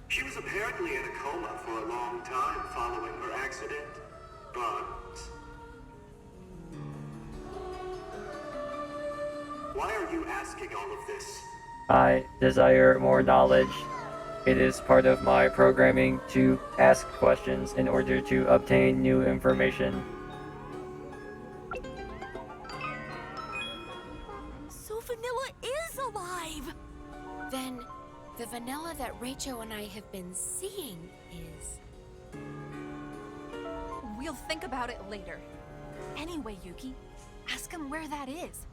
She was apparently in a coma for a long time following her accident, but... Why are you asking all of this? I desire more knowledge. It is part of my programming to ask questions in order to obtain new information. So Vanilla is alive! Then the Vanilla that Rachel and I have been seeing is... We'll think about it later. Anyway, Yuki, ask him where that is.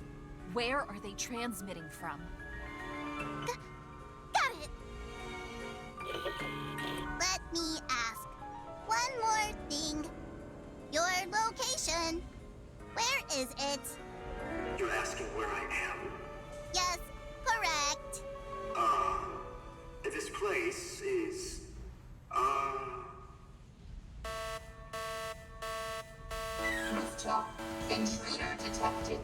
Where are they transmitting from? Got it. Let me ask one more thing. Your location. Where is it? You're asking where I am? Yes, correct. This place is... Rooftop. Intruder detected.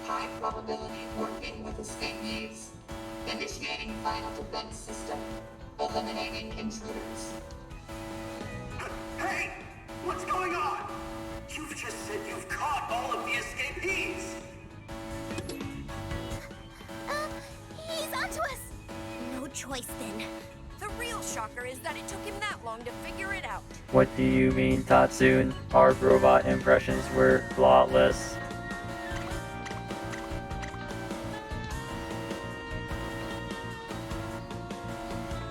High probability working with escapees. Initiating final defense system. Eliminating intruders. Hey! What's going on? You've just said you've caught all of the escapees! He's onto us. No choice then. The real shocker is that it took him that long to figure it out. What do you mean, Tatsun? Our robot impressions were flawless.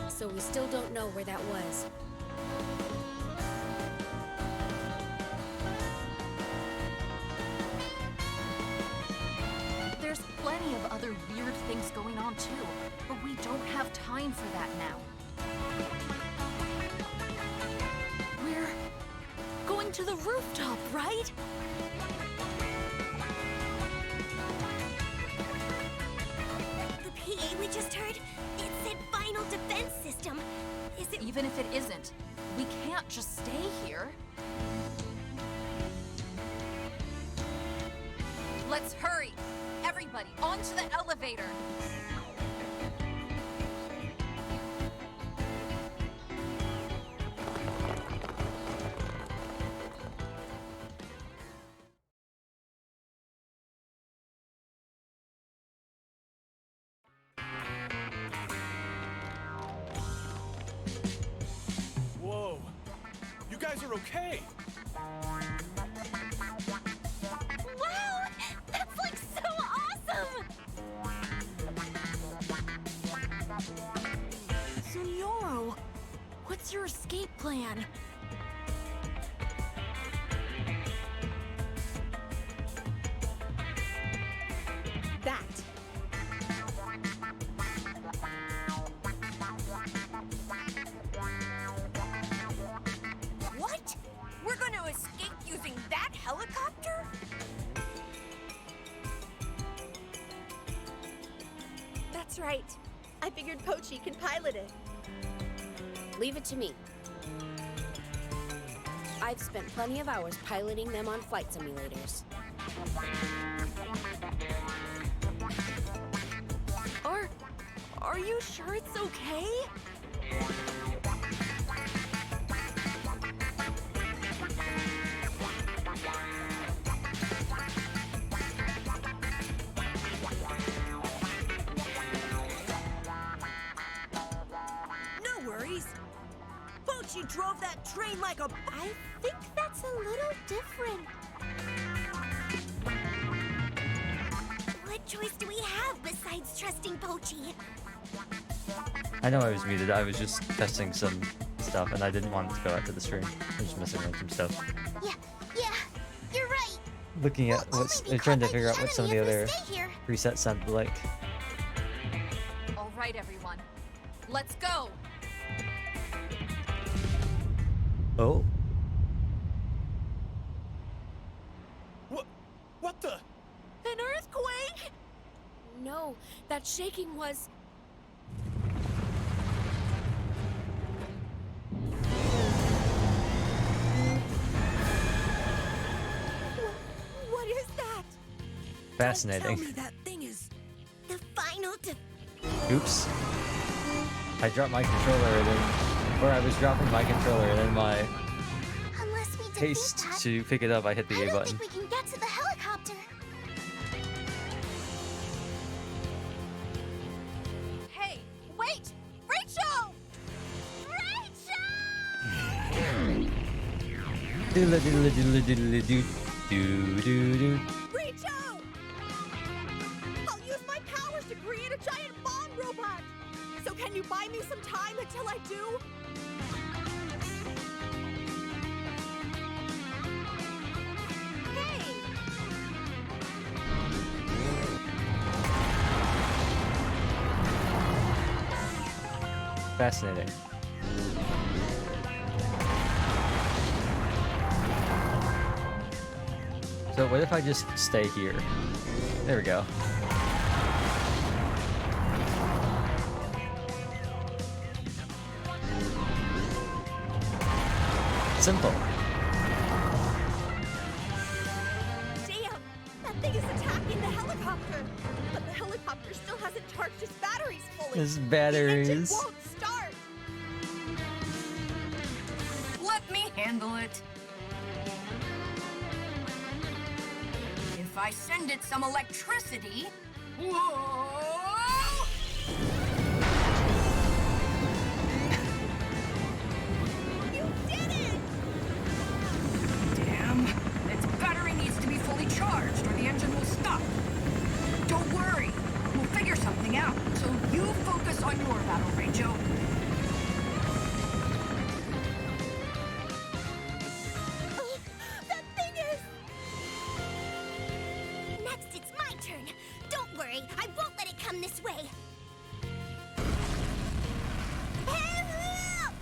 So we still don't know where that was. There's plenty of other weird things going on too, but we don't have time for that now. We're going to the rooftop, right? The PA we just heard, it said final defense system. Is it... Even if it isn't, we can't just stay here. Let's hurry! Everybody, onto the elevator! Whoa. You guys are okay. Wow! That's like so awesome! Sunyoro, what's your escape plan? That. What? We're gonna escape using that helicopter? That's right. I figured Pochi can pilot it. Leave it to me. I've spent plenty of hours piloting them on flight simulators. Are you sure it's okay? No worries. Pochi drove that train like a... I think that's a little different. What choice do we have besides trusting Pochi? I know I was muted. I was just testing some stuff, and I didn't want it to go out to the stream. I was just messing around with some stuff. Yeah, you're right. Looking at what's, trying to figure out what some of the other Stay here. presets sounded like. All right, everyone. Let's go! That shaking was... What is that? Fascinating. Tell me that thing is The final Oops. I dropped my controller and then, or I was dropping my controller and then my Unless we defeat haste that, to pick it up, I hit the I A don't button. think we can get to the helicopter. Hey, wait! Rachel! Doodle doodle doodle doodle doo doo doo doo. Richo! I'll use my powers to create a giant bomb robot! So can you buy me some time until I do? Hey! Fascinating. So what if I just stay here? There we go. Simple. Damn! That thing is attacking the helicopter! But the helicopter still hasn't charged its batteries fully! His The engine batteries. won't start! Let me handle it. If I send it some electricity... Whoa! You did it! Damn. Its battery needs to be fully charged or the engine will stop. Don't worry. We'll figure something out. So you focus on your battle, Rachel. That thing is... Next, it's my turn. Don't worry, I won't let it come this way. Help!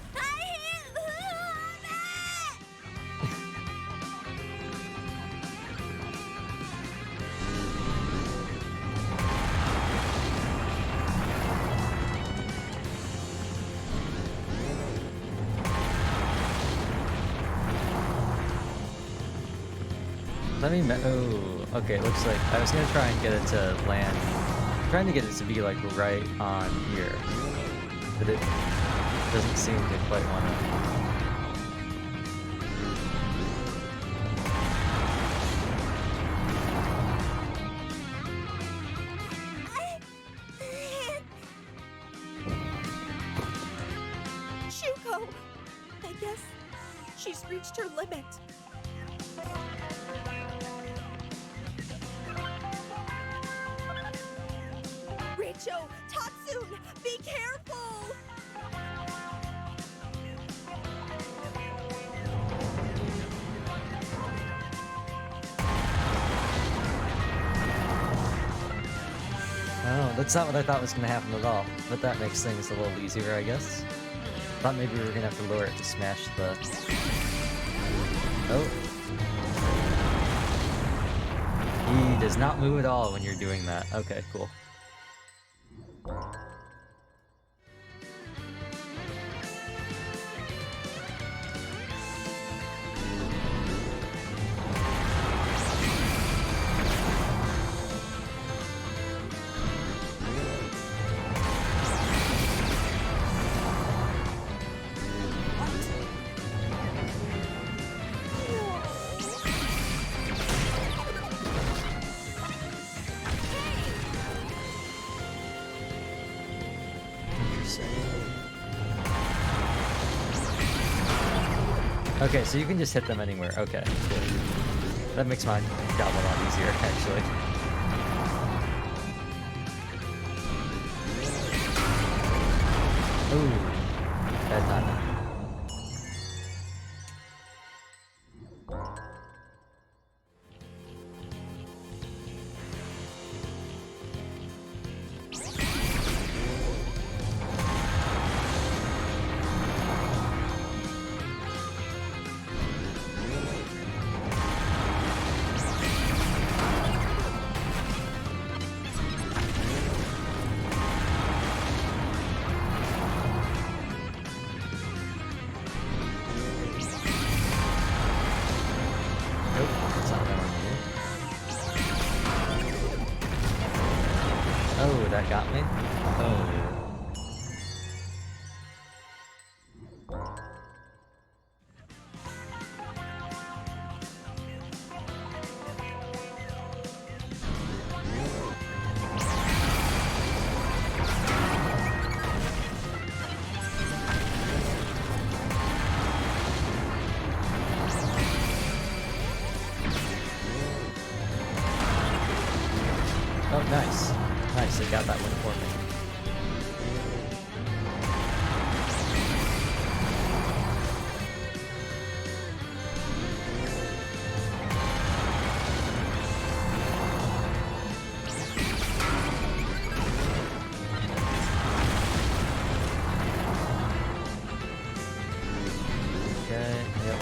Let me. Oh, okay. It looks like I was gonna try and get it to land. I'm trying to get it to be like right on here, but it doesn't seem to quite want to. Shuko! I guess she's reached her limit. Richo! Tatsun! Be careful! Oh, that's not what I thought was gonna happen at all. But that makes things a little easier, I guess. Thought maybe we were gonna have to lure it to smash the. Oh. He does not move at all when you're doing that. Okay, cool. Okay, so you can just hit them anywhere. Okay, cool. That makes my job a lot easier, actually. Ooh, bad timing. Oh. Oh, nice. Nice, they got that one for me. Okay, yep.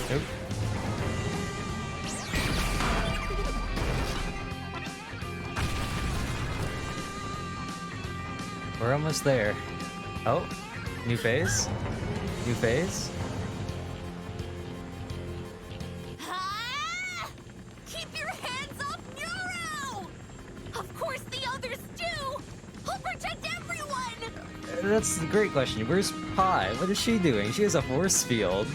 Nope. We're almost there. Oh, new phase? New phase? Ah! Keep your hands off Neuro! Of course the others do! I'll protect everyone! That's the great question. Where's Pi? What is she doing? She has a force field.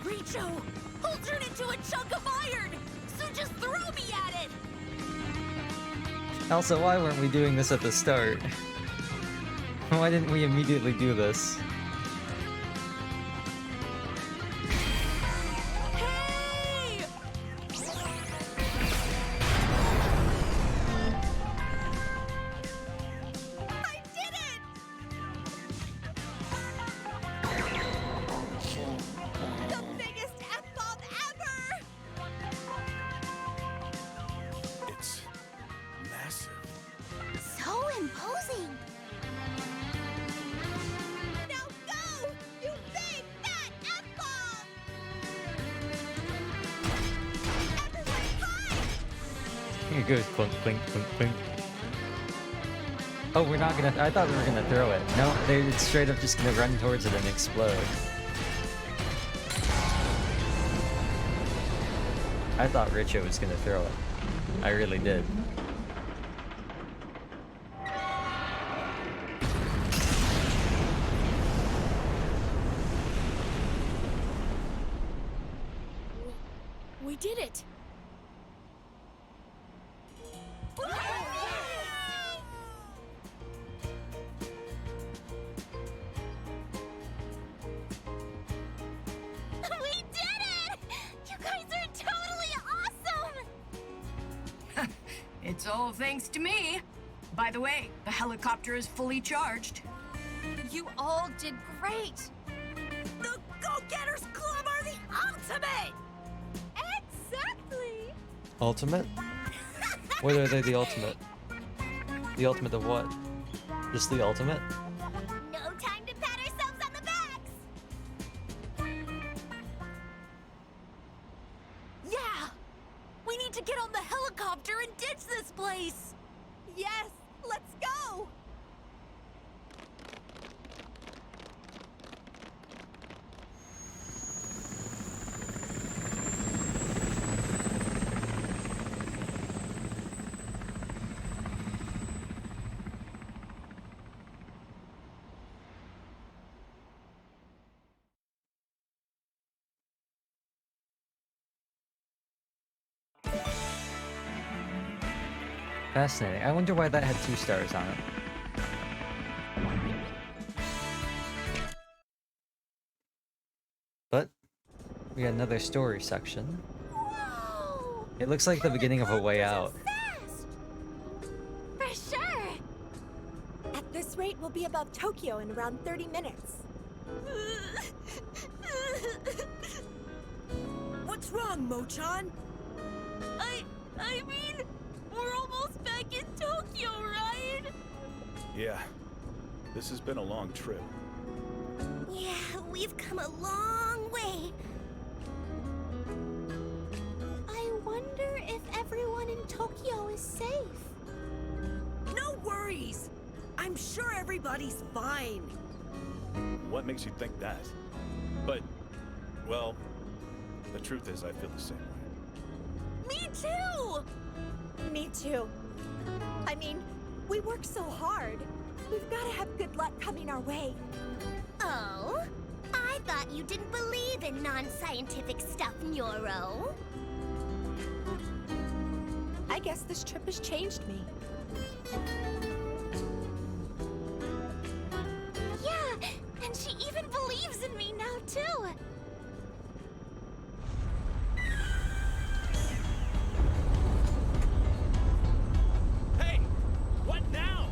Richo! I'll turn into a chunk of iron! So just throw me at it! Also, why weren't we doing this at the start? Why didn't we immediately do this? Hey! I did it! The biggest F-bomb ever! It's massive. So imposing. Now go! You big fat F-bomb! Everyone hide! Here goes clunk, clink, clink, clink. Oh, we're not gonna. I thought we were gonna throw it. No, they're straight up just gonna run towards it and explode. I thought Richo was gonna throw it. I really did. We did it! We did it! You guys are totally awesome! It's all thanks to me. By the way, the helicopter is fully charged. You all did great! The Go-Getters Club are the ultimate! Exactly! Ultimate? Whether are they the ultimate? The ultimate of what? Just the ultimate? No time to pat ourselves on the backs! Yeah! We need to get on the helicopter and ditch this place! Yes, let's go! Fascinating. I wonder why that had 2 stars on it. But we got another story section. Whoa! It looks like the beginning of A Way Out. Fast! For sure! At this rate, we'll be above Tokyo in around 30 minutes. What's wrong, Mochan? I mean, we're almost back in Tokyo, right? Yeah. This has been a long trip. Yeah, we've come a long way. Tokyo is safe. No worries. I'm sure everybody's fine. What makes you think that? But, well, the truth is I feel the same way. Me too! Me too. I mean, we work so hard. We've got to have good luck coming our way. Oh? I thought you didn't believe in non-scientific stuff, Neuro. I guess this trip has changed me. Yeah, and she even believes in me now, too. Hey! What now?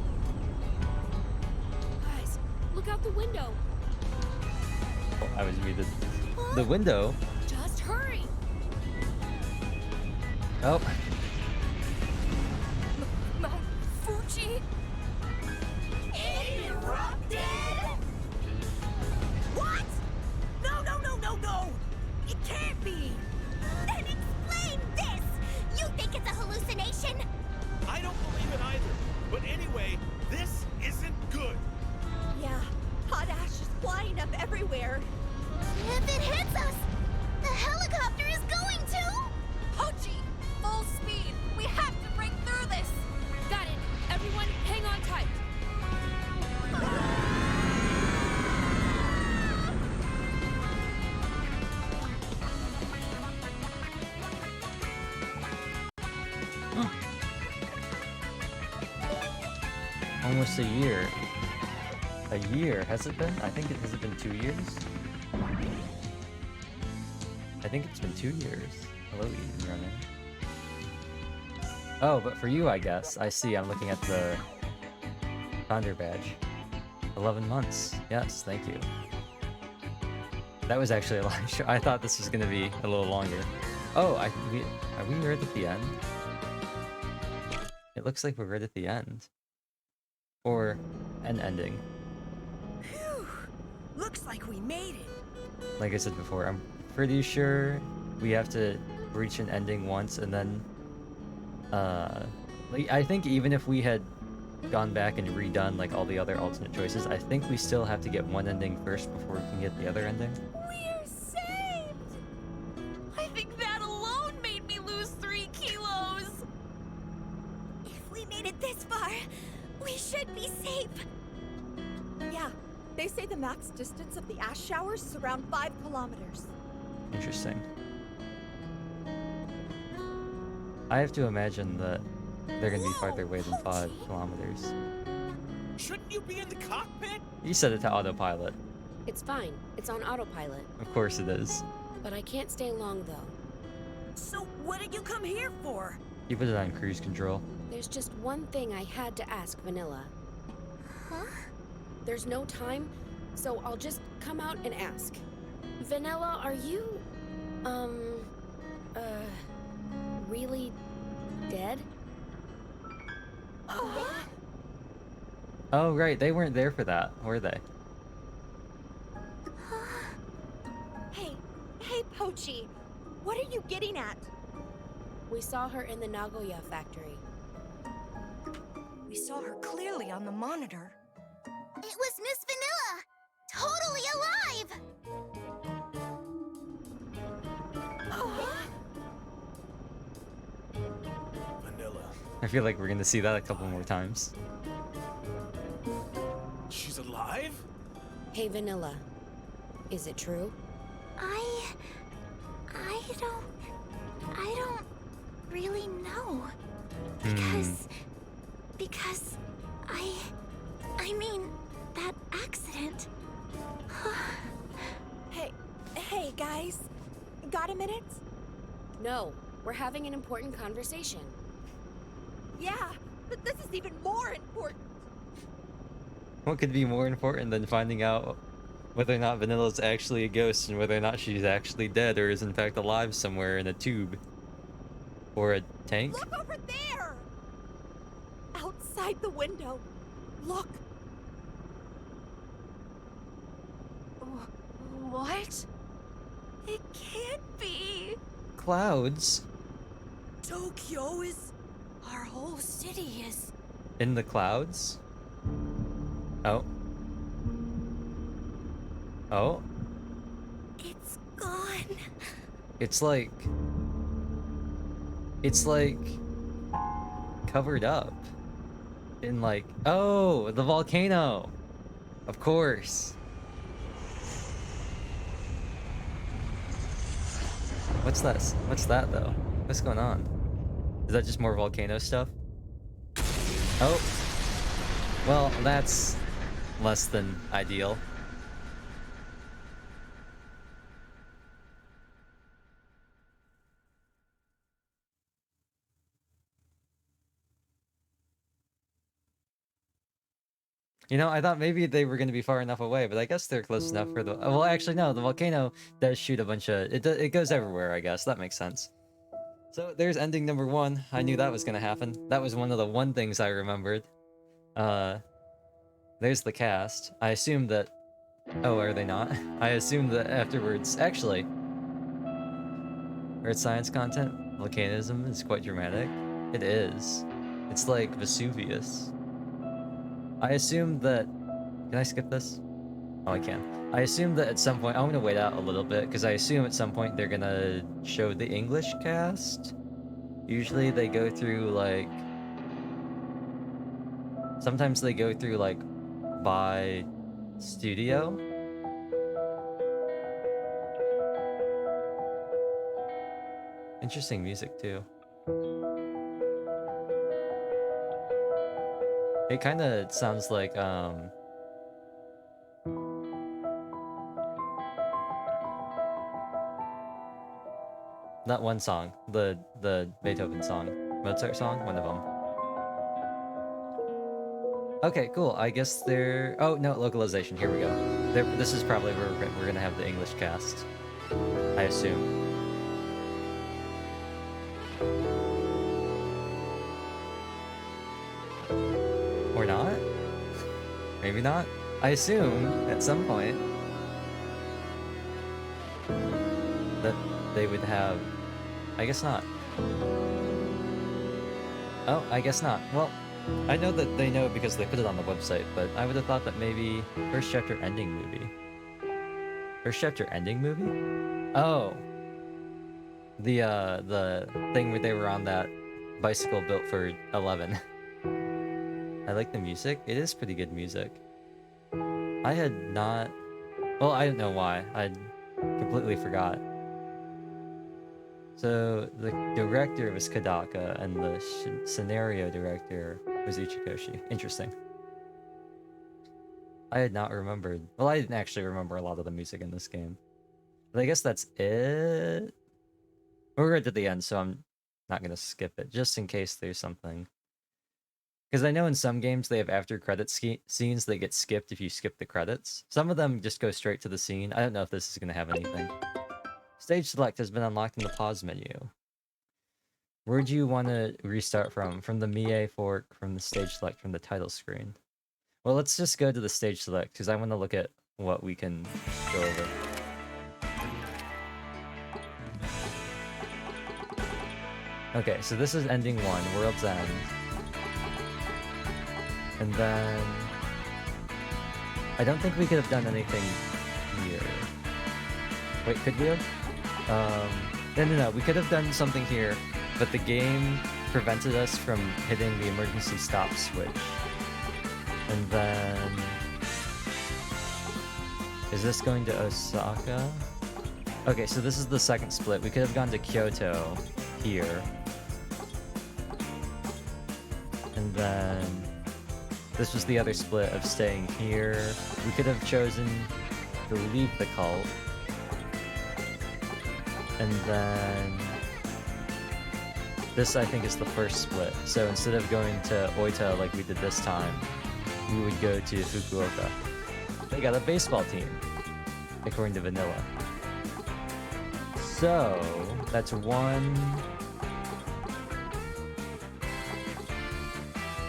Guys, look out the window. I was muted. The window. Just hurry. Oh. Mount Fuji? Erupted? What? No! It can't be! Then explain this! You think it's a hallucination? I don't believe it either. But anyway, this isn't good. Yeah, hot ash is flying up everywhere. If it hits us, the helicopter is going to... Hochi! Full speed! We have to break through this! Got it. Everyone, hang on tight. Almost a year. A year, has it been? I think it has it been 2 years? I think it's been 2 years. Hello, Eden running. Oh, but for you, I guess. I see, I'm looking at the founder badge. 11 months. Yes, thank you. That was actually a lot short. I thought this was gonna be a little longer. Oh, are we right at the end? It looks like we're right at the end. Or an ending. Phew! Looks like we made it. Like I said before, I'm pretty sure we have to reach an ending once and then like, I think even if we had gone back and redone like all the other alternate choices, I think we still have to get one ending first before we can get the other ending. We're saved! I think that alone made me lose 3 kilos! If we made it this far, we should be safe. Yeah, they say the max distance of the ash showers is around 5 kilometers. Interesting. I have to imagine that they're gonna be farther away than 5 kilometers. Shouldn't you be in the cockpit? You set it to autopilot. It's fine. It's on autopilot. Of course it is. But I can't stay long, though. So what did you come here for? You put it on cruise control. There's just one thing I had to ask Vanilla. Huh? There's no time, so I'll just come out and ask. Vanilla, are you, really dead? Oh right, they weren't there for that, were they? Hey, Pochi, what are you getting at? We saw her in the Nagoya factory. We saw her clearly on the monitor. It was Miss Vanilla! Totally alive! Vanilla. I feel like we're gonna see that a couple more times. She's alive? Hey, Vanilla. Is it true? I don't really know. Because I mean, that accident. Hey, guys. Got a minute? No, we're having an important conversation. Yeah, but this is even more important. What could be more important than finding out whether or not Vanilla's actually a ghost and whether or not she's actually dead or is in fact alive somewhere in a tube? Or a tank? Look over there! Outside the window. Look. What? It can't be. Clouds? Tokyo is whole city is... In the clouds? Oh. Oh? It's gone. It's like... It's like... covered up. In like... Oh! The volcano! Of course. What's that? What's that though? What's going on? Is that just more volcano stuff? Oh. Well, that's less than ideal. You know, I thought maybe they were going to be far enough away, but I guess they're close enough for the... Well, actually, no. The volcano does shoot a bunch of... It goes everywhere, I guess. That makes sense. So, there's ending number 1. I knew that was going to happen. That was one of the things I remembered. There's the cast. I assume that... Oh, are they not? I assume that afterwards... Actually... Earth science content? Volcanism is quite dramatic. It is. It's like Vesuvius. I assume that... Can I skip this? Oh, I can. I assume that at some point... I'm gonna wait out a little bit, because I assume at some point they're gonna show the English cast. Usually they go through, like... Sometimes they go through, like, by studio. Interesting music, too. It kind of sounds like, that one song, the Beethoven song, Mozart song, one of them. Okay, cool. I guess they're... Oh, no, localization. Here we go. This is probably where we're gonna have the English cast. I assume. Or not? Maybe not? I assume, at some point, that they would have... I guess not. Oh, I guess not. Well, I know that they know because they put it on the website, but I would have thought that maybe first chapter ending movie. First chapter ending movie? Oh. The thing where they were on that bicycle built for 11. I like the music. It is pretty good music. I had not... Well, I don't know why. I completely forgot. So, the director was Kodaka, and the scenario director was Ichikoshi. Interesting. I had not remembered... Well, I didn't actually remember a lot of the music in this game. But I guess that's it? We're right at the end, so I'm not going to skip it, just in case there's something. Because I know in some games they have after credit scenes that get skipped if you skip the credits. Some of them just go straight to the scene. I don't know if this is going to have anything. Stage select has been unlocked in the pause menu. Where do you want to restart from? From the Mie fork, from the stage select, from the title screen? Well, let's just go to the stage select, because I want to look at what we can go over. Okay, so this is ending 1, World's End. And then... I don't think we could have done anything here. Wait, could we have? No, we could have done something here, but the game prevented us from hitting the emergency stop switch. And then... Is this going to Osaka? Okay, so this is the second split. We could have gone to Kyoto here. And then... This was the other split of staying here. We could have chosen to leave the cult. And then... This, I think, is the first split. So instead of going to Oita like we did this time, we would go to Fukuoka. They got a baseball team, according to Vanilla. So, that's 1...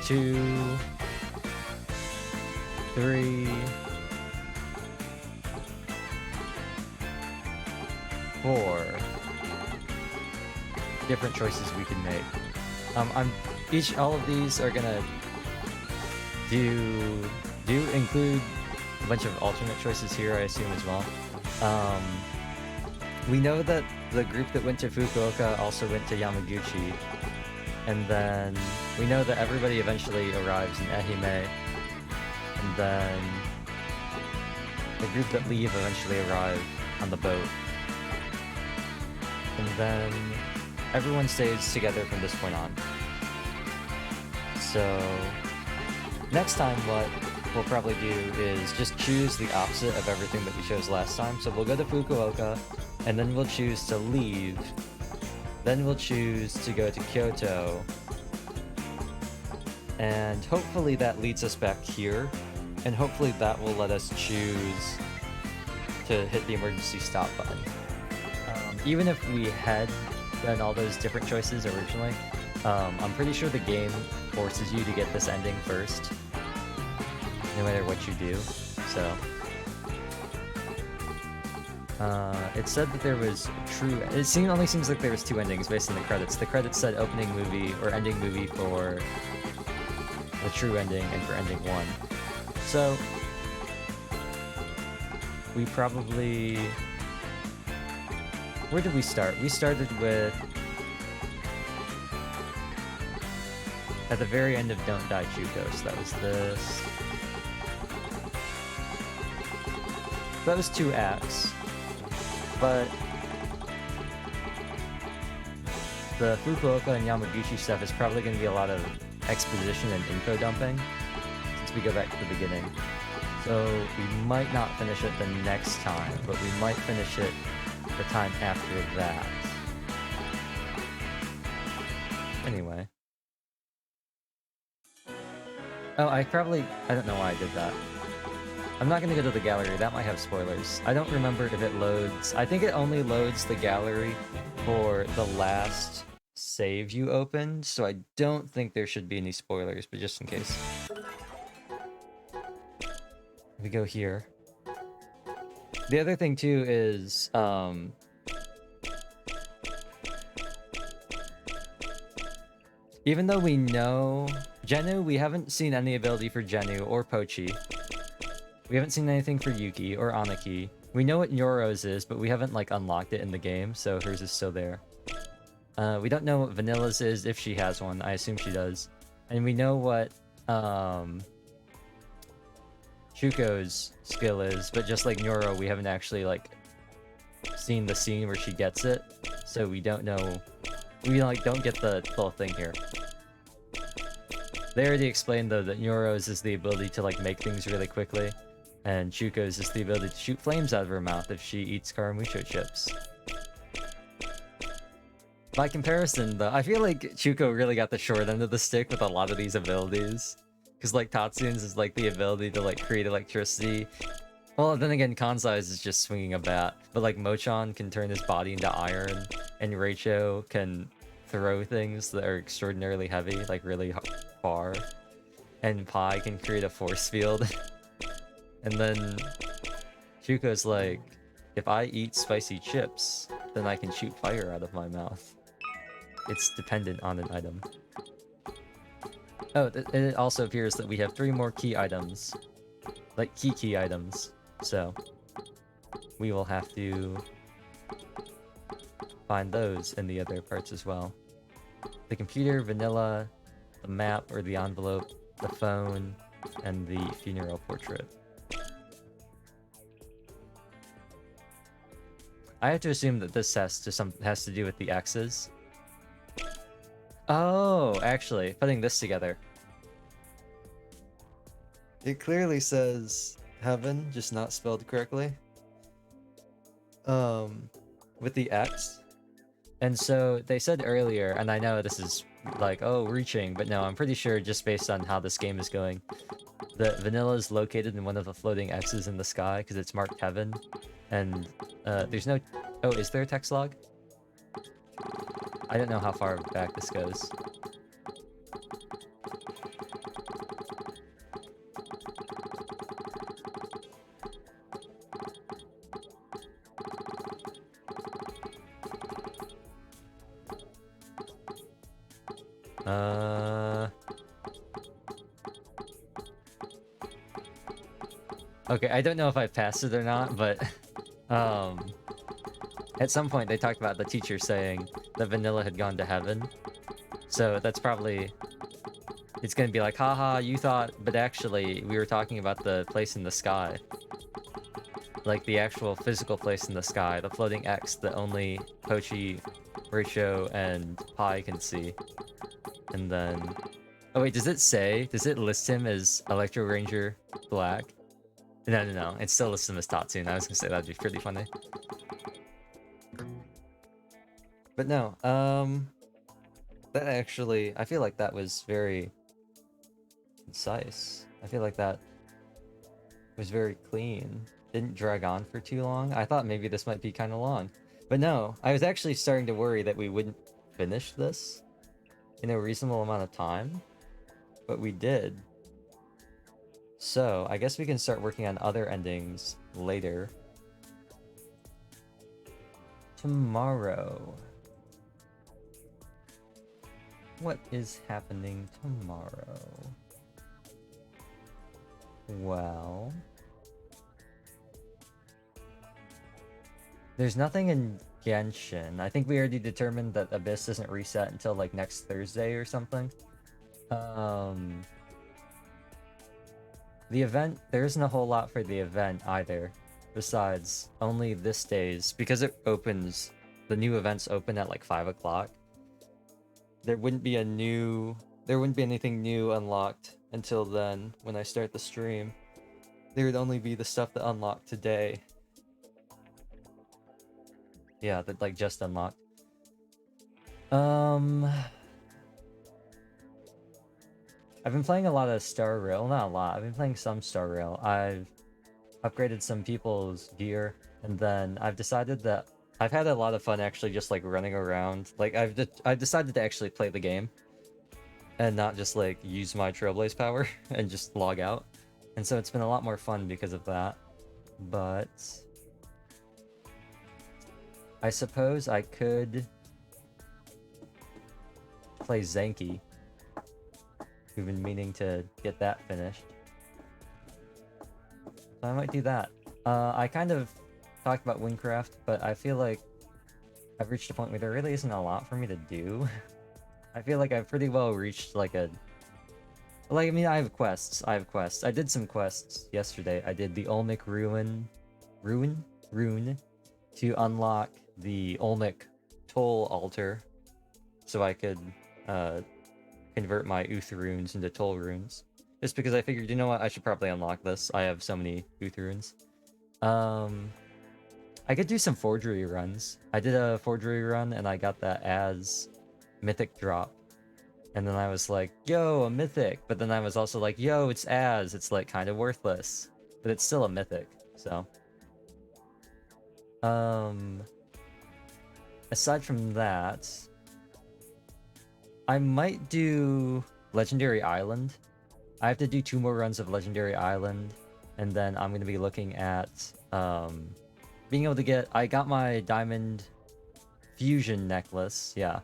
2... 3... 4 different choices we can make. All of these are gonna do include a bunch of alternate choices here, I assume, as well. We know that the group that went to Fukuoka also went to Yamaguchi, and then we know that everybody eventually arrives in Ehime, and then the group that leave eventually arrive on the boat, and then everyone stays together from this point on. So next time what we'll probably do is just choose the opposite of everything that we chose last time. So we'll go to Fukuoka, and then we'll choose to leave. Then we'll choose to go to Kyoto. And hopefully that leads us back here. And hopefully that will let us choose to hit the emergency stop button. Even if we had done all those different choices originally, I'm pretty sure the game forces you to get this ending first, no matter what you do. So it said that there was only seems like there was 2 endings based on the credits. The credits said opening movie or ending movie for the true ending and for ending 1. So we probably... Where did we start? We started with... at the very end of Don't Die Chuko, so that was this. That was 2 acts. But the Fukuoka and Yamaguchi stuff is probably going to be a lot of exposition and info dumping, since we go back to the beginning. So we might not finish it the next time, but we might finish it the time after that. Anyway. Oh, I don't know why I did that. I'm not gonna go to the gallery, that might have spoilers. I don't remember if it loads. I think it only loads the gallery for the last save you opened, so I don't think there should be any spoilers, but just in case. We go here. The other thing too is, even though we know Genu, we haven't seen any ability for Genu or Pochi. We haven't seen anything for Yuki or Anaki. We know what Nyoro's is, but we haven't like unlocked it in the game, so hers is still there. We don't know what Vanilla's is, if she has one. I assume she does. And we know what Chuko's skill is, but just like Nyoro, we haven't actually like seen the scene where she gets it, so we don't know. We like don't get the full thing here. They already explained though that Nyoro's is the ability to like make things really quickly, and Chuko's is the ability to shoot flames out of her mouth if she eats Karamusho chips. By comparison though, I feel like Chuko really got the short end of the stick with a lot of these abilities. Because like Tatsun's is like the ability to like create electricity. Well, then again, Kansai's is just swinging a bat. But like Mochan can turn his body into iron, and Reicho can throw things that are extraordinarily heavy, like really far. And Pai can create a force field. And then Chuko's like, if I eat spicy chips, then I can shoot fire out of my mouth. It's dependent on an item. Oh, it also appears that we have 3 more key items. Like key items. So we will have to find those in the other parts as well. The computer, vanilla, the map or the envelope, the phone, and the funeral portrait. I have to assume that this has to do with the X's. Oh, actually, putting this together. It clearly says heaven, just not spelled correctly. With the X. And so they said earlier, and I know this is like, oh, reaching, but no, I'm pretty sure just based on how this game is going, that vanilla is located in one of the floating X's in the sky because it's marked heaven. And there's no... Oh, is there a text log? I don't know how far back this goes. Okay, I don't know if I passed it or not, but at some point they talked about the teacher saying that Vanilla had gone to heaven. So that's probably... It's gonna be like, haha, you thought, but actually we were talking about the place in the sky. Like the actual physical place in the sky, the floating X that only Pochi, Rachel, and Pi can see. And then... Oh wait, does it list him as Electro Ranger Black? No, it still lists him as Tatsune. I was gonna say that'd be pretty funny. But no, that actually, I feel like that was very concise. I feel like that was very clean. Didn't drag on for too long. I thought maybe this might be kind of long. But no, I was actually starting to worry that we wouldn't finish this in a reasonable amount of time. But we did. So, I guess we can start working on other endings later. Tomorrow. What is happening tomorrow? Well... There's nothing in Genshin. I think we already determined that Abyss doesn't reset until like next Thursday or something. The event, there isn't a whole lot for the event either. Besides, only this days, because it opens, the new events open at like 5 o'clock. There wouldn't be anything new unlocked until then, when I start the stream. There would only be the stuff that unlocked today. Yeah, that like just unlocked. I've been playing a lot of Star Rail, not a lot, I've been playing some Star Rail. I've upgraded some people's gear, and then I've decided that I've had a lot of fun actually just like running around. Like I've decided to actually play the game and not just like use my Trailblaze power and just log out. And so it's been a lot more fun because of that. But I suppose I could play Zenki. We've been meaning to get that finished. So I might do that. I kind of talked about Windcraft, but I feel like I've reached a point where there really isn't a lot for me to do. I feel like I've pretty well reached like a... Like, I mean, I have quests. I did some quests yesterday. I did the Olmec Rune to unlock the Olmec Toll Altar, so I could convert my Uth runes into Toll runes. Just because I figured, you know what, I should probably unlock this. I have so many Uth runes. I could do some forgery runs. I did a forgery run and I got that as mythic drop. And then I was like, yo, a mythic. But then I was also like, yo, it's as. It's like kind of worthless. But it's still a mythic, so. Aside from that, I might do Legendary Island. I have to do 2 more runs of Legendary Island, and then I'm going to be looking at being able to get... I got my Diamond Fusion necklace, yeah.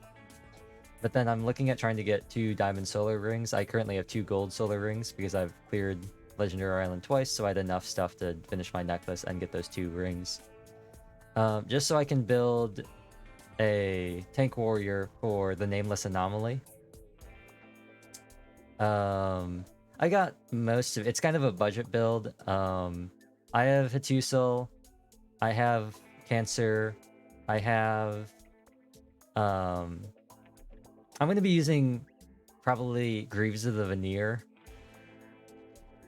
But then I'm looking at trying to get 2 Diamond Solar Rings. I currently have 2 Gold Solar Rings because I've cleared Legendary Island twice, so I had enough stuff to finish my necklace and get those 2 rings. Just so I can build a tank warrior for the Nameless Anomaly. I got most of it's kind of a budget build. I have Hatusul, I have Cancer, I have I'm gonna be using probably Greaves of the Veneer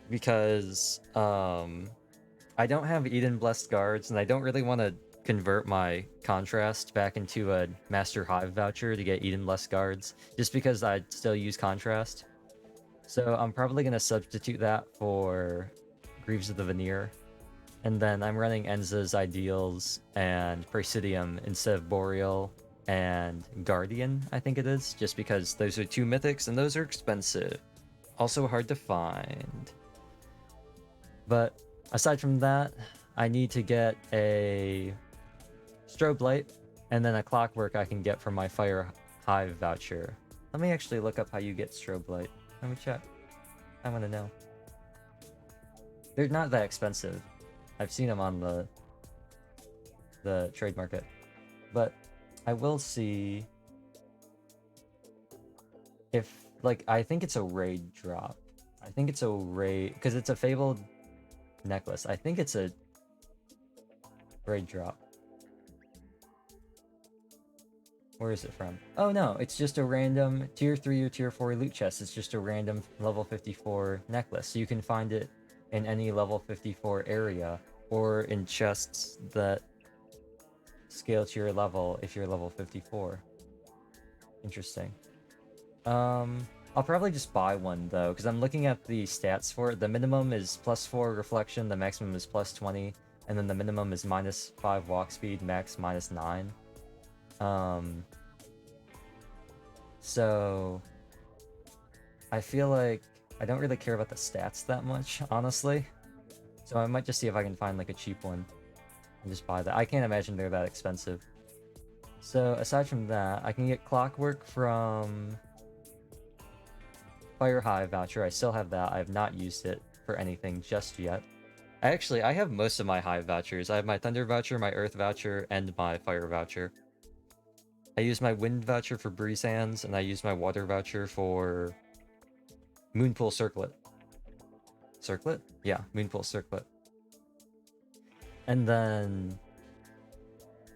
because I don't have Eden Blessed Guards, and I don't really want to convert my Contrast back into a Master Hive voucher to get Eden Blessed Guards, just because I still use Contrast. So I'm probably going to substitute that for Greaves of the Veneer. And then I'm running Enza's Ideals and Presidium instead of Boreal and Guardian, I think it is, just because those are 2 mythics and those are expensive. Also hard to find. But aside from that, I need to get a Strobe Light and then a Clockwork I can get from my Fire Hive voucher. Let me actually look up how you get strobe light. Let me check. I want to know. They're not that expensive. I've seen them on the trade market. But I will see if, like, I think it's a raid drop. I think it's a raid, because it's a fabled necklace. I think it's a raid drop. Where is it from? Oh no, it's just a random tier 3 or tier 4 loot chest. It's just a random level 54 necklace. So you can find it in any level 54 area, or in chests that scale to your level if you're level 54. Interesting. I'll probably just buy one though, because I'm looking at the stats for it. The minimum is +4 reflection, the maximum is +20, and then the minimum is -5 walk speed, max -9. So I feel like I don't really care about the stats that much, honestly. So I might just see if I can find like a cheap one and just buy that. I can't imagine they're that expensive. So aside from that, I can get Clockwork from Fire Hive voucher. I still have that. I have not used it for anything just yet. Actually, I have most of my Hive vouchers. I have my Thunder voucher, my Earth voucher, and my Fire voucher. I use my Wind voucher for Breeze Hands, and I use my Water voucher for Moonpool Circlet. Circlet? Yeah, Moonpool Circlet. And then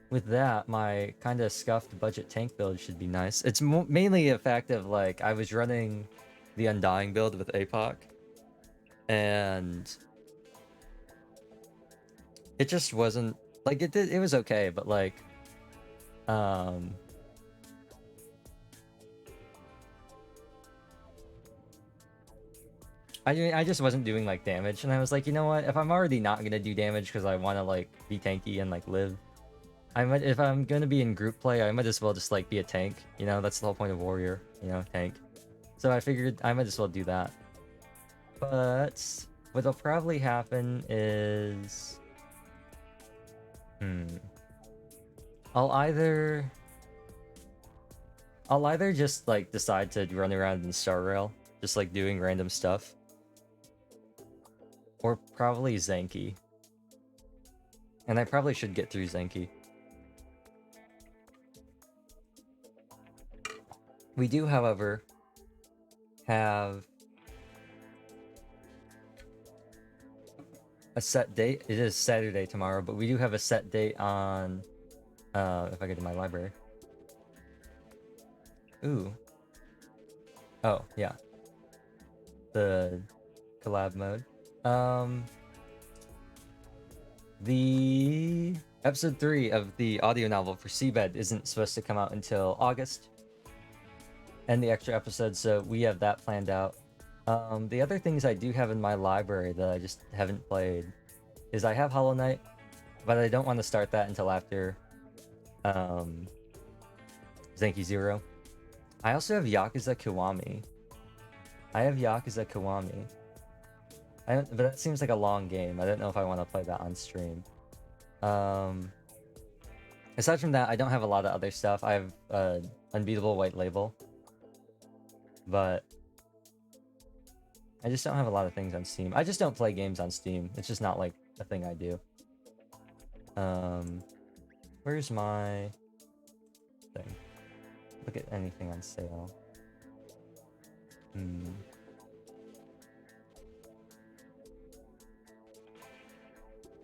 with that, my kind of scuffed budget tank build should be nice. It's mainly a fact of, like, I was running the Undying build with APOC, and it just wasn't, like, it was okay, but, like, I just wasn't doing, like, damage, and I was like, you know what, if I'm already not gonna do damage because I want to, like, be tanky and, like, live, if I'm gonna be in group play, I might as well just, like, be a tank, you know, that's the whole point of warrior, you know, tank. So I figured I might as well do that. But what'll probably happen is, I'll either just, like, decide to run around in Star Rail, just, like, doing random stuff, or probably Zenki. And I probably should get through Zenki. We do, however, have a set date. It is Saturday tomorrow, but we do have a set date on, if I get to my library. Ooh. Oh, yeah. The collab mode. The episode 3 of the audio novel for Seabed isn't supposed to come out until August. And the extra episode, so we have that planned out. The other things I do have in my library that I just haven't played is I have Hollow Knight, but I don't want to start that until after Zenki Zero. I also have Yakuza Kiwami. But that seems like a long game. I don't know if I want to play that on stream. Aside from that, I don't have a lot of other stuff. I have Unbeatable White Label, but I just don't have a lot of things on Steam. I just don't play games on Steam. It's just not, like, a thing I do. Where's my thing? Look at anything on sale.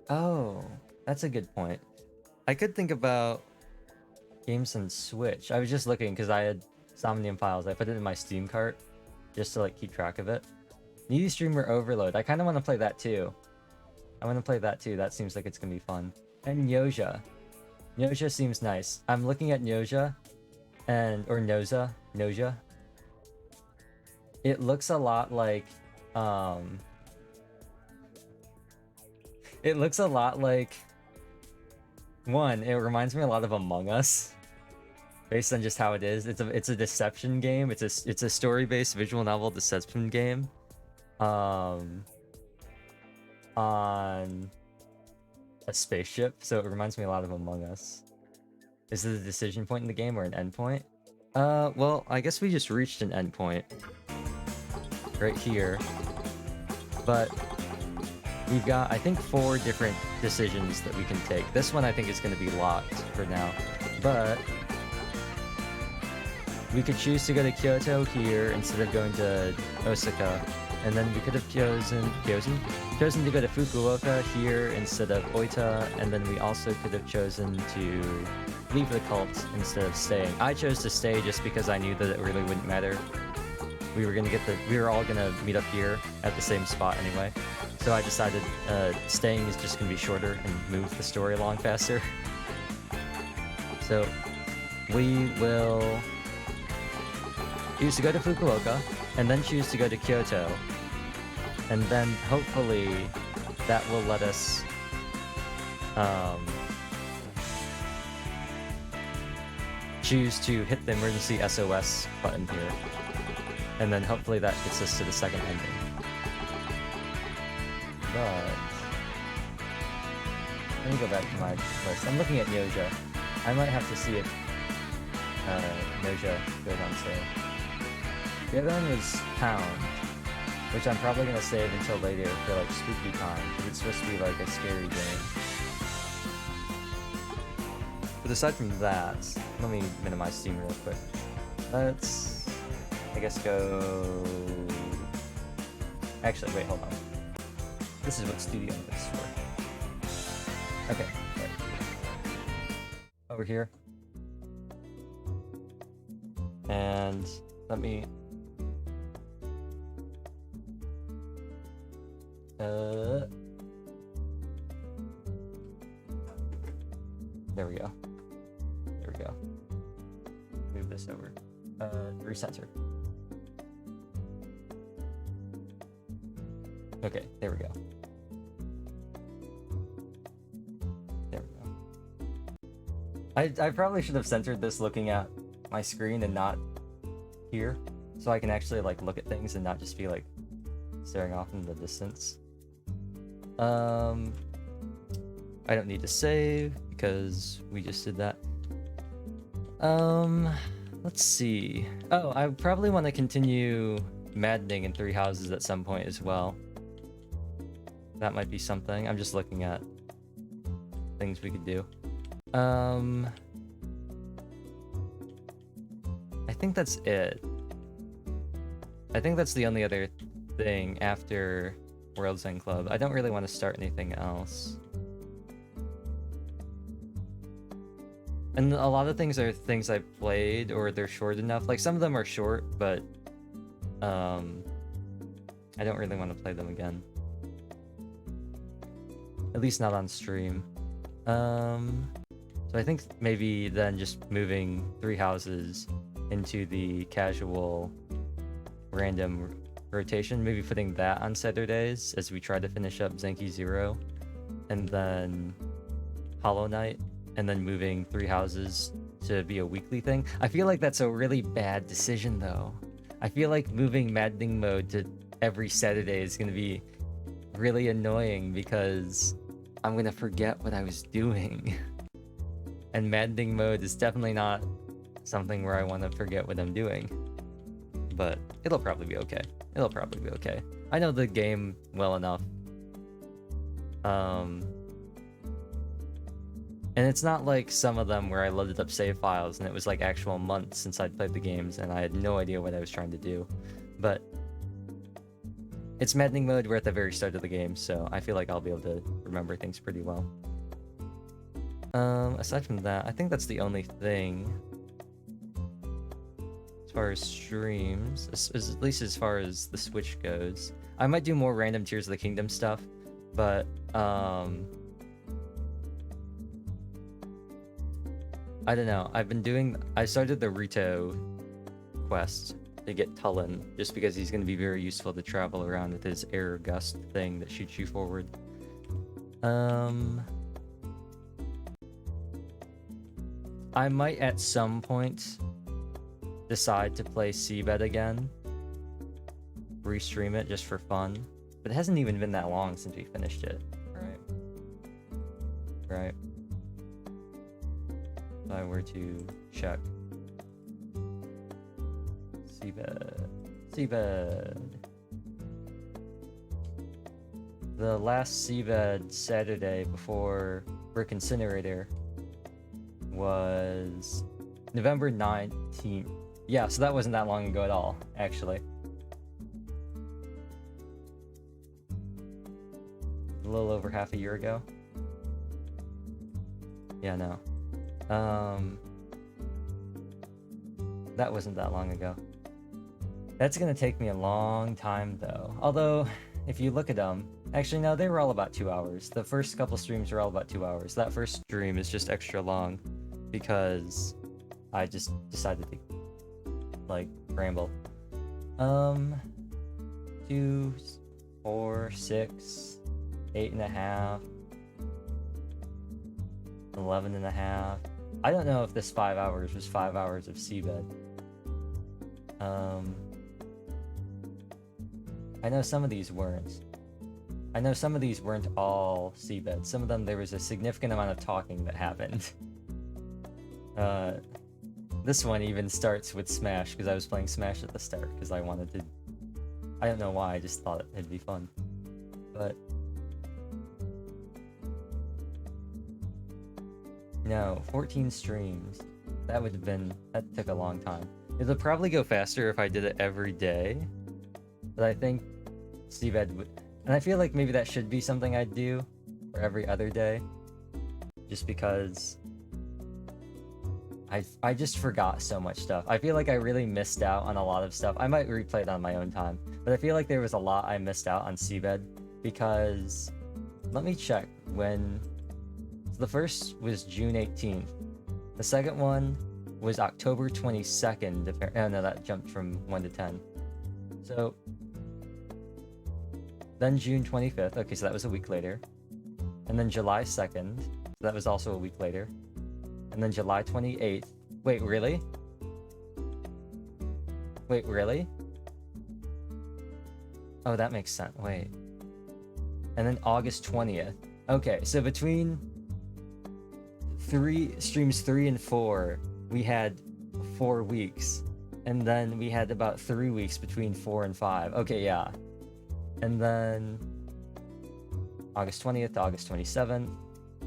Oh, that's a good point. I could think about games on Switch. I was just looking because I had Somnium Files. I put it in my Steam cart just to, like, keep track of it. Needy Streamer Overload. I kind of want to play that too. That seems like it's gonna be fun. And Nyoja. Nyoja seems nice. I'm looking at Nyoja, or Noja. It looks a lot like, it looks a lot like, one, it reminds me a lot of Among Us, based on just how it is. It's a deception game. It's a story-based visual novel deception game, on a spaceship. So it reminds me a lot of Among Us. Is it a decision point in the game or an end point? Well, I guess we just reached an endpoint. Right here. But we've got, I think, 4 different decisions that we can take. This one I think is going to be locked for now. But we could choose to go to Kyoto here instead of going to Osaka. And then we could have chosen to go to Fukuoka here instead of Oita. And then we also could have chosen to leave the cult instead of staying. I chose to stay just because I knew that it really wouldn't matter. We were all gonna meet up here at the same spot anyway. So I decided staying is just gonna be shorter and move the story along faster. So we will choose to go to Fukuoka and then choose to go to Kyoto. And then hopefully that will let us choose to hit the emergency SOS button here. And then hopefully that gets us to the second ending. But let me go back to my list. I'm looking at Nyoja. I might have to see if Nyoja goes on sale. The other one was Pound, which I'm probably gonna save until later for like spooky time, because it's supposed to be like a scary game. But aside from that, let me minimize Steam real quick. Let's, I guess, go... Actually, wait, hold on. This is what Studio Mode is for. Okay, right. Over here. And let me... There we go. There we go. Move this over. Recenter. Okay, there we go. There we go. I probably should have centered this looking at my screen and not here, so I can actually like look at things and not just be like staring off in the distance. I don't need to save because we just did that. Let's see. Oh, I probably want to continue maddening in 3 houses at some point as well. That might be something. I'm just looking at things we could do. I think that's it. I think that's the only other thing after World's End Club. I don't really want to start anything else. And a lot of things are things I've played, or they're short enough. Like, some of them are short, but I don't really want to play them again. At least not on stream. So I think maybe then just moving 3 houses into the casual random rotation, maybe putting that on Saturdays as we try to finish up Zenki Zero, and then Hollow Knight, and then moving 3 houses to be a weekly thing. I feel like that's a really bad decision though. I feel like moving Maddening Mode to every Saturday is going to be really annoying because I'm going to forget what I was doing. And Maddening Mode is definitely not something where I want to forget what I'm doing. But it'll probably be okay. It'll probably be okay. I know the game well enough. And it's not like some of them where I loaded up save files and it was like actual months since I'd played the games and I had no idea what I was trying to do. But it's Maddening Mode, we're at the very start of the game, so I feel like I'll be able to remember things pretty well. Aside from that, I think that's the only thing as far as streams, at least as far as the Switch goes. I might do more random Tears of the Kingdom stuff, but I don't know. I started the Rito quest to get Tullen, just because he's going to be very useful to travel around with his air gust thing that shoots you forward. I might at some point decide to play Seabed again. Restream it just for fun. But it hasn't even been that long since we finished it. Right. If I were to check. Seabed. Seabed. The last Seabed Saturday before Brick Incinerator was November 19th. Yeah, so that wasn't that long ago at all, actually. A little over half a year ago. Yeah, no. That wasn't that long ago. That's gonna take me a long time though. Although, if you look at them, actually no, they were all about 2 hours. The first couple streams were all about 2 hours. That first stream is just extra long because I just decided to, like, ramble. 2, 4, 6, 8.5, 11.5. I don't know if this 5 hours was 5 hours of seabed. I know some of these weren't. I know some of these weren't all seabed. Some of them, there was a significant amount of talking that happened. This one even starts with Smash, because I was playing Smash at the start, because I wanted to... I don't know why, I just thought it'd be fun. But... no, 14 streams. That would have been... that took a long time. It'll probably go faster if I did it every day. But I think Seabed would... and I feel like maybe that should be something I'd do for every other day. Just because... I just forgot so much stuff. I feel like I really missed out on a lot of stuff. I might replay it on my own time. But I feel like there was a lot I missed out on Seabed. Because... let me check when... so the first was June 18th. The second one was October 22nd. Oh no, that jumped from 1 to 10. So... then June 25th. Okay, so that was a week later. And then July 2nd. So that was also a week later. And then July 28th. Wait, really? Wait, really? Oh, that makes sense. Wait. And then August 20th. Okay, so between streams 3 and 4, we had 4 weeks. And then we had about 3 weeks between 4 and 5. Okay, yeah. And then August 20th to August 27th.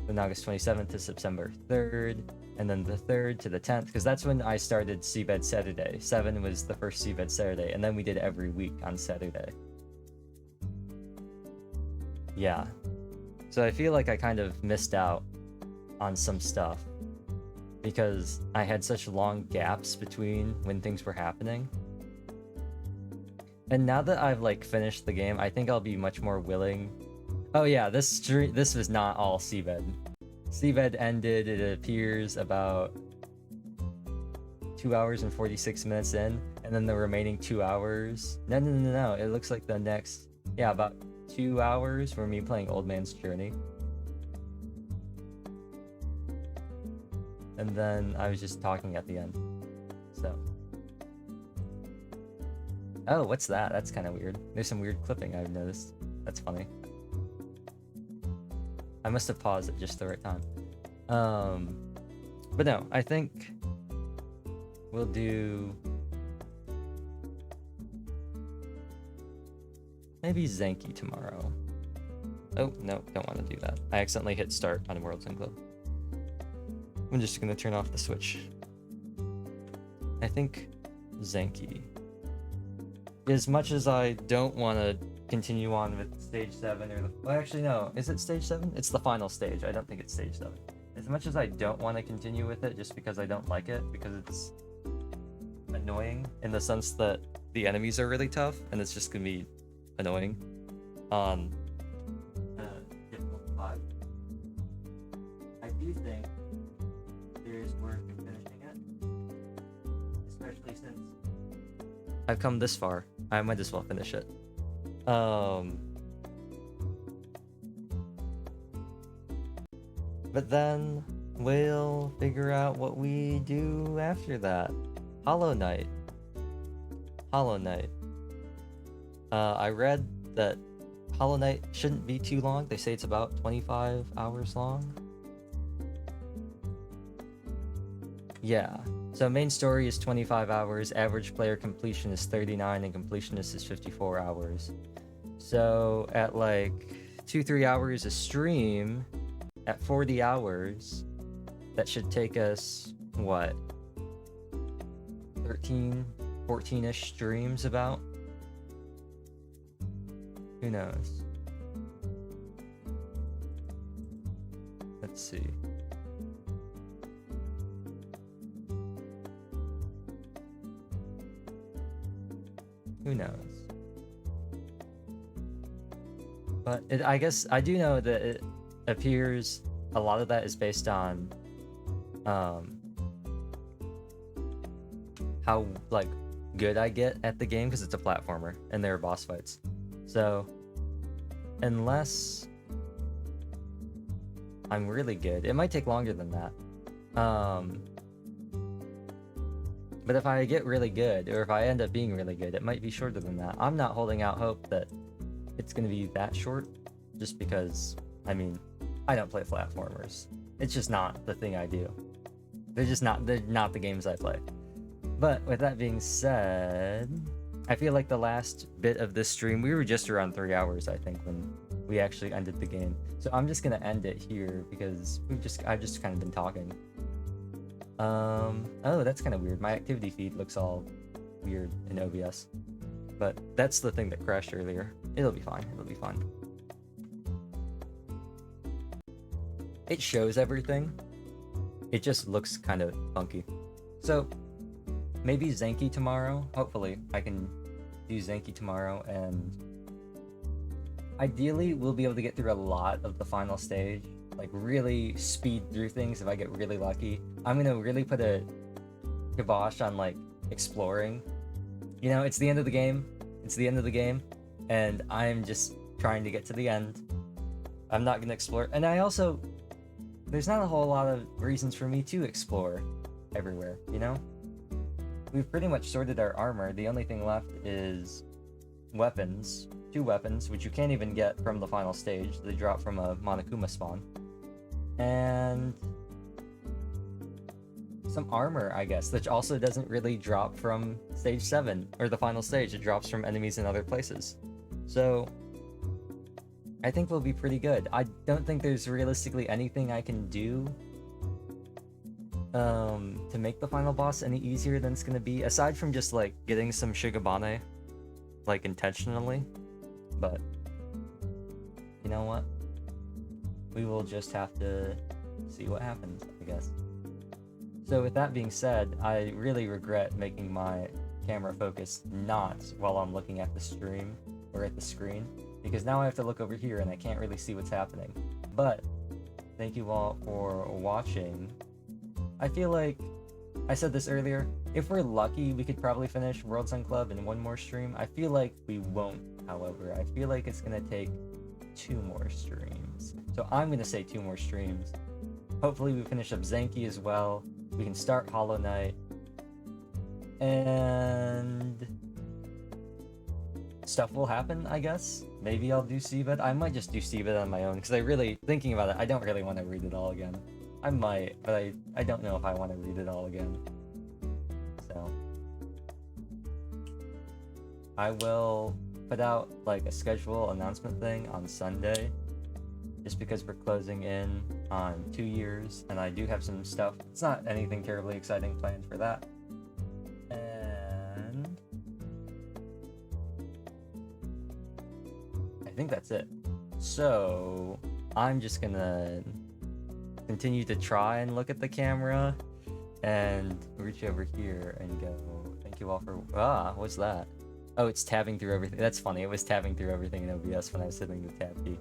Then August 27th to September 3rd. And then the 3rd to the 10th, because that's when I started Seabed Saturday. 7 was the first Seabed Saturday, and then we did every week on Saturday. Yeah. So I feel like I kind of missed out on some stuff because I had such long gaps between when things were happening. And now that I've like finished the game, I think I'll be much more willing. Oh yeah, this was not all Seabed. Seabed ended, it appears, about 2 hours and 46 minutes in, and then the remaining 2 hours. No. It looks like the next, yeah, about 2 hours were me playing Old Man's Journey. And then I was just talking at the end. So. Oh, what's that? That's kind of weird. There's some weird clipping I've noticed. That's funny. I must have paused at just the right time. But no, I think we'll do maybe Zenki tomorrow. Oh, no, don't want to do that. I accidentally hit start on Worlds and Club. I'm just gonna turn off the Switch. I think Zenki. As much as I don't want to continue on with stage 7 or the... well, actually no, is it stage 7? It's the final stage. I don't think it's stage 7. As much as I don't want to continue with it just because I don't like it, because it's annoying in the sense that the enemies are really tough and it's just gonna be annoying on difficult 5. I do think there's worth in finishing it, especially since I've come this far. I might as well finish it. But then we'll figure out what we do after that. Hollow Knight. Hollow Knight. I read that Hollow Knight shouldn't be too long. They say it's about 25 hours long. Yeah. So main story is 25 hours, average player completion is 39, and completionist is 54 hours. So at like 2-3 hours a stream, at 40 hours, that should take us, what, 13, 14-ish streams about? Who knows? Let's see. Who knows? But I guess I do know that it appears a lot of that is based on how like good I get at the game, because it's a platformer and there are boss fights. So unless I'm really good, it might take longer than that. But if I get really good, or if I end up being really good, it might be shorter than that. I'm not holding out hope that it's going to be that short, just because, I mean, I don't play platformers. It's just not the thing I do. They're not the games I play. But with that being said, I feel like the last bit of this stream, we were just around 3 hours, I think, when we actually ended the game. So I'm just gonna end it here because I've just kind of been talking. Oh, that's kind of weird. My activity feed looks all weird in OBS, but that's the thing that crashed earlier. It'll be fine. It'll be fine. It shows everything. It just looks kind of funky. So maybe Zenki tomorrow. Hopefully I can do Zenki tomorrow, and ideally we'll be able to get through a lot of the final stage, like really speed through things if I get really lucky. I'm gonna really put a kibosh on like exploring. You know, it's the end of the game. It's the end of the game, and I'm just trying to get to the end. I'm not gonna explore, and there's not a whole lot of reasons for me to explore everywhere, you know? We've pretty much sorted our armor. The only thing left is weapons. 2 weapons, which you can't even get from the final stage. They drop from a Monokuma spawn. And some armor, I guess, which also doesn't really drop from stage 7, or the final stage. It drops from enemies in other places. So I think we'll be pretty good. I don't think there's realistically anything I can do to make the final boss any easier than it's gonna be, aside from just like getting some Shigabane, like intentionally. But you know what? We will just have to see what happens, I guess. So with that being said, I really regret making my camera focus not while I'm looking at the stream or at the screen, because now I have to look over here and I can't really see what's happening. But thank you all for watching. I feel like I said this earlier, if we're lucky we could probably finish World's End Club in 1 more stream. I feel like we won't, however. I feel like it's gonna take 2 more streams. So I'm gonna say 2 more streams. Hopefully we finish up Zenki as well. We can start Hollow Knight. And stuff will happen, I guess. Maybe I'll do Seabed. I might just do Seabed on my own, because thinking about it, I don't really want to read it all again. I might, but I don't know if I want to read it all again. So I will put out like a schedule announcement thing on Sunday, just because we're closing in on 2 years, and I do have some stuff. It's not anything terribly exciting planned for that. And I think that's it. So I'm just gonna continue to try and look at the camera and reach over here and go, thank you all for, what's that? Oh, it's tabbing through everything. That's funny. It was tabbing through everything in OBS when I was hitting the tab key.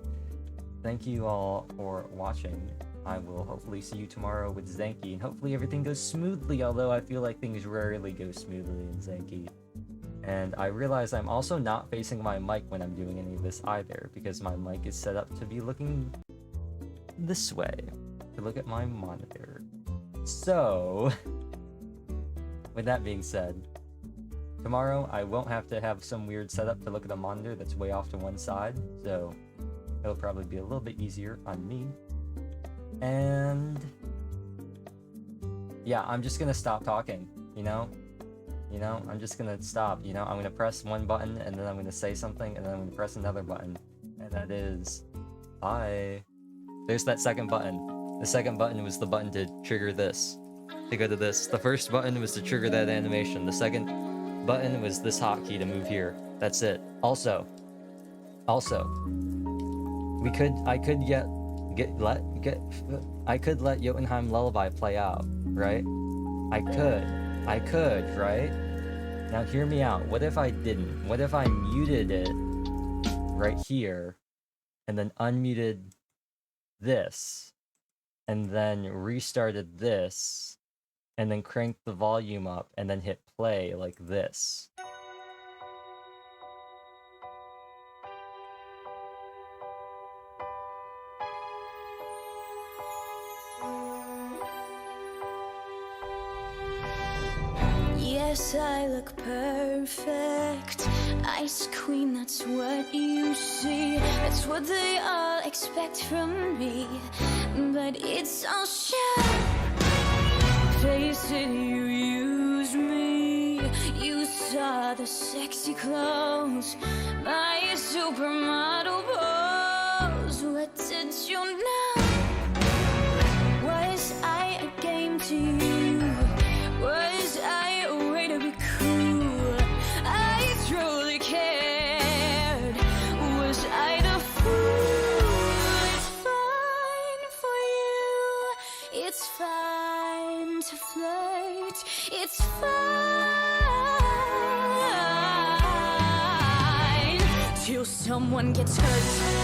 Thank you all for watching. I will hopefully see you tomorrow with Zenki, and hopefully everything goes smoothly, although I feel like things rarely go smoothly in Zenki. And I realize I'm also not facing my mic when I'm doing any of this either, because my mic is set up to be looking this way, to look at my monitor. So, with that being said, tomorrow I won't have to have some weird setup to look at a monitor that's way off to one side, so it'll probably be a little bit easier on me. And yeah, I'm just gonna stop talking, you know? I'm just gonna stop, I'm gonna press one button, and then I'm gonna say something, and then I'm gonna press another button. And that is... Bye. There's that second button. The second button was the button to trigger this. To go to this. The first button was to trigger that animation. The second button was this hotkey to move here. That's it. Also, I could let Jotunheim Lullaby play out, right? I could, right? Now hear me out. What if I didn't? What if I muted it right here, and then unmuted this, and then restarted this, and then cranked the volume up, and then hit play like this? Yes, I look perfect. Ice queen, that's what you see. That's what they all expect from me. But it's all shit. Face it, you used me. You saw the sexy clothes, my supermodel pose. What did you know? Was I a game to you? Was I a way to be cool? I truly cared. Was I the fool? It's fine for you. It's fine to flirt. It's fine till someone gets hurt.